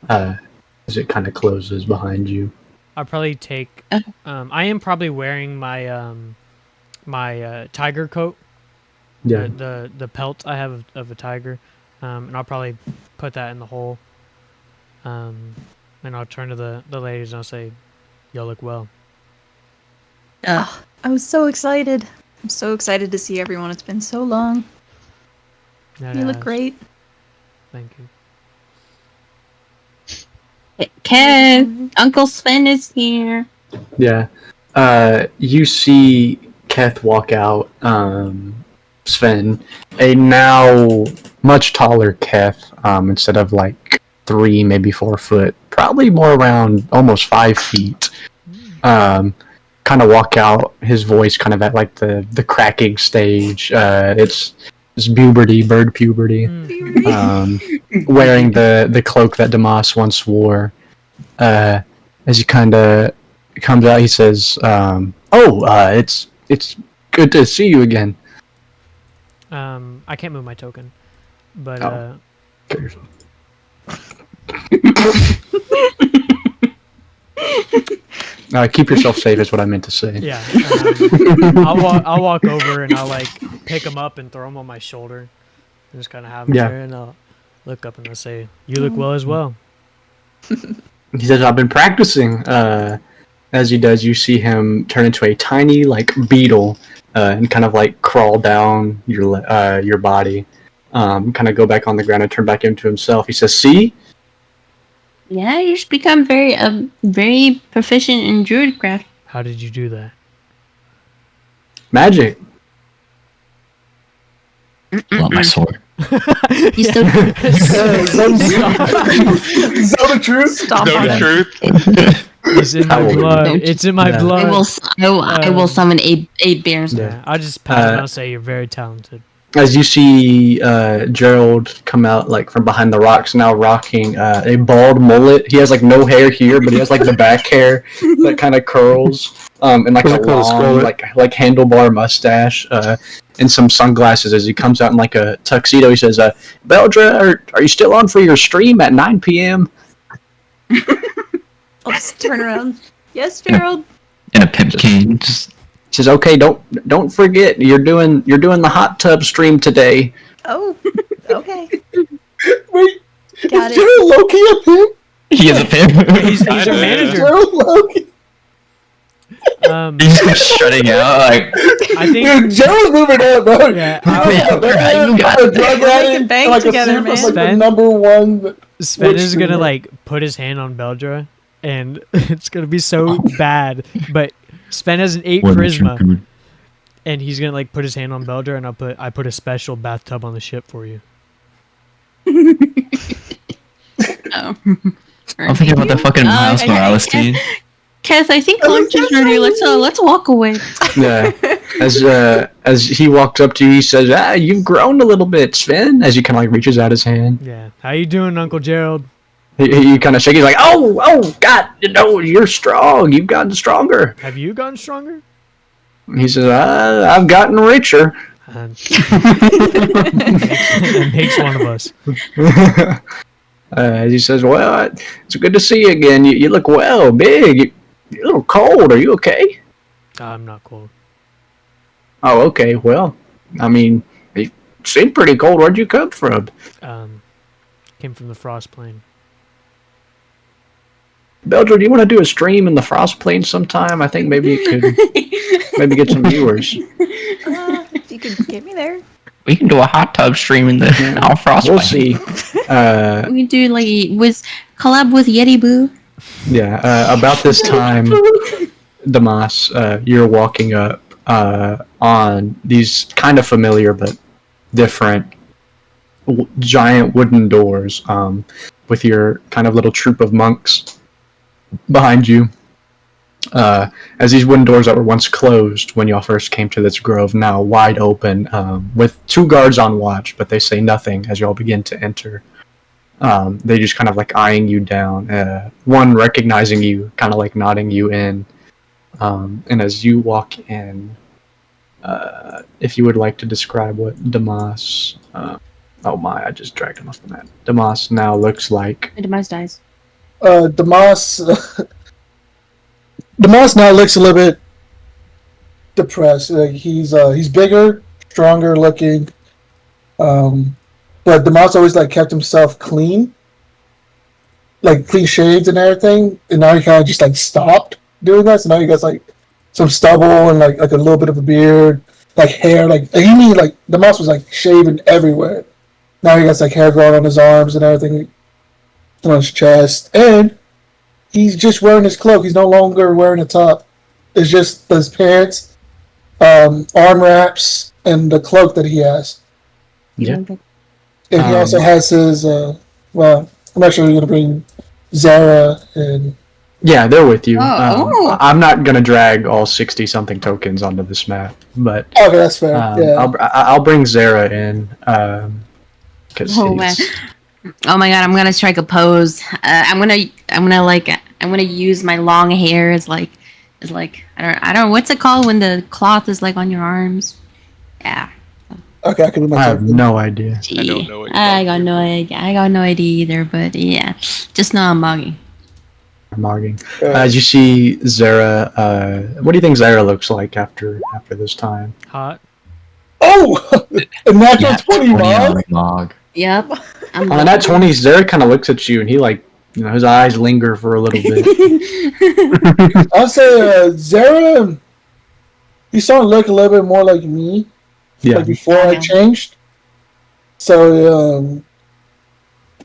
As it kind of closes behind you. I'll probably take. I am probably wearing my my tiger coat. Yeah. The pelt I have of a tiger, and I'll probably put that in the hole. And I'll turn to the ladies and I'll say, "Y'all look well." I was so excited. I'm so excited to see everyone. It's been so long. That You look has- great. Thank you. Kev, Uncle Sven is here. Yeah. You see Keth walk out, Sven, a now much taller Keth, instead of like 3, maybe 4 foot, probably more around almost 5 feet. Kind of walk out, his voice kind of at like the cracking stage. It's puberty, bird puberty. Wearing the cloak that Damas once wore. As he kind of comes out, he says, it's good to see you again." I can't move my token, but Oh. Kill yourself. Keep yourself safe is what I meant to say. yeah. I'll walk over and I'll like pick him up and throw him on my shoulder, and just kind of have him Yeah. there, and I'll look up and I'll say, "You look well as well." He says, "I've been practicing." As he does, you see him turn into a tiny, like, beetle, and kind of like crawl down your body. Kind of go back on the ground and turn back into himself. He says, "See, Yeah, you just become very proficient in druidcraft. How did you do that? magic." Pull out my sword. You still Is that the truth? Stop No on it. truth. It's in my How old are you? blood. Don't It's in my Yeah. blood. I will summon eight bears. Yeah, I'll just pat him and I'll say, "You're very talented." As you see Gerald come out like from behind the rocks, now rocking a bald mullet. He has like no hair here, but he has like the back hair that kind of curls. and like a What's it called, a long, scroller? like handlebar mustache, and some sunglasses. As he comes out in like a tuxedo, he says, "Beldra, are you still on for your stream at 9 p.m.?" I'll just turn around. Yes, Gerald. In a pimp cane. Just He says, "Okay, don't forget you're doing the hot tub stream today." Oh, okay. Wait, Got is it. Gerald Loki a pimp? he is a pimp. He's a manager. Gerald Loki. He's just shutting out like. I think Dude, Gerald's moving on, bro. Yeah, You got a it. drug We're addict, making bank like together, a super, man. like the Sven? number one. Sven Which is gonna streamer? like put his hand on Beldra, and it's gonna be so bad. But Sven has an 8 charisma, and he's gonna like put his hand on Beldra, and I put a special bathtub on the ship for you. I'm thinking about the fucking Miles Morales scene. Keth, I think lunch is ready. Let's walk away. Yeah. As he walks up to you, he says, "You've grown a little bit, Sven." As he kind of like reaches out his hand, Yeah. How you doing, Uncle Gerald? he kind of shakes. He's like, "Oh, God, you're strong. You've gotten stronger." Have you gotten stronger? He says, "I've gotten richer." That makes one of us. As he says, "Well, it's good to see you again. You look well, big. You're a little cold. Are you okay?" I'm not cold. "Oh, okay. Well, I mean, you seem pretty cold. Where'd you come from?" Came from the frost plane. "Beldra, do you want to do a stream in the frost plane sometime? I think maybe it could maybe get some viewers." If you could get me there. We can do a hot tub stream in the our frost. We'll see. We do like with collab with Yeti Boo. Yeah, about this time, Damas, you're walking up on these kind of familiar but different giant wooden doors with your kind of little troop of monks behind you. As these wooden doors that were once closed when y'all first came to this grove, now wide open, with 2 guards on watch, but they say nothing as y'all begin to enter. They just kind of like eyeing you down. One recognizing you, kind of like nodding you in. And as you walk in, if you would like to describe what Damas, oh my, I just dragged him off the map. Damas now looks like. Demise dies. Damas now looks a little bit depressed. Like he's bigger, stronger looking. But Damas always like kept himself clean, like clean shaved and everything. And now he kind of just like stopped doing that. So now he got like some stubble and like a little bit of a beard, like hair. Like you mean like Damas was like shaving everywhere. Now he got like hair growing on his arms and everything, on his chest, and he's just wearing his cloak. He's no longer wearing a top. It's just his pants, arm wraps, and the cloak that he has. Yeah. And he also has his, well, I'm actually going to bring Zara and... Yeah, they're with you. Oh. I'm not going to drag all 60-something tokens onto this map, but... Okay, that's fair, yeah. I'll bring Zara in, because Oh man. Oh my god, I'm gonna strike a pose. I'm gonna use my long hair as like I don't know what's it called when the cloth is like on your arms. Yeah. Okay, I can do my I have token. no idea. I don't know what you're I talking got no idea. I got no idea either. But yeah, just know I'm mugging. Mogging. As you see Zara, what do you think Zara looks like after this time? Hot. Oh! A natural 20 on log? the log. Yep. I'm On that 20, Zara kind of looks at you, and he like, his eyes linger for a little bit. I'll say Zara, you starting to look a little bit more like me, Yeah. like before I changed. So,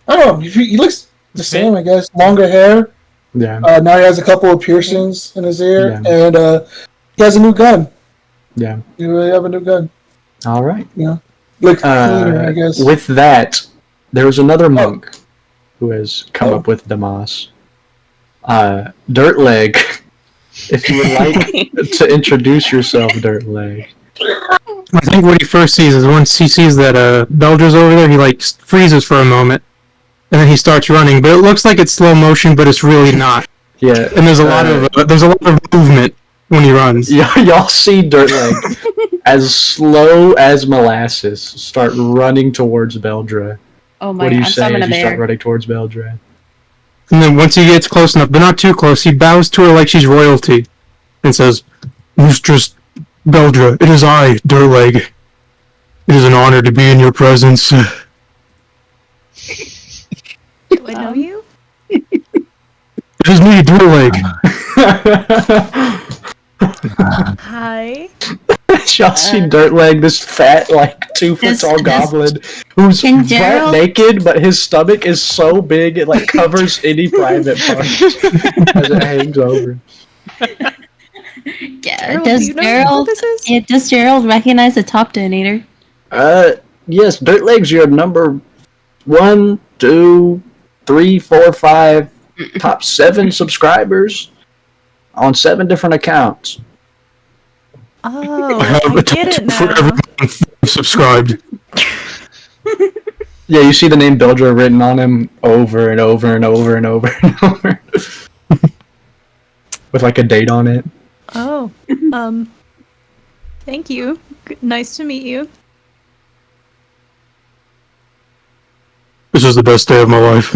I don't know, he looks the same, I guess. Longer hair. Yeah. Now he has a couple of piercings in his ear, Yeah. and he has a new gun. Yeah. You really have a new gun. All right. Looks cleaner, I guess. With that, there was another monk who has come up with Damas. Dirtleg, if you would like to introduce yourself, Dirtleg. I think what he first sees is once he sees that Belger's over there, he like freezes for a moment, and then he starts running. But it looks like it's slow motion, but it's really not. Yeah. And there's a lot of movement when he runs. Y'all see Dirtleg as slow as molasses start running towards Beldra. Oh my! What do you I'm say summoning as a you start bear. running towards Beldra? And then once he gets close enough, but not too close, he bows to her like she's royalty and says, "Mistress Beldra, it is I, Dirtleg. It is an honor to be in your presence." Do I know you? It is me, Dirtleg. Hi. Y'all see Dirtleg, this fat, like 2 foot tall goblin who's Can butt Gerald- naked, but his stomach is so big it like covers any private part as it hangs over. Yeah, Gerald, does do you know Gerald? who this is? Yeah, does Gerald recognize the top donator? Yes, Dirtleg's your number 1, 2, 3, 4, 5, top 7 subscribers on 7 different accounts. Oh, I have I a get it tattoo for now. everyone subscribed. Yeah, you see the name Beldra written on him over and over and over and over and over. With like a date on it. Oh, thank you. Nice to meet you. This is the best day of my life.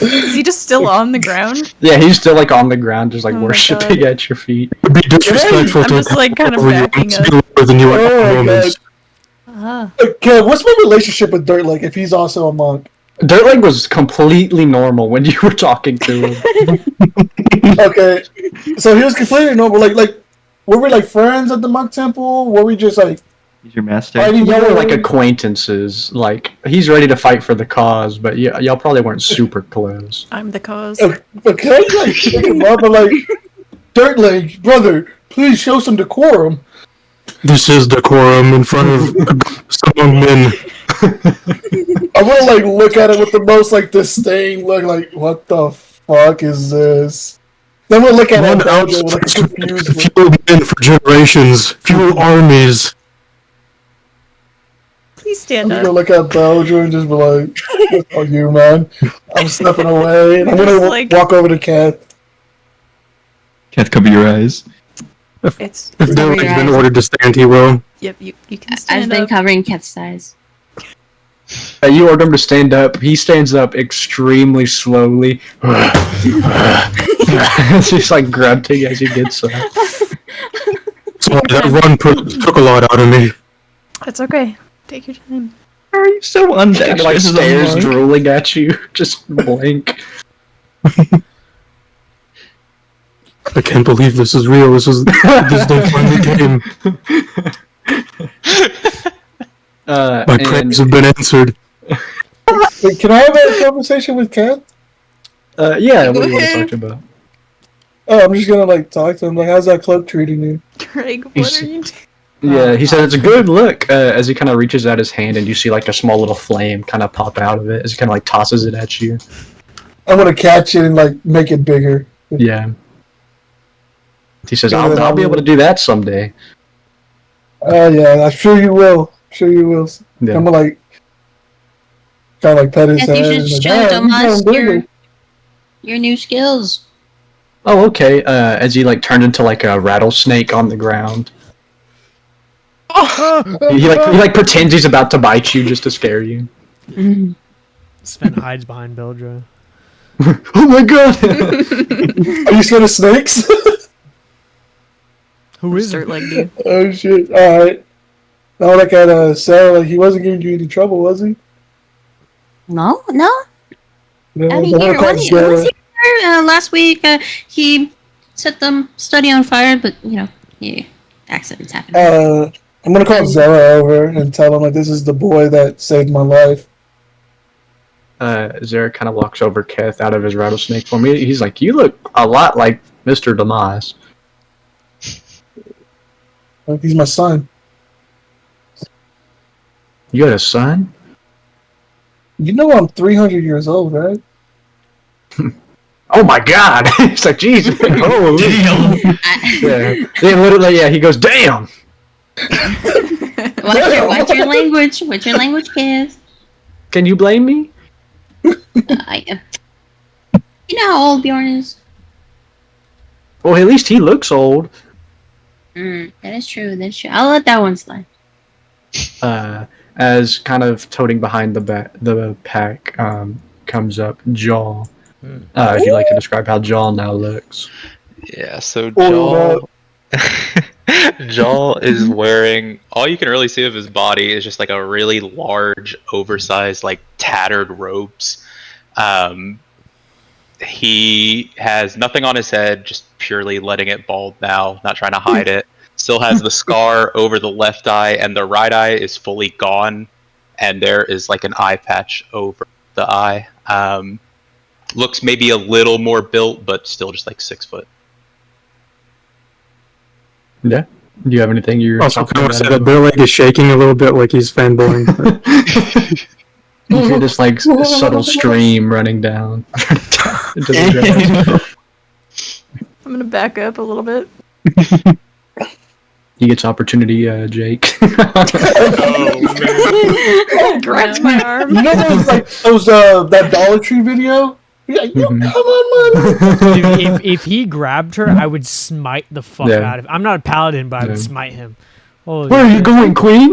Is he just still on the ground? Yeah, he's still like on the ground, just like Oh my worshiping God. at your feet. It'd be disrespectful I'm to just, like, kind of over you. backing I'm still lower than you at Oh all my moments. Ah, Okay, what's my relationship with Dirtleg if he's also a monk? Dirtleg was completely normal when you were talking to him. Okay, so he was completely normal. Like, were we like friends at the monk temple? Were we just like He's your master. fighting? Y'all were like together? acquaintances. Like, he's ready to fight for the cause, but y'all probably weren't super close. I'm the cause. Okay, can I like pick him up and like, Dirtleg, brother, please show some decorum. This is decorum in front of some men. I want to like look at it with the most like disdain look, like what the fuck is this? Then we'll look at One it ounce with like a confused look. fueled men for generations, fuel armies. Please I'm stand just gonna up. look at Belgium and just be like, "Oh, you man." I'm stepping away. And I'm gonna Just, like- walk over to Kat. Can't cover your eyes. It's If Cover Dirtleg's your been eyes. ordered to stand, he will. yep. You can I've stand been up. covering Cat's eyes. You order him to stand up. He stands up extremely slowly. Just like grunting as he gets up. Sorry, that run took a lot out of me. It's okay. Take your time. How are you so Kind of like undexterous as a stares monk? drooling at you. Just blink. I can't believe this is real. This day finally came. My And prayers have been answered. Wait, can I have a conversation with Kat? yeah, what do you want to talk about? Oh, I'm just gonna like talk to him. Like, how's that cloak treating you? Greg, what He's- are you doing? Yeah, he said it's a good look. As he kind of reaches out his hand, and you see like a small little flame kind of pop out of it as he kind of like tosses it at you. I want to catch it and like make it bigger. Yeah. He says, Yeah, "I'll be able to do that someday." Oh yeah, I'm sure you will. I'm sure you will. Yeah. I'm gonna like kind of like pet his Yes, head. you should and, like, show "Ah, Tomas you sound bigger." your new skills. Oh, okay. As he like turned into like a rattlesnake on the ground. He like pretends he's about to bite you just to scare you. Sven hides behind Beldra. Oh my god! Are you scared of snakes? Who is Dirtleg, dude. Oh shit! All right. Now look at Sarah. Like he wasn't giving you any trouble, was he? No. No, I mean, the here, one when called he Sarah. was here last week, he set the study on fire, but accidents happen. I'm gonna call Zara over and tell him like this is the boy that saved my life. Zarek kind of walks over Keth out of his rattlesnake form. He's like, "You look a lot like Mr. Damas." Like, he's my son. You got a son? You know I'm 300 years old, right? Oh my god! He's like, "Jesus, oh Damn. yeah." Literally, yeah. He goes, "Damn." What's your language? What's your language, kids? Can you blame me? You know how old Bjorn is? Well, at least he looks old. That is true. That's true. I'll let that one slide. As kind of toting behind the pack comes up Jaw. If you'd like to describe how Jaw now looks. Yeah, so Jaw Jaw is wearing, all you can really see of his body is just like a really large, oversized, like tattered robes. He has nothing on his head, just purely letting it bald now, not trying to hide it. Still has the scar over the left eye, and the right eye is fully gone, and there is like an eye patch over the eye. Looks maybe a little more built, but still just like 6 foot. Yeah. Do you have anything you're Also, talking kind of about? say that Dirtleg is shaking a little bit like he's fanboying. You hear this like subtle stream running down into the ground. I'm gonna back up a little bit. He gets opportunity, Jake. Grabs my arm. You know those like those that Dollar Tree video? Yeah, come on, man. if he grabbed her, I would smite the fuck Yeah. out of him. I'm not a paladin, but I would Yeah. smite him. Holy Where are you shit. going, Queen?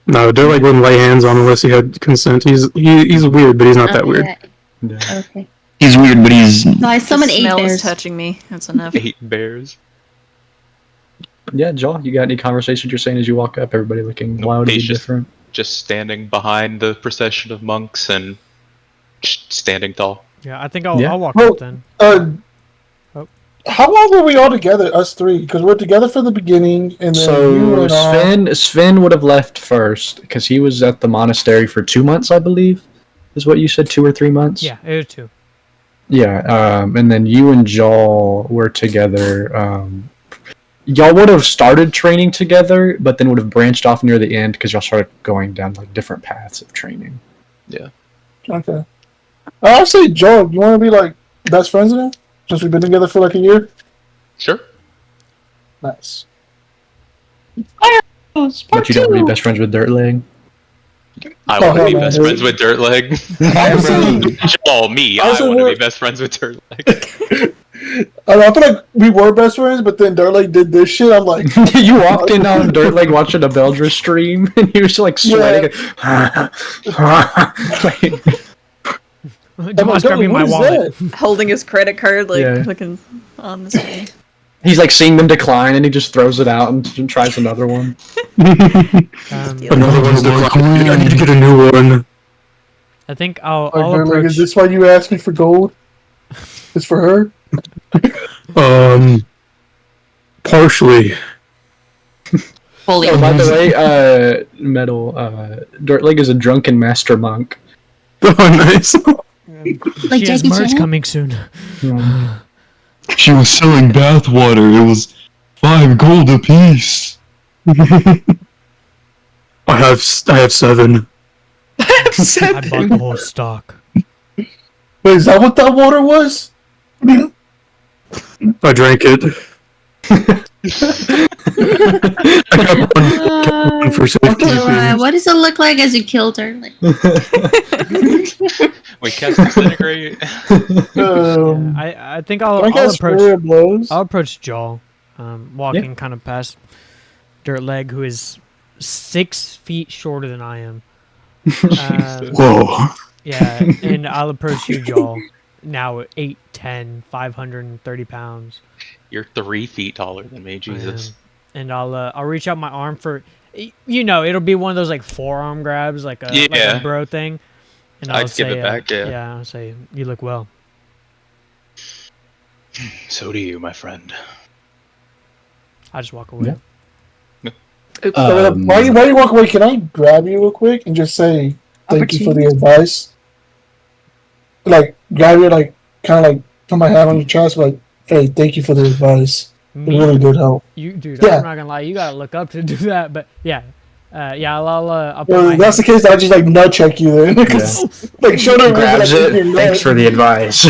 No, Dirtleg wouldn't lay hands on him unless he had consent. He's weird, but he's not that weird. Yeah. Okay. He's weird, but he's So I summon The 8 smell is bears. touching me. That's enough. 8 bears. Yeah, Jaw, you got any conversations you're saying as you walk up? Everybody looking Nope, wildly he's just- different. Just standing behind the procession of monks and just standing tall. Yeah, I think I'll walk Well, up then. How long were we all together, us three? Because we're together from the beginning, and then you So went off. Sven would have left first because he was at the monastery for 2 months, I believe. Is what you said, 2 or 3 months? Yeah, it was 2. Yeah, and then you and Jaw were together. Y'all would have started training together, but then would have branched off near the end because y'all started going down like different paths of training. Okay. I'll say, Joe, you want to be like best friends with him? Since we've been together for like a year? Sure. Nice. But you don't want to be best friends with Dirtleg? I Oh, want to be hell best no. friends with Dirtleg. Me. I Also, want to we're- be best friends with Dirtleg. I feel like we were best friends, but then Dirtleg did this shit. I'm like, You walked in on Dirtleg watching a Beldra stream, and he was like sweating. Demon's grabbing my wallet. Holding his credit card, like Yeah. looking on the screen. He's like seeing them decline, and he just throws it out and tries another one. Another one's declined. I need to get a new one. I think I'll Dirtleg, approach. is this why you asked me for gold? It's for her? Partially. Holy Oh, by the way, Metal, Dirtleg is a drunken master monk. Oh, nice. Like She has Jackie merch Chan? coming soon. she was selling bathwater. It was 5 gold apiece. I have 7. I bought the whole stock. Wait, is that what that water was? I drank it. I kept one for safekeeping. What does it look like as you killed her? Like, We cast disintegrate. I think I'll guess approach. prayer blows. I'll approach Jaw, walking kind of past Dirtleg, who is 6 feet shorter than I am. Whoa. Yeah, and I'll approach you, Jaw. Now 8'10", 530 pounds. You're 3 feet taller than me, Jesus. And I'll reach out my arm for, it'll be one of those like forearm grabs, like a Yeah. bro thing. And I'd give it back, yeah. Yeah, I'll say, you look well. So do you, my friend. I just walk away. Yeah. Why you walk away? Can I grab you real quick and just say thank you for the advice? Like, grab you, like, kind of like put my hand on your chest, like, hey, thank you for the advice. It really did help. Dude, Yeah. I'm not gonna lie, you gotta look up to do that, but yeah. I'll put Well, my if that's the case, I just like nut check you then. Like, show them Grabs like, it. your Thanks nut. for the advice.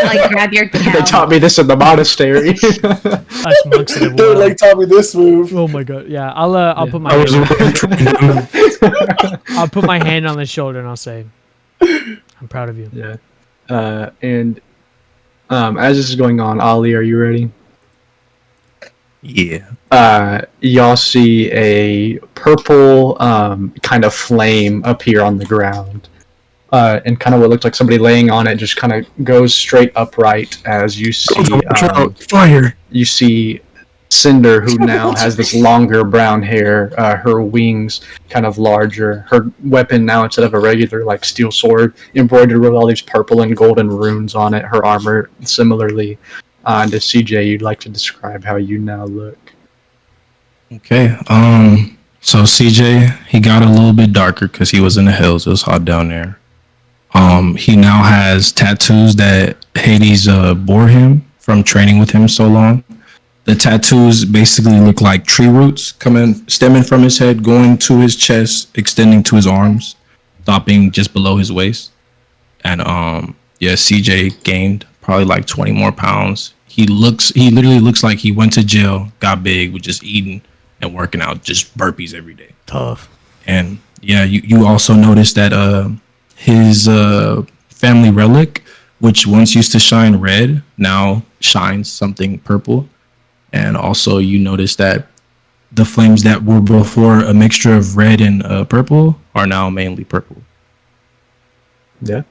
like grab your They cow. taught me this in the monastery. us monks that have Dude, won. like taught me this move. Oh my god, yeah. I'll put my I was hand, really trained him. I'll put my hand on the shoulder and I'll say, I'm proud of you. Yeah. And as this is going on, Ollie, are you ready? Yeah. Y'all see a purple kind of flame appear on the ground. And kind of what looks like somebody laying on it just kind of goes straight upright as you see Fire. you see Cinder, who now has this longer brown hair, her wings kind of larger, her weapon now instead of a regular like steel sword embroidered with all these purple and golden runes on it, her armor similarly. And to CJ, you'd like to describe how you now look. Okay. So CJ, he got a little bit darker because he was in the hills. It was hot down there. He now has tattoos that Hades bore him from training with him so long. The tattoos basically look like tree roots stemming from his head, going to his chest, extending to his arms, stopping just below his waist. And CJ gained probably like 20 more pounds. He literally looks like he went to jail, got big, with just eating and working out, just burpees every day. Tough. And yeah, you also notice that his family relic, which once used to shine red, now shines something purple. And also you notice that the flames that were before a mixture of red and purple are now mainly purple. Yeah.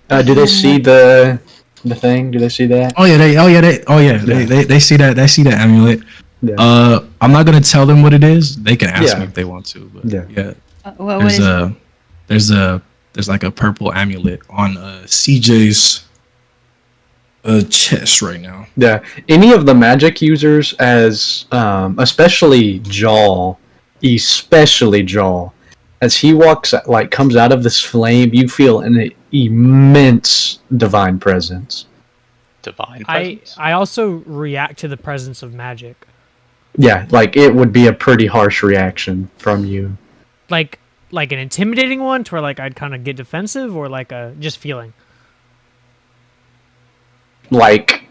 Do they see the thing? Do they see that? They see that. They see that amulet. Yeah. I'm not gonna tell them what it is. They can ask me if they want to. But Yeah. What is it? There's like a purple amulet on CJ's chest right now. Yeah. Any of the magic users, as especially Jaw, as he walks, like comes out of this flame, you feel an immense divine presence. Divine presence. I also react to the presence of magic. Yeah, like it would be a pretty harsh reaction from you. Like an intimidating one, to where like I'd kind of get defensive, or like a just feeling. Like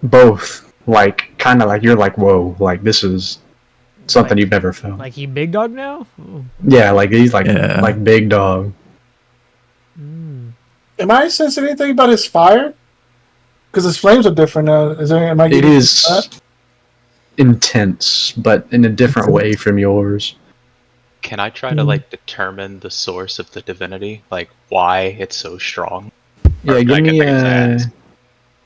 both. Like kind of like you're like, whoa, like this is something you've never felt. Like he big dog now? Ooh. Yeah, like he's like big dog. Am I sensing anything about his fire? Because his flames are different now. It is intense, but in a different way from yours. Can I try to like determine the source of the divinity, like why it's so strong? Yeah, Or give I can me think it's ask?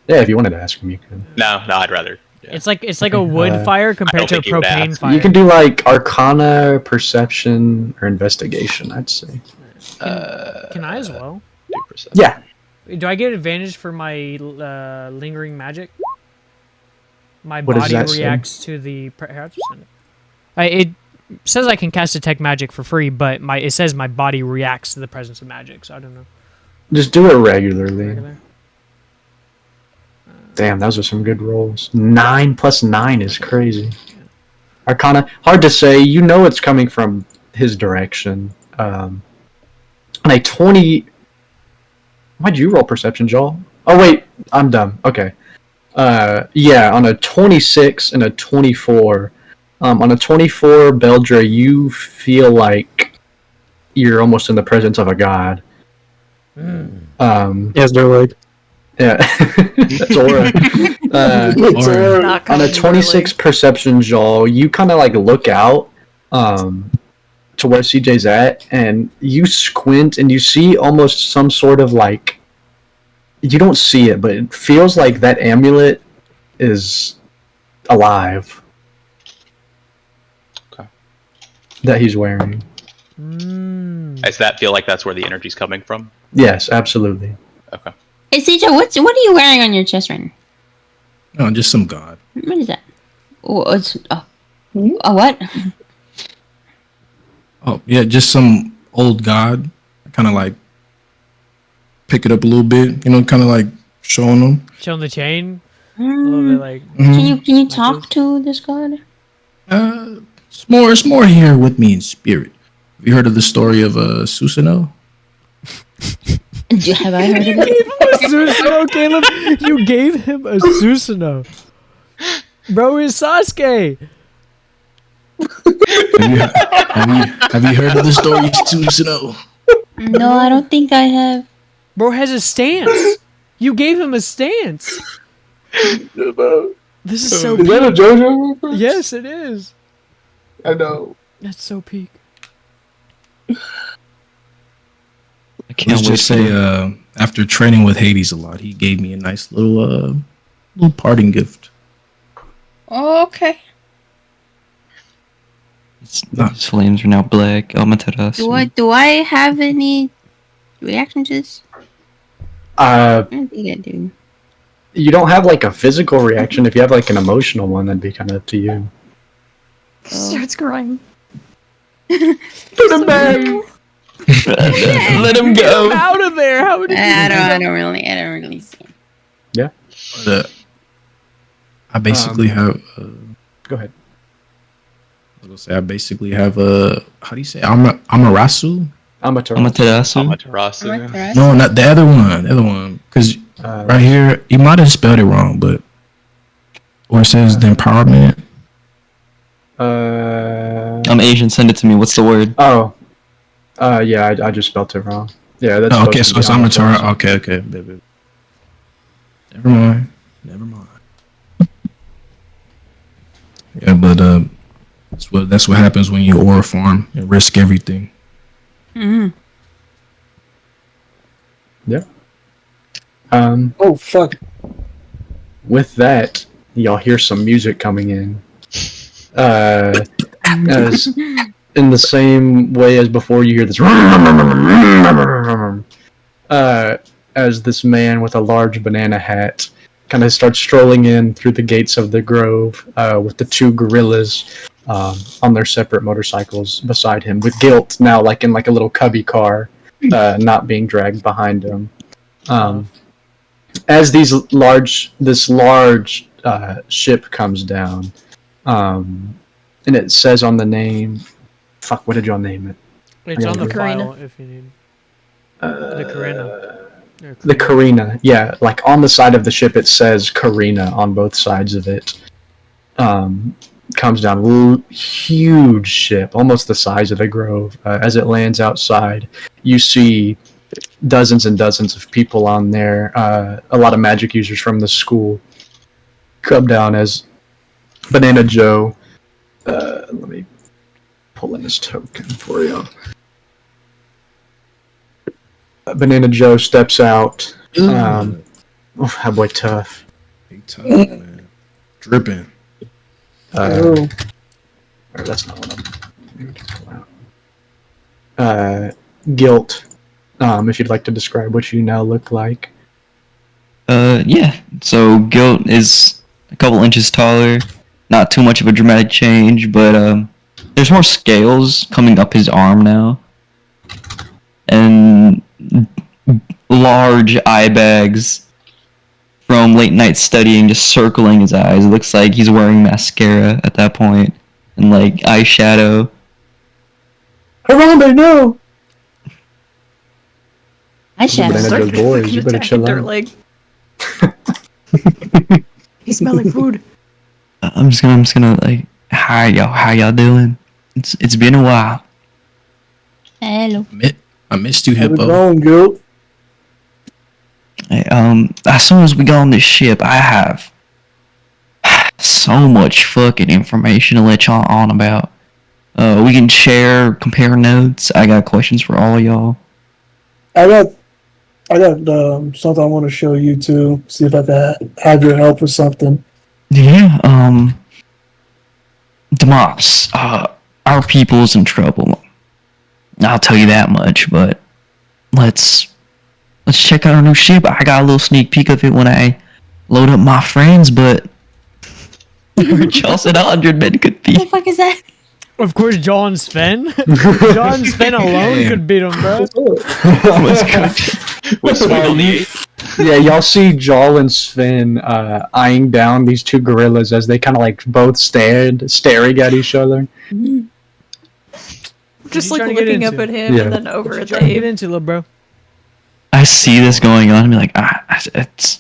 Yeah, if you wanted to ask him, you could. No, I'd rather. Yeah. It's like a wood fire compared to a think he would propane ask. fire. You can do like Arcana, Perception, or Investigation, I'd say. Can I as well? Do perception. Yeah. Do I get advantage for my lingering magic? My What does body that say? reacts to the. Here, I'll just send it. It says I can cast detect magic for free, but it says my body reacts to the presence of magic, so I don't know. Just do it regularly. Regular. Damn, those are some good rolls. 9 plus 9 is crazy. Arcana, hard to say. You know it's coming from his direction. On a 20... Why'd you roll Perception, Joel? Oh, wait. I'm dumb. Okay. Yeah, on a 26 and a 24. On a 24, Beldra, you feel like you're almost in the presence of a god. Yes, Dirtleg. Yeah, that's Aura. On a 26 perception, Joel, you kind of like look out to where CJ's at, and you squint and you see almost some sort of like, you don't see it, but it feels like that amulet is alive. Okay. That he's wearing. Does that feel like that's where the energy's coming from? Yes, absolutely. Okay. Hey, CJ, what are you wearing on your chest right now? No, just some god. What is that? A what? Oh yeah, just some old god. Kind of like pick it up a little bit, kind of like showing them. Showing the chain. A little bit like. Can you talk to this god? It's more here with me in spirit. Have you heard of the story of Susanoo? Have I heard of it? Susanoo, Caleb, you gave him a Susanoo. Bro is Sasuke. Have you heard of the story of Susanoo? No, I don't think I have. Bro has a stance. You gave him a stance. This is so Is that a peak. JoJo reference? Yes, it is. I know. That's so peak. I can't Let's wait just to- say, after training with Hades a lot, he gave me a nice little parting gift. Oh, okay. His flames are now black. Amaterasu. Do I have any reaction to this? Uh, I don't think I do. you don't have like a physical reaction. If you have like an emotional one, that'd be kind of up to you. Starts crying. Put him back. Let him go. Out of there. How would you I don't really see. But, I basically have. Go ahead. I was gonna say I basically have a. How do you say? Amarasu? Amaterasu. Amaterasu. No, not the other one. The other one, because right here he might have spelled it wrong, but where it says the empowerment. I'm Asian. Send it to me. What's the word? Oh. Yeah, I just spelled it wrong. Yeah, that's Oh, okay, so supposed it's to be Amaterasu. Okay. Baby. Never mind. Yeah, but that's what happens when you aura farm and risk everything. Mm-hmm. Yeah. Oh fuck! With that, y'all hear some music coming in. As in the same way as before, you hear this. As this man with a large banana hat kind of starts strolling in through the gates of the grove with the two gorillas on their separate motorcycles beside him, with Guilt now like in like a little cubby car, not being dragged behind him. As this large ship comes down, and it says on the name, fuck, what did y'all name it? It's on the Karina. file if you need. The Karina. The Karina, yeah, like on the side of the ship it says Karina on both sides of it. Comes down, huge ship, almost the size of the grove. As it lands outside, you see dozens and dozens of people on there. A lot of magic users from the school come down as Banana Joe. Let me pull in this token for you. Banana Joe steps out. Oh, that boy tough. Big time, man. Dripping. Or that's not what I'm going to pull out. Guilt. If you'd like to describe what you now look like. Yeah. So Guilt is a couple inches taller. Not too much of a dramatic change, but there's more scales coming up his arm now, and large eye bags from late night studying just circling his eyes. It looks like he's wearing mascara at that point and like eyeshadow. Harambe, no! Banana Joe's boys, you better chill out. Dirtleg. He's smelling food. I'm just gonna like, hi y'all, how y'all doing? It's been a while. Hello. I missed you, How's it Hippo. going, Guilt? Hey, as soon as we go on this ship, I have so much fucking information to let y'all on about. We can share, compare notes. I got questions for all of y'all. I got something I want to show you too. See if I can have your help with something. Yeah, Demas, our people's in trouble. I'll tell you that much, but let's check out our new ship. I got a little sneak peek of it when I load up my friends, but y'all said 100 men could What the be. fuck is that? Of course, John Sven. John Sven alone could beat him, bro. Yeah, y'all see Jarl and Sven eyeing down these two gorillas as they kind of like both staring at each other. Just you like trying to get looking up into? at him Yeah. and then over at Trying to get Dave. into, little bro. I see this going on. I'm like, I've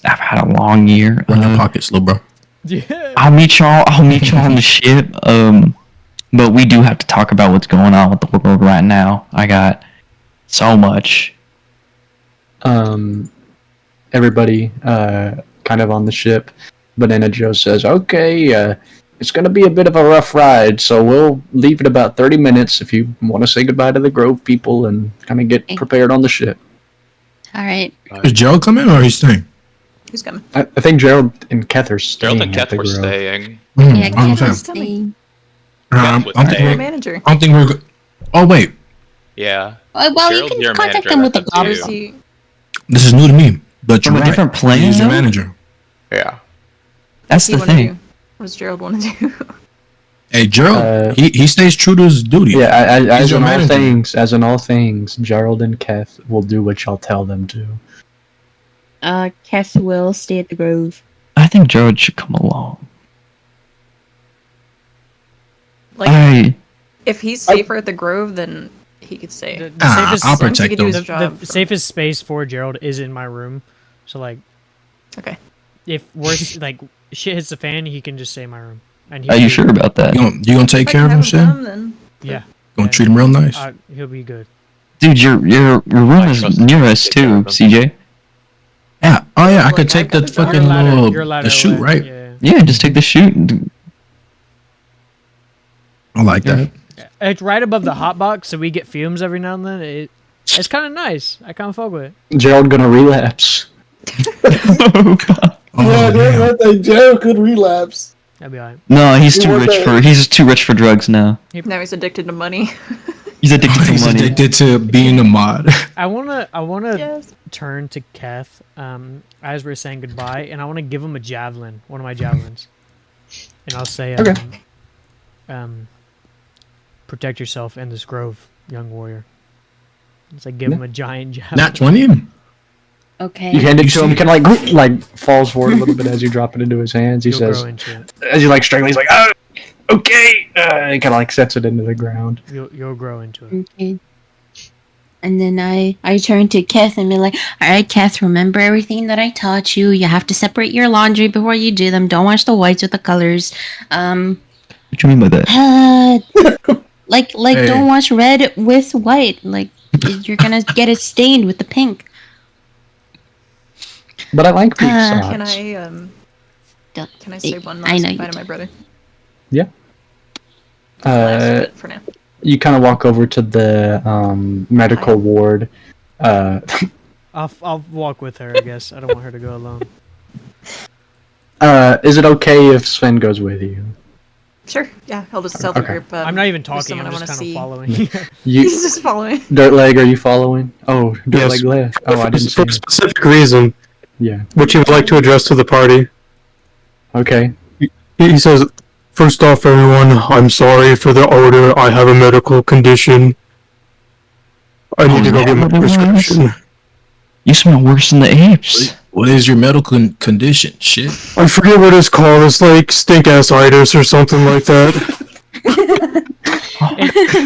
had a long year. We're in your pockets, little bro. Yeah. I'll meet y'all on the ship. But we do have to talk about what's going on with the world right now. I got So much. Everybody kind of on the ship. Banana Joe says, okay, it's going to be a bit of a rough ride, so we'll leave in about 30 minutes if you want to say goodbye to the Grove people and kind of get prepared on the ship. All right. Is Gerald coming or he's staying? Who's coming? I think Gerald and Keth are staying. Gerald and at Keth the were Grove. staying. Yeah, I'm Keth is saying. staying. Keth was I'm staying. thinking- Manager. I don't think we're. Oh wait, Yeah. Well, you Gerald's can your contact manager, them with the that's up to you. gloves. He, this is new to me. But From you're a right. different plane, He's your though? manager. Yeah. That's he the wanna thing. do? What does Gerald want to do? Hey, Gerald, he stays true to his duty. Yeah, as He's your in all manager. things, Gerald and Keth will do what y'all tell them to. Keth will stay at the Grove. I think Gerald should come along. Like, if he's safer at the Grove, then he could stay. The I'll safest, protect he could do them. his job. the safest space for Gerald is in my room. So like, Okay. if worse like shit hits the fan, he can just stay in my room. And Are you sure about that? You gonna take If I care of can him, have Shin? come, then Yeah. Gonna treat him real nice. He'll be good. Dude, your room I is trust near him to us take care too, of them. CJ. Yeah. Oh yeah, I Like, could take I the could- fucking You're allowed little to the shoot, away. right? Yeah. Yeah, just take the shoot. I like that. It's right above the hot box, so we get fumes every now and then. It's kind of nice. I kind of fuck with it. Gerald gonna relapse. Oh, yeah, damn. that thing, Jared could relapse. That'd be alright. No, he's You too want rich that? he's too rich for drugs now. now he's addicted to money. He's addicted to He's money. addicted to being a mod. I wanna yes. turn to Keth, as we're saying goodbye, and I wanna give him a javelin, one of my javelins, and I'll say, protect yourself in this grove, young warrior. It's like give him a giant javelin. Not 20. Okay. You hand it You to him, he see- kind of like falls forward a little bit as you drop it into his hands. He You'll says, grow into it. as you like struggling, he's like, oh, okay. He kind of like sets it into the ground. You'll grow into it. Okay. And then I turn to Keth and be like, all right, Keth, remember everything that I taught you. You have to separate your laundry before you do them. Don't wash the whites with the colors. What you mean by that? Like Hey. don't wash red with white. Like you're gonna get it stained with the pink. But I like pink Uh, socks. Can I Don't- can I say one I last know goodbye you to my brother? Yeah. Last bit for now. You kind of walk over to the medical ward. I'll walk with her, I guess. I don't want her to go alone. Is it okay if Sven goes with you? Sure. Yeah, I'll just tell the Okay. group. I'm not even there's talking. someone I'm I just wanna kind of see. following. He's You, just following. Dirtleg, are you following? Oh, Yes. Dirtleg left. Oh, I didn't see For a him. specific reason, Yeah. which he would like to address to the party. Okay. He says, first off, everyone, I'm sorry for the odor. I have a medical condition. I need to go get my prescription. You smell worse than the apes. What is your medical condition? Shit. I forget what it's called. It's like stink-ass-itis or something like that.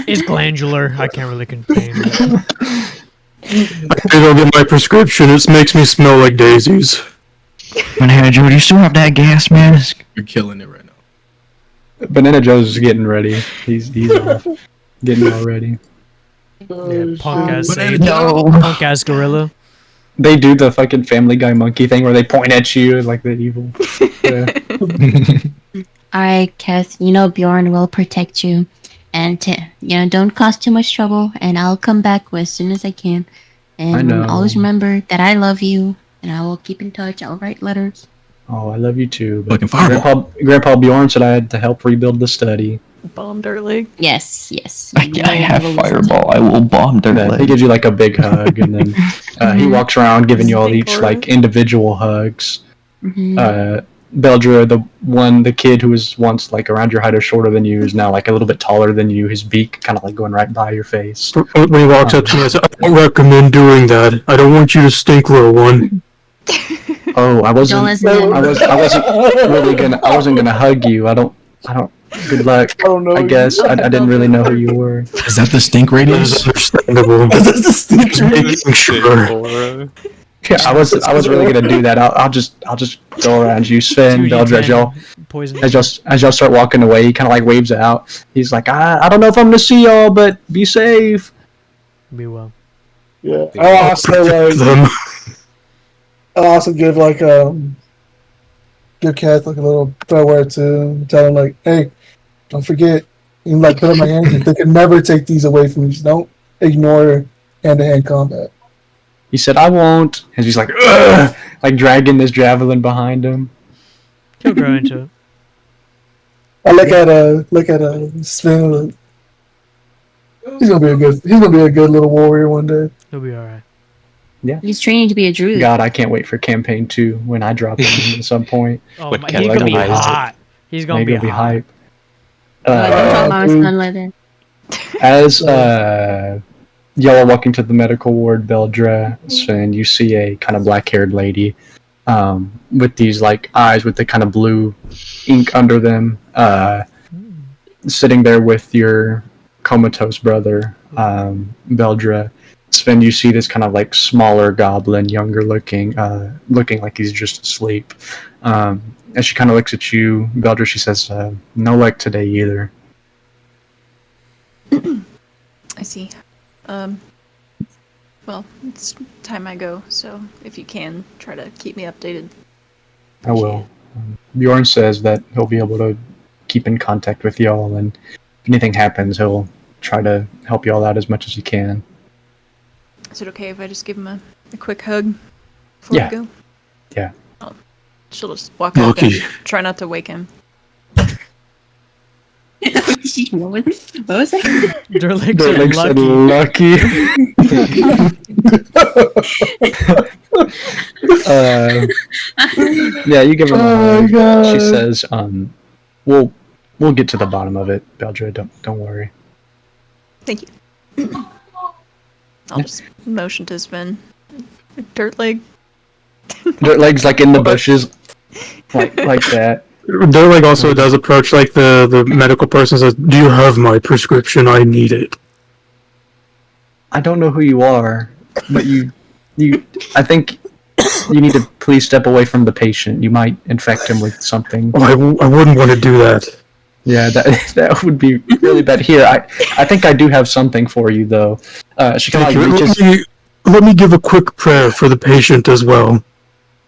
It's glandular. I can't really contain it. I need to go get my prescription. It makes me smell like daisies. Joe, do you still have that gas mask? You're killing it right now. Banana Joe's getting ready. He's off. Getting all ready. Yeah, punk ass Banana sage. Joe. Punk ass gorilla. They do the fucking Family Guy monkey thing where they point at you like the evil. Yeah. All right, Keth. You know Bjorn will protect you, and don't cause too much trouble. And I'll come back as soon as I can. And I know. always remember that I love you, and I will keep in touch. I'll write letters. Oh, I love you too. But Fucking fireball. Grandpa Bjorn said I had to help rebuild the study. Bomb Dirtleg. Yes, yes. I have Fireball. I will bomb And then he Dirtleg. gives you like a big hug, and then he walks around giving you all Big each aura. like individual hugs. Mhm. Beldra, the kid who was once like around your height or shorter than you, is now like a little bit taller than you. His beak kind of like going right by your face. When he walks up to me, I say, I don't recommend doing that. I don't want you to stink, little one. Oh, I wasn't. Don't listen to him. I wasn't gonna hug you. I don't. Good luck. I don't know. I guess I didn't really know who you were. Is that the stink That radius? is understandable. That's the stink. Just making sure. Yeah, I was really gonna do that. I'll just go around you, Sven, Beldra, Poison. as y'all start walking away. He kind of like waves out. He's like, I don't know if I'm gonna see y'all, but be safe. Be well. Yeah. I'll also give like give Kath like a little throw word to tell him like, hey, don't forget, you can, like put up my hands. They can never take these away from you. So don't ignore hand-to-hand combat. He said, "I won't," and she's like, ugh, like dragging this javelin behind him. He'll grow into it. I look at Sven. He's gonna be a good little warrior one day. He'll be alright. He's training to be a druid. God, I can't wait for campaign 2 when I drop him at some point. Oh What my, kind he's of gonna be guy is it? hot. He's gonna Maybe be it'll be hot. hype. Don't talk about my son like that. As y'all are walking to the medical ward, Beldra, and you see a kind of black-haired lady with these like eyes with the kind of blue ink under them, sitting there with your comatose brother, Beldra. Sven, you see this kind of like smaller goblin, younger looking, looking like he's just asleep. As she kind of looks at you, Beldra, she says, "No luck today either." I see. Well, it's time I go, so if you can, try to keep me updated. I will. Bjorn says that he'll be able to keep in contact with y'all, and if anything happens, he'll try to help y'all out as much as he can. Is it okay if I just give him a quick hug before Yeah. we go? Yeah. She'll just walk up Lucky. and try not to wake him. What was that? Dirtleg Dirtleg said said lucky. yeah, you give him a hug. God. She says, we'll get to the bottom of it, Beldra. Don't worry. Thank you. I'll just motion to Sven. Dirtleg. Dirtleg's like in the bushes, like that. Dirtleg also does approach like the medical person, says, "Do you have my prescription? I need it." I don't know who you are, but you I think you need to please step away from the patient. You might infect him with something. Oh, I wouldn't want to do that. Yeah, that would be really bad. Here, I think I do have something for you though. She kind Thank of you. like reaches. Let me give a quick prayer for the patient as well.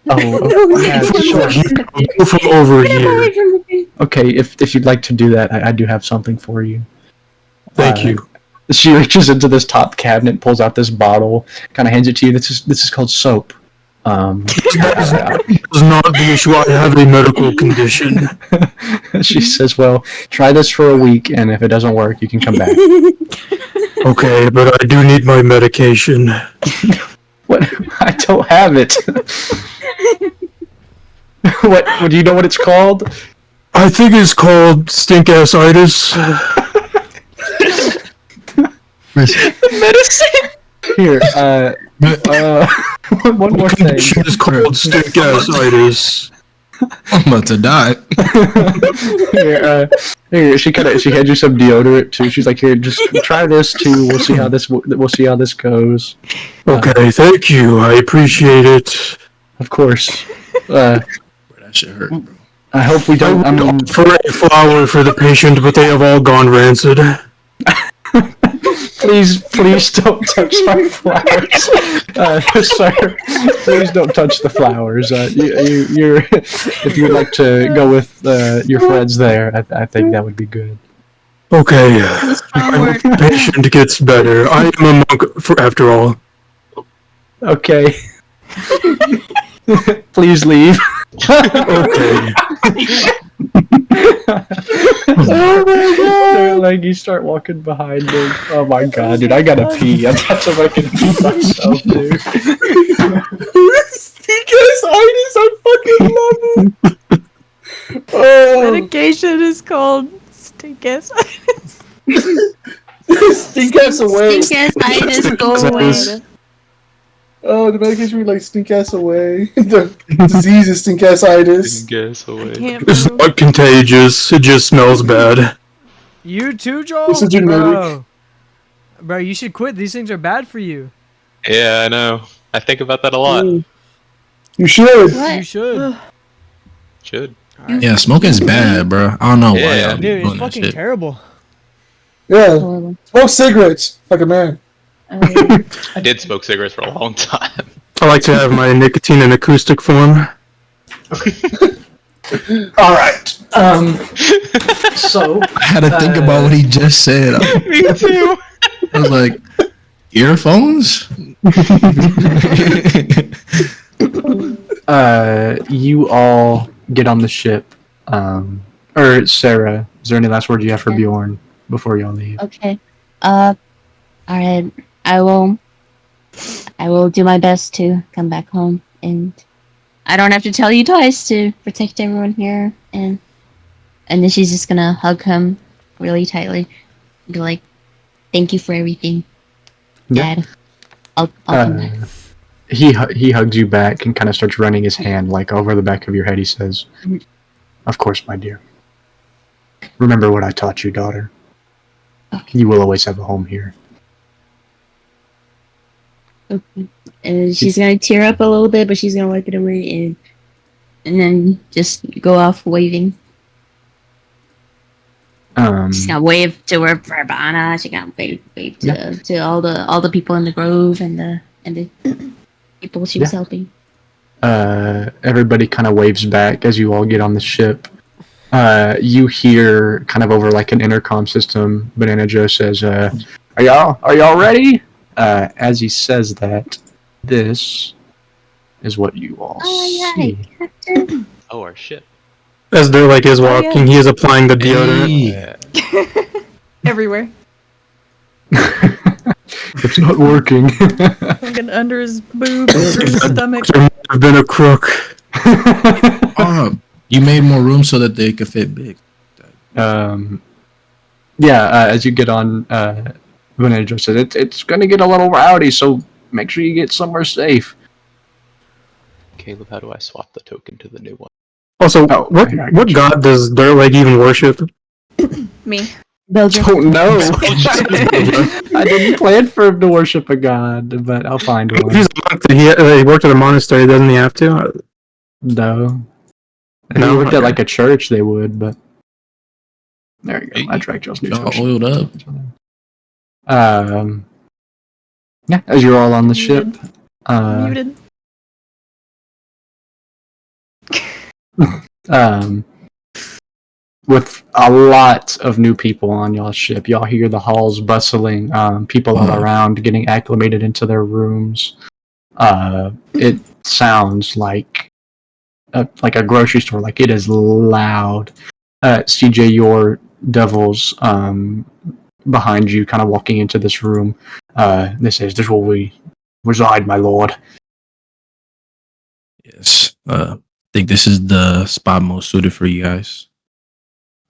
Oh, yeah, sure. Go from over here. Okay, if you'd like to do that, I do have something for you. Thank you. She reaches into this top cabinet, pulls out this bottle, kind of hands it to you. This is called soap. It's not the issue. I have a medical condition. She says, "Well, try this for a week, and if it doesn't work, you can come back." Okay, but I do need my medication. What? I don't have it. What? Do you know what it's called? I think it's called stink-assitis. Medicine. Here, one more thing. Condition is called stink-assitis. I'm about to die. Here, she had you some deodorant too. She's like, "Here, just try this too. We'll see how this goes." Okay, thank you. I appreciate it. Of course. That shit hurt, bro. I hope we don't. I mean, For a flower for the patient, but they have all gone rancid. please don't touch my flowers, sir. Please don't touch the flowers. You're if you'd like to go with your friends there, I think that would be good. Okay, I hope the patient gets better. I am a monk, after all. Okay. Please leave. Okay. Oh my god! Like you start walking behind him. Oh my god, dude! I gotta pee. I'm about to fucking pee myself, dude. Stink-assitis, I fucking love it. Oh, Medication is called stink-assitis. stink-ass away. Stink-assitis, go away. Oh, the medication we like stink-ass away. The disease is stink-assitis. Guess away. Can't It's move. not contagious. It just smells bad. You too, Joel? It's a generic. Bro, you should quit. These things are bad for you. Yeah, I know. I think about that a lot. You should. You What? should. Should. Yeah, smoking's bad, bro. I don't know why Yeah. y'all be Dude, it's doing that fucking shit. terrible. Yeah. Horrible. Smoke cigarettes like a man. I did smoke cigarettes for a long time. I like to have my nicotine in acoustic form. All right. So I had to think about what he just said. Me too. I was like, earphones? you all get on the ship. Or Sarah, is there any last words you have for Bjorn before y'all leave? Okay. All right. I will do my best to come back home, and I don't have to tell you twice to protect everyone here. And then she's just gonna hug him really tightly, and be like, "Thank you for everything, Dad. I'll come back." He hugs you back and kind of starts running his hand like over the back of your head. He says, "Of course, my dear. Remember what I taught you, daughter. Okay. You will always have a home here." Okay. And she's gonna tear up a little bit, but she's gonna wipe it away and then just go off waving. She's gonna wave to her Verbana. She's gonna wave to all the people in the grove and the people she was helping. Everybody kind of waves back as you all get on the ship. You hear kind of over like an intercom system, Banana Joe says, are y'all ready? As he says that, this is what you all see. Oh, our ship. As Dirtleg is walking, he is applying the deodorant. Everywhere. It's not working. Fucking under his boobs, through his stomach. I've been a crook. You made more room so that they could fit big. As you get on, Banana Joe said, it's going to get a little rowdy, so make sure you get somewhere safe. Caleb, how do I swap the token to the new one? Also, what god does Dirtleg even worship? Me. Belgium. Oh no! I didn't plan for him to worship a god, but I'll find one. He's a monk. He worked at a monastery, doesn't he have to? No. If he worked at like a church, they would, but... There you go. I tracked y'all's new Y'all oiled up. Yeah, as you're all on the ship. Muted. With a lot of new people on y'all's ship, y'all hear the halls bustling, people all around getting acclimated into their rooms. It sounds like a grocery store, like it is loud. CJ, your devils behind you, kind of walking into this room. This is where we reside, my lord. Yes. I think this is the spot most suited for you guys.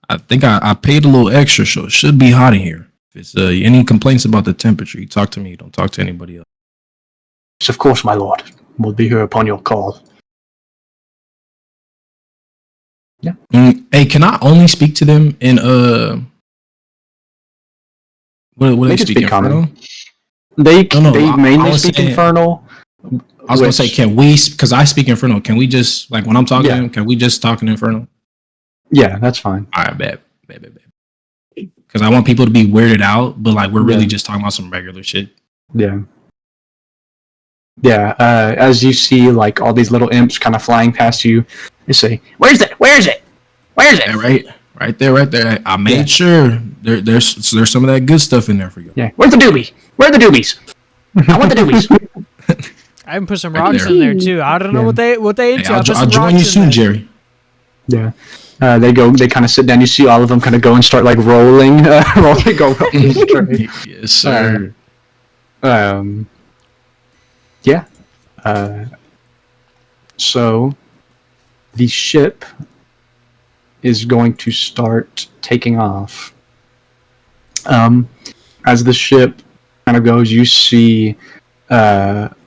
I think I paid a little extra, so it should be hot in here. If it's any complaints about the temperature, you talk to me. Don't talk to anybody else. Yes, of course, my lord. We'll be here upon your call. Yeah. Hey, can I only speak to them in what do they speak Infernal? They No, mainly speak Infernal. I was gonna say, can we? Because I speak Infernal. Can we just when I'm talking to them? Can we just talk in Infernal? Yeah, that's fine. All right, bet. Because I want people to be weirded out, but we're really just talking about some regular shit. Yeah. Yeah. As you see, all these little imps kind of flying past you, you say, "Where's it? Where is it? Where is it?" Yeah, right there. I made sure there's some of that good stuff in there for you. Yeah. Where's the doobie? Where are the doobies? I want the doobies. I even put some rocks in there too. I don't know what they into. Hey, I'll join you soon, Jerry. Yeah. They kind of sit down. You see all of them kind of go and start rolling, rolling straight. Yes, sir. Yeah. So the ship is going to start taking off. As the ship kind of goes, you see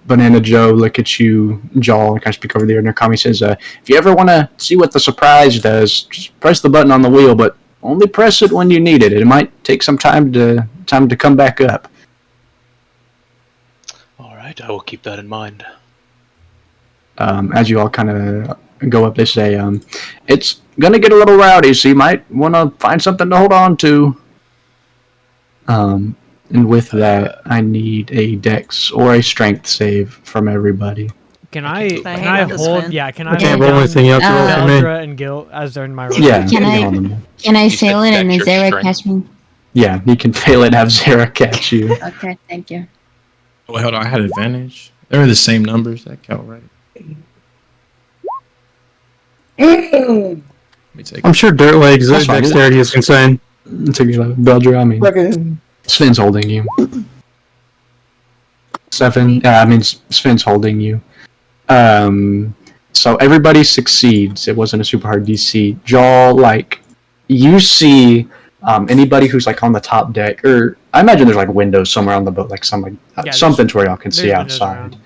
Banana Joe look at you, Jaw, and kind of speak over the intercom. He says, if you ever want to see what the surprise does, just press the button on the wheel, but only press it when you need it. It might take some time to come back up. All right, I will keep that in mind. As you all kind of go up, they say, it's going to get a little rowdy, so you might want to find something to hold on to. And with that, I need a dex or a strength save from everybody. Can I I can can hang I out this hold? man. Yeah, can I I can't hold roll down anything. You have to roll for me. Beldra and Gil as they're in my room? Yeah, Can you I- hold them. Can I You said fail it and dex or Zara strength? catch me? Yeah, you can fail it and have Zara catch you. Okay, thank you. Oh, hold on. I had advantage. They're the same numbers. That count, right? Let me take I'm sure Dirtleg's That's fine. dexterity is insane. Take your Beldra, I mean, Fucking Sven's holding you. 7. Yeah, I mean, Sven's holding you. So everybody succeeds. It wasn't a super hard DC. Jaw, like, you see anybody who's like on the top deck, or I imagine there's like windows somewhere on the boat, like some like something to where y'all can see There's windows outside.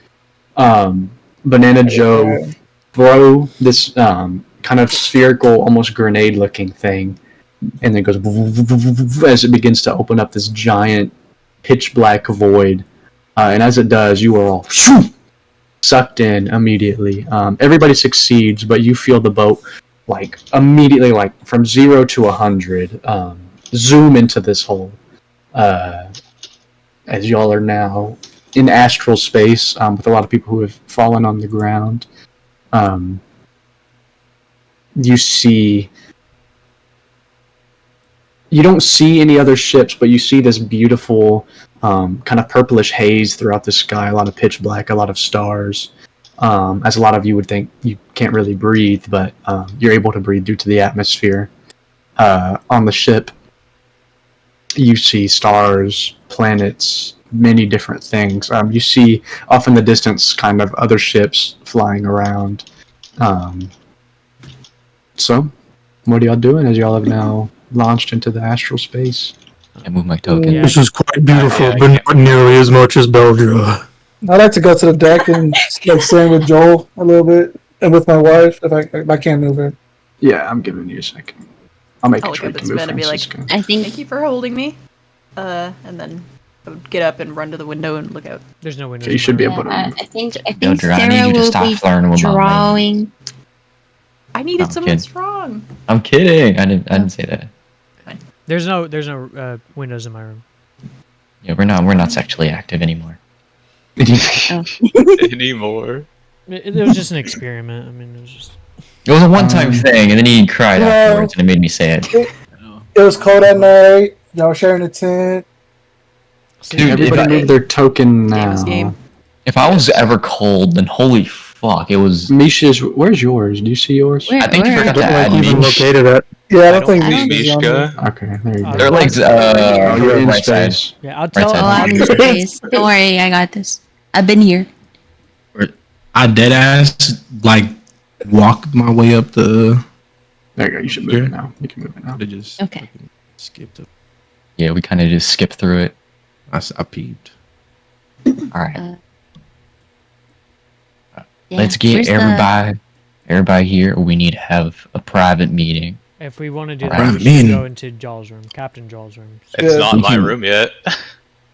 around. Banana Joe throw this kind of spherical, almost grenade-looking thing, and then goes as it begins to open up this giant pitch black void. And as it does, you are all sucked in immediately. Everybody succeeds, but you feel the boat like immediately, like from 0 to 100, zoom into this hole. As y'all are now in astral space, with a lot of people who have fallen on the ground. You don't see any other ships, but you see this beautiful kind of purplish haze throughout the sky, a lot of pitch black, a lot of stars. As a lot of you would think you can't really breathe, but you're able to breathe due to the atmosphere. On the ship, you see stars, planets, many different things. You see off in the distance kind of other ships flying around. So, what are y'all doing as y'all have now launched into the astral space? I move my token. Yeah. This is quite beautiful, Yeah, I but can't- not nearly as much as Beldra. I'd like to go to the deck and like stand with Joel a little bit and with my wife if I can't move her. Yeah, I'm giving you a second. I'll make I'll a look sure up you at can move Sven and be like, Francisco. I think Thank you for holding me. And then I would get up and run to the window and look out. There's no windows. Okay, you in should my be room. able to. I think Beldra, I need Sarah you to will stop be flirting with my lady. drawing. I needed I'm someone kidding. strong. I'm kidding. I didn't say that. There's no windows in my room. Yeah, we're not sexually active anymore. Oh. Anymore. It was just an experiment. I mean, it was just. It was a one-time thing, and then he cried Well- afterwards, and it made me sad. It was cold at night. Y'all sharing a tent. Dude, Everybody if I- move their token now. Game is game. If I was ever cold, then holy fuck, it was. Misha's, where's yours? Do you see yours? Where- I think you where- forgot to Dirtleg add even me. located it. Yeah, I don't I think don't Misha's see on there. Mishka. Okay, there you go. They're Their legs, Oh, you're in right side. space. Yeah, I'll tell. side. Oh, I'm in space. Don't worry, I got this. I've been here. I dead ass like walked my way up the. There you go. You should move it now. You can move it now. I just Okay. fucking skipped up. Yeah, we kind of just skipped through it. I peeped. All right, Yeah. let's get Where's the- everybody here. We need to have a private meeting. If we want to do Alright. that, we Right, should me go and- into Jaw's room, Captain Jaw's room. It's Yeah. not my Mhm. room yet.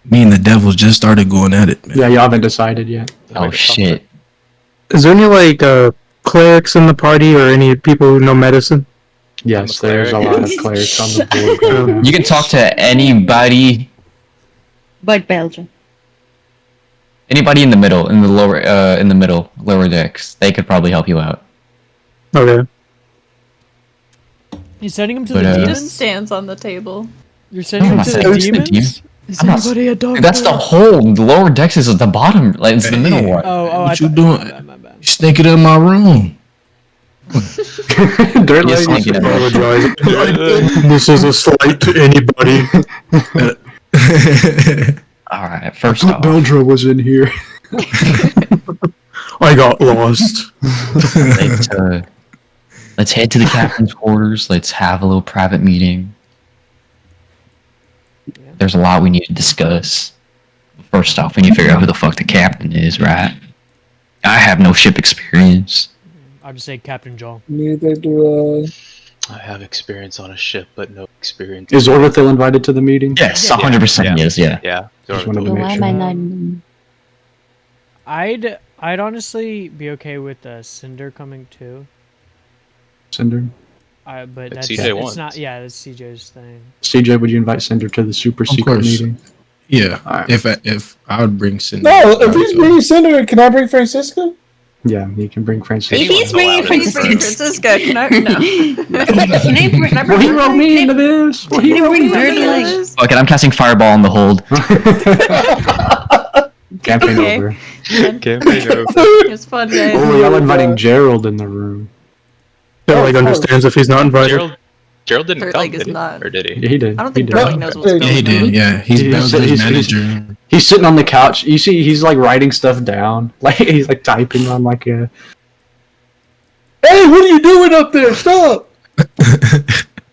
Me and the devils just started going at it, man. Yeah, y'all haven't decided yet. Oh shit! Is there any like clerics in the party or any people who know medicine? Yes, I'm a there's a cleric. lot of clerics on the board right now. You can talk to anybody. But Belgium. Anybody in the middle, lower decks. They could probably help you out. Okay. You're sending him to But, the uh, Just demons. stands on the table. You're sending I'm him not to sending the him to the demons. Is I'm not- anybody a doctor? That's the whole. The lower decks is at the bottom. Like it's the middle Hey. one. Oh, What I you thought- doing? my bad. You sneaking in my room. Dirt Yes, lady. thank you. Apologize. This is a slight to anybody. All right. I First thought off, Beldra was in here. I got lost. let's head to the captain's quarters. Let's have a little private meeting. There's a lot we need to discuss. First off, we need to figure out who the fuck the captain is, right? I have no ship experience. I'll just say Captain Jaw. Neither do I have experience on a ship, but no experience. Is Orvithil invited to the meeting? Yes, Yeah. 100% Yeah. yes, yeah. Yeah. Just wanted to So make why am sure. I not in- I'd honestly be okay with Cinder coming too. Cinder. But But that's CJ it's wants. not. Yeah, that's CJ's thing. CJ, would you invite Cinder to the super secret course. meeting? Yeah. Alright. If I would bring Cinder. No, I if would he's go. bringing Cinder, can I bring Francisco? Yeah, you can bring Francisco. If he's bringing Please bring Francisco, Francisca. Can I? No. can I bring? Will he roll me into this? Will he Can I roll bring me into Dirtleg? this? Okay, I'm casting Fireball on the hold. Campaign Okay. over. Campaign over. It's fun, guys. Oh, y'all inviting Gerald in the room. So, Oh, like, of course. understands if he's not invited. Gerald didn't Dirtleg come, is did he? not- Or did he? Yeah, he did. I don't He think did. Dirtleg knows what's Yeah, going Yeah, he on. did. Yeah, he's He's- Belgia's he's- manager. He's sitting on the couch. You see, he's like writing stuff down. Like he's like typing on like a. Hey, what are you doing up there? Stop!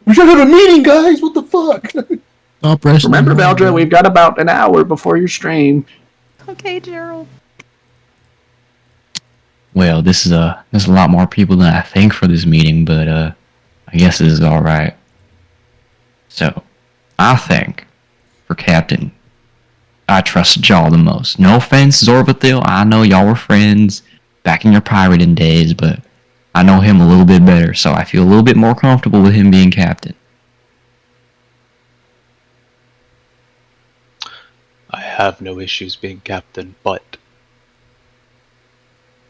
We should have a meeting, guys. What the fuck? Oh, press. Remember, Beldra, we've got about an hour before your stream. Okay, Gerald. Well, there's a lot more people than I think for this meeting, but I guess this is all right. So, I think for Captain, I trust y'all the most. No offense, Zorbathil. I know y'all were friends back in your pirating days, but I know him a little bit better, so I feel a little bit more comfortable with him being captain. I have no issues being captain, but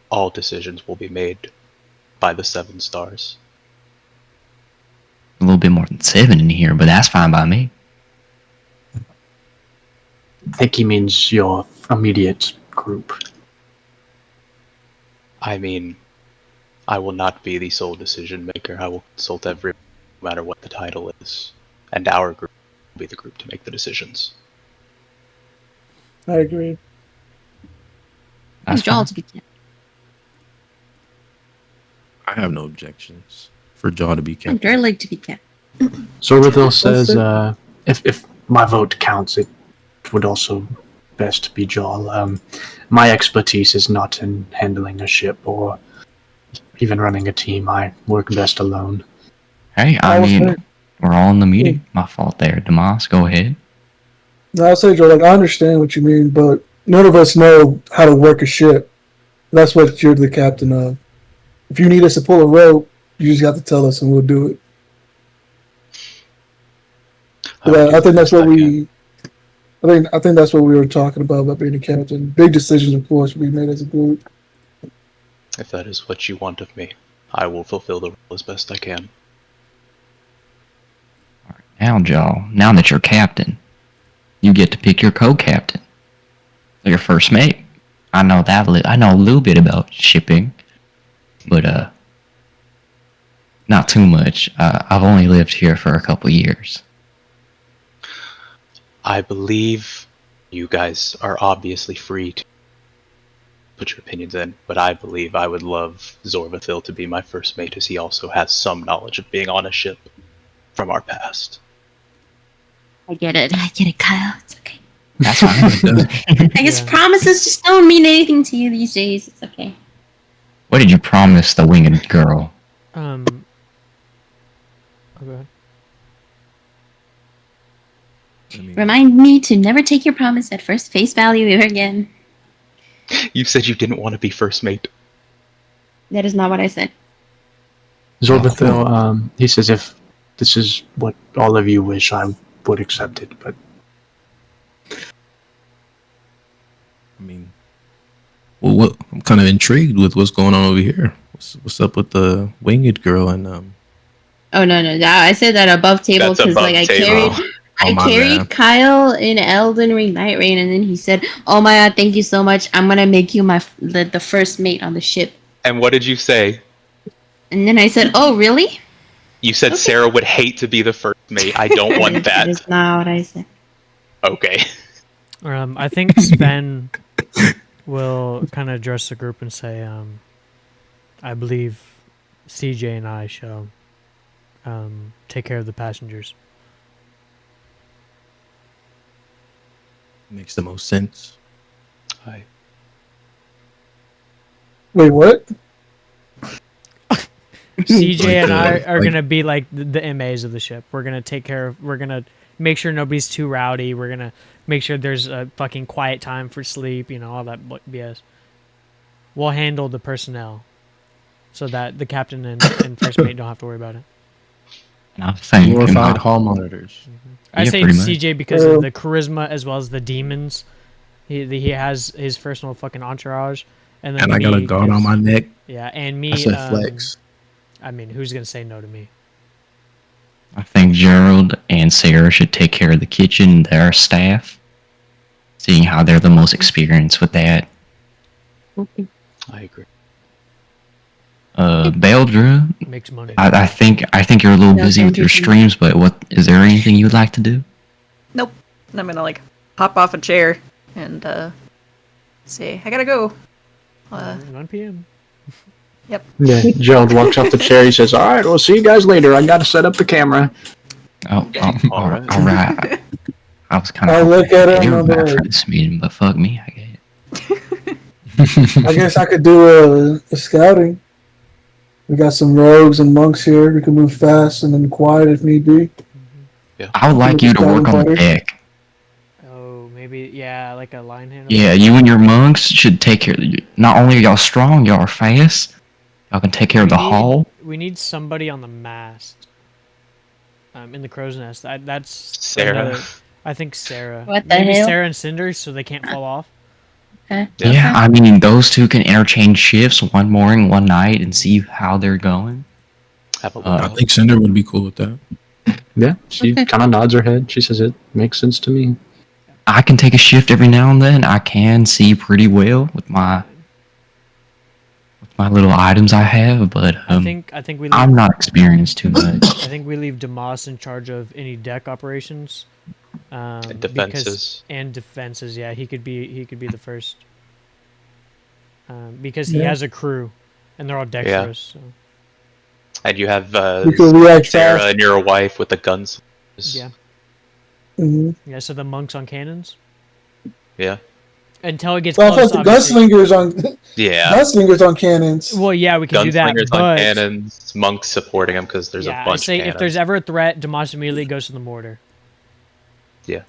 all decisions will be made by the 7 stars. A little bit more than 7 in here, but that's fine by me. I think he means your immediate group. I mean, I will not be the sole decision maker. I will consult everyone, no matter what the title is. And our group will be the group to make the decisions. I agree. That's Jaw fine. to be kept. I have no objections for Jaw to be And captain. Dirtleg to be kept. Zorbathil says, if my vote counts, it would also best be Jarl. My expertise is not in handling a ship or even running a team. I work best alone. Hey, I was mean, there. we're all in the meeting. My fault there. Damas, go ahead. No, I'll say, Joe, like, I understand what you mean, but none of us know how to work a ship. That's what you're the captain of. If you need us to pull a rope, you just have to tell us and we'll do it. But I think that's what we. I think that's what we were talking about being a captain. Big decisions, of course, will be made as a group. If that is what you want of me, I will fulfill the role as best I can. Now, Joe, now that you're captain, you get to pick your co-captain, your first mate. I know that. I know a little bit about shipping, but not too much. I've only lived here for a couple years. I believe you guys are obviously free to put your opinions in, but I believe I would love Zorvathil to be my first mate, as he also has some knowledge of being on a ship from our past. I get it, Kyle. It's okay. That's fine. I guess Yeah. promises just don't mean anything to you these days. It's okay. What did you promise the winged girl? Oh, go ahead. I mean, Remind me to never take your promise at first face value ever again. You said you didn't want to be first mate. That is not what I said. Zorbathil, he says if this is what all of you wish, I would accept it, but I mean, well, I'm kind of intrigued with what's going on over here. What's up with the winged girl and Oh no, I said that above table That's because above like table. Oh, my carried bad. Kyle in Elden Ring Night Rain, and then he said, "Oh my god, thank you so much. I'm gonna make you the first mate on the ship." And what did you say? And then I said, "Oh really?" You said Okay. Sarah would hate to be the first mate. I don't want That that. is not what I said. Okay. I think Sven will kind of address the group and say, I believe CJ and I shall take care of the passengers. makes the most sense. Wait, what? CJ and I Like, are like- gonna be like the MAs of the ship. We're gonna take care of. We're gonna make sure nobody's too rowdy. We're gonna make sure there's a fucking quiet time for sleep. You know, all that BS. We'll handle the personnel, so that the captain and first mate don't have to worry about it. And I think Glorified hall monitors. I Yeah, say pretty much. CJ because of the charisma as well as the demons. He has his personal fucking entourage, and then And I got a me guard on gives- my neck. Yeah, and I me. said flex. I mean, who's gonna say no to me? I think Gerald and Sarah should take care of the kitchen, their staff, seeing how they're the most experienced with that. I agree. Beldra, Makes money. I think you're a little No, busy with thank your you. streams, but what is there anything you'd like to do? Nope. I'm gonna like hop off a chair and say I gotta go. 1 p.m. Yeah, Gerald walks off the chair. He says, "All right, we'll see you guys later. I got to set up the camera." Oh, all Alright. right. I was kind I of look at it you and were I'm back for like, this meeting, but fuck me, I get I guess I could do a scouting. We got some rogues and monks here. We can move fast and then quiet if need be. I would like you to work on the deck. Oh, maybe like a line handle. Yeah, you and your monks should take care. Not only are y'all strong, y'all are fast. Y'all can take care of the hull. We need somebody on the mast. In the crow's nest. That's Sarah. I think Sarah. What the Maybe hell? Sarah and Cinder, so they can't fall off. Yeah. Yeah, I mean those two can interchange shifts, one morning, one night, and see how they're going. Have a look. I think Cinder would be cool with that. Yeah, she kind of nods her head. She says, "It makes sense to me." I can take a shift every now and then. I can see pretty well with my little items I have, but I think we leave, I'm not experienced too much. I think we leave Demas in charge of any deck operations. And defenses. And defenses, yeah, he could be the first. Because he Yeah. has a crew, and they're all dexterous. So. And you have We can react Sarah fast. and your wife with the guns. Yeah, Mm-hmm. yeah. So the monks on cannons Yeah. until it gets So I close. thought the obviously. gunslingers on cannons. Well, yeah, we can do that, Gunslingers on but cannons, monks supporting them because there's yeah, a bunch I say of cannons. if there's ever a threat, Demas immediately goes to the mortar. Yeah.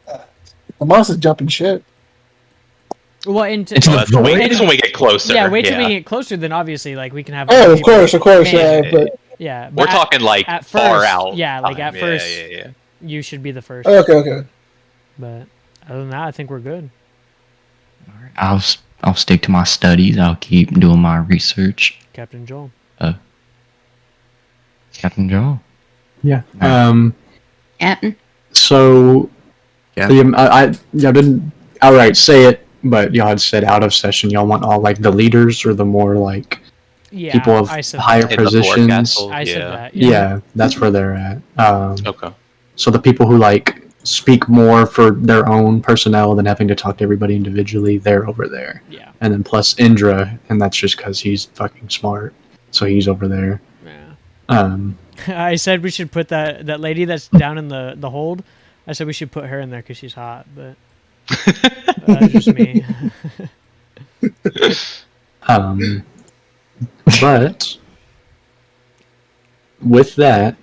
The monster's jumping shit. Well, Into Oh, the that's when void? when we get closer. yeah, wait till we get closer. Then obviously, like we can have. Oh, other of people- course, Man, yeah. But Yeah, We're but talking like at far first, out. Yeah, like at time. first, Yeah. you should be the first. okay. But other than that, I think we're good. I'll stick to my studies. I'll keep doing my research. Captain Joel. Captain Joel. Yeah. Captain. So, Yeah. y'all didn't outright say it, but y'all had said out of session y'all want all like the leaders or the more like Yeah, people of I said higher that. In the positions. forecastle. I said Yeah. that. Yeah, that's where they're at. Okay. So the people who like speak more for their own personnel than having to talk to everybody individually, they're over there. Yeah. And then plus Indra, and that's just because he's fucking smart, so he's over there. Yeah. I said we should put that lady that's down in the hold. I said we should put her in there because she's hot, but that's just me. But with that,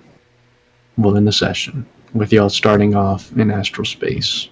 we'll end the session with y'all starting off in astral space.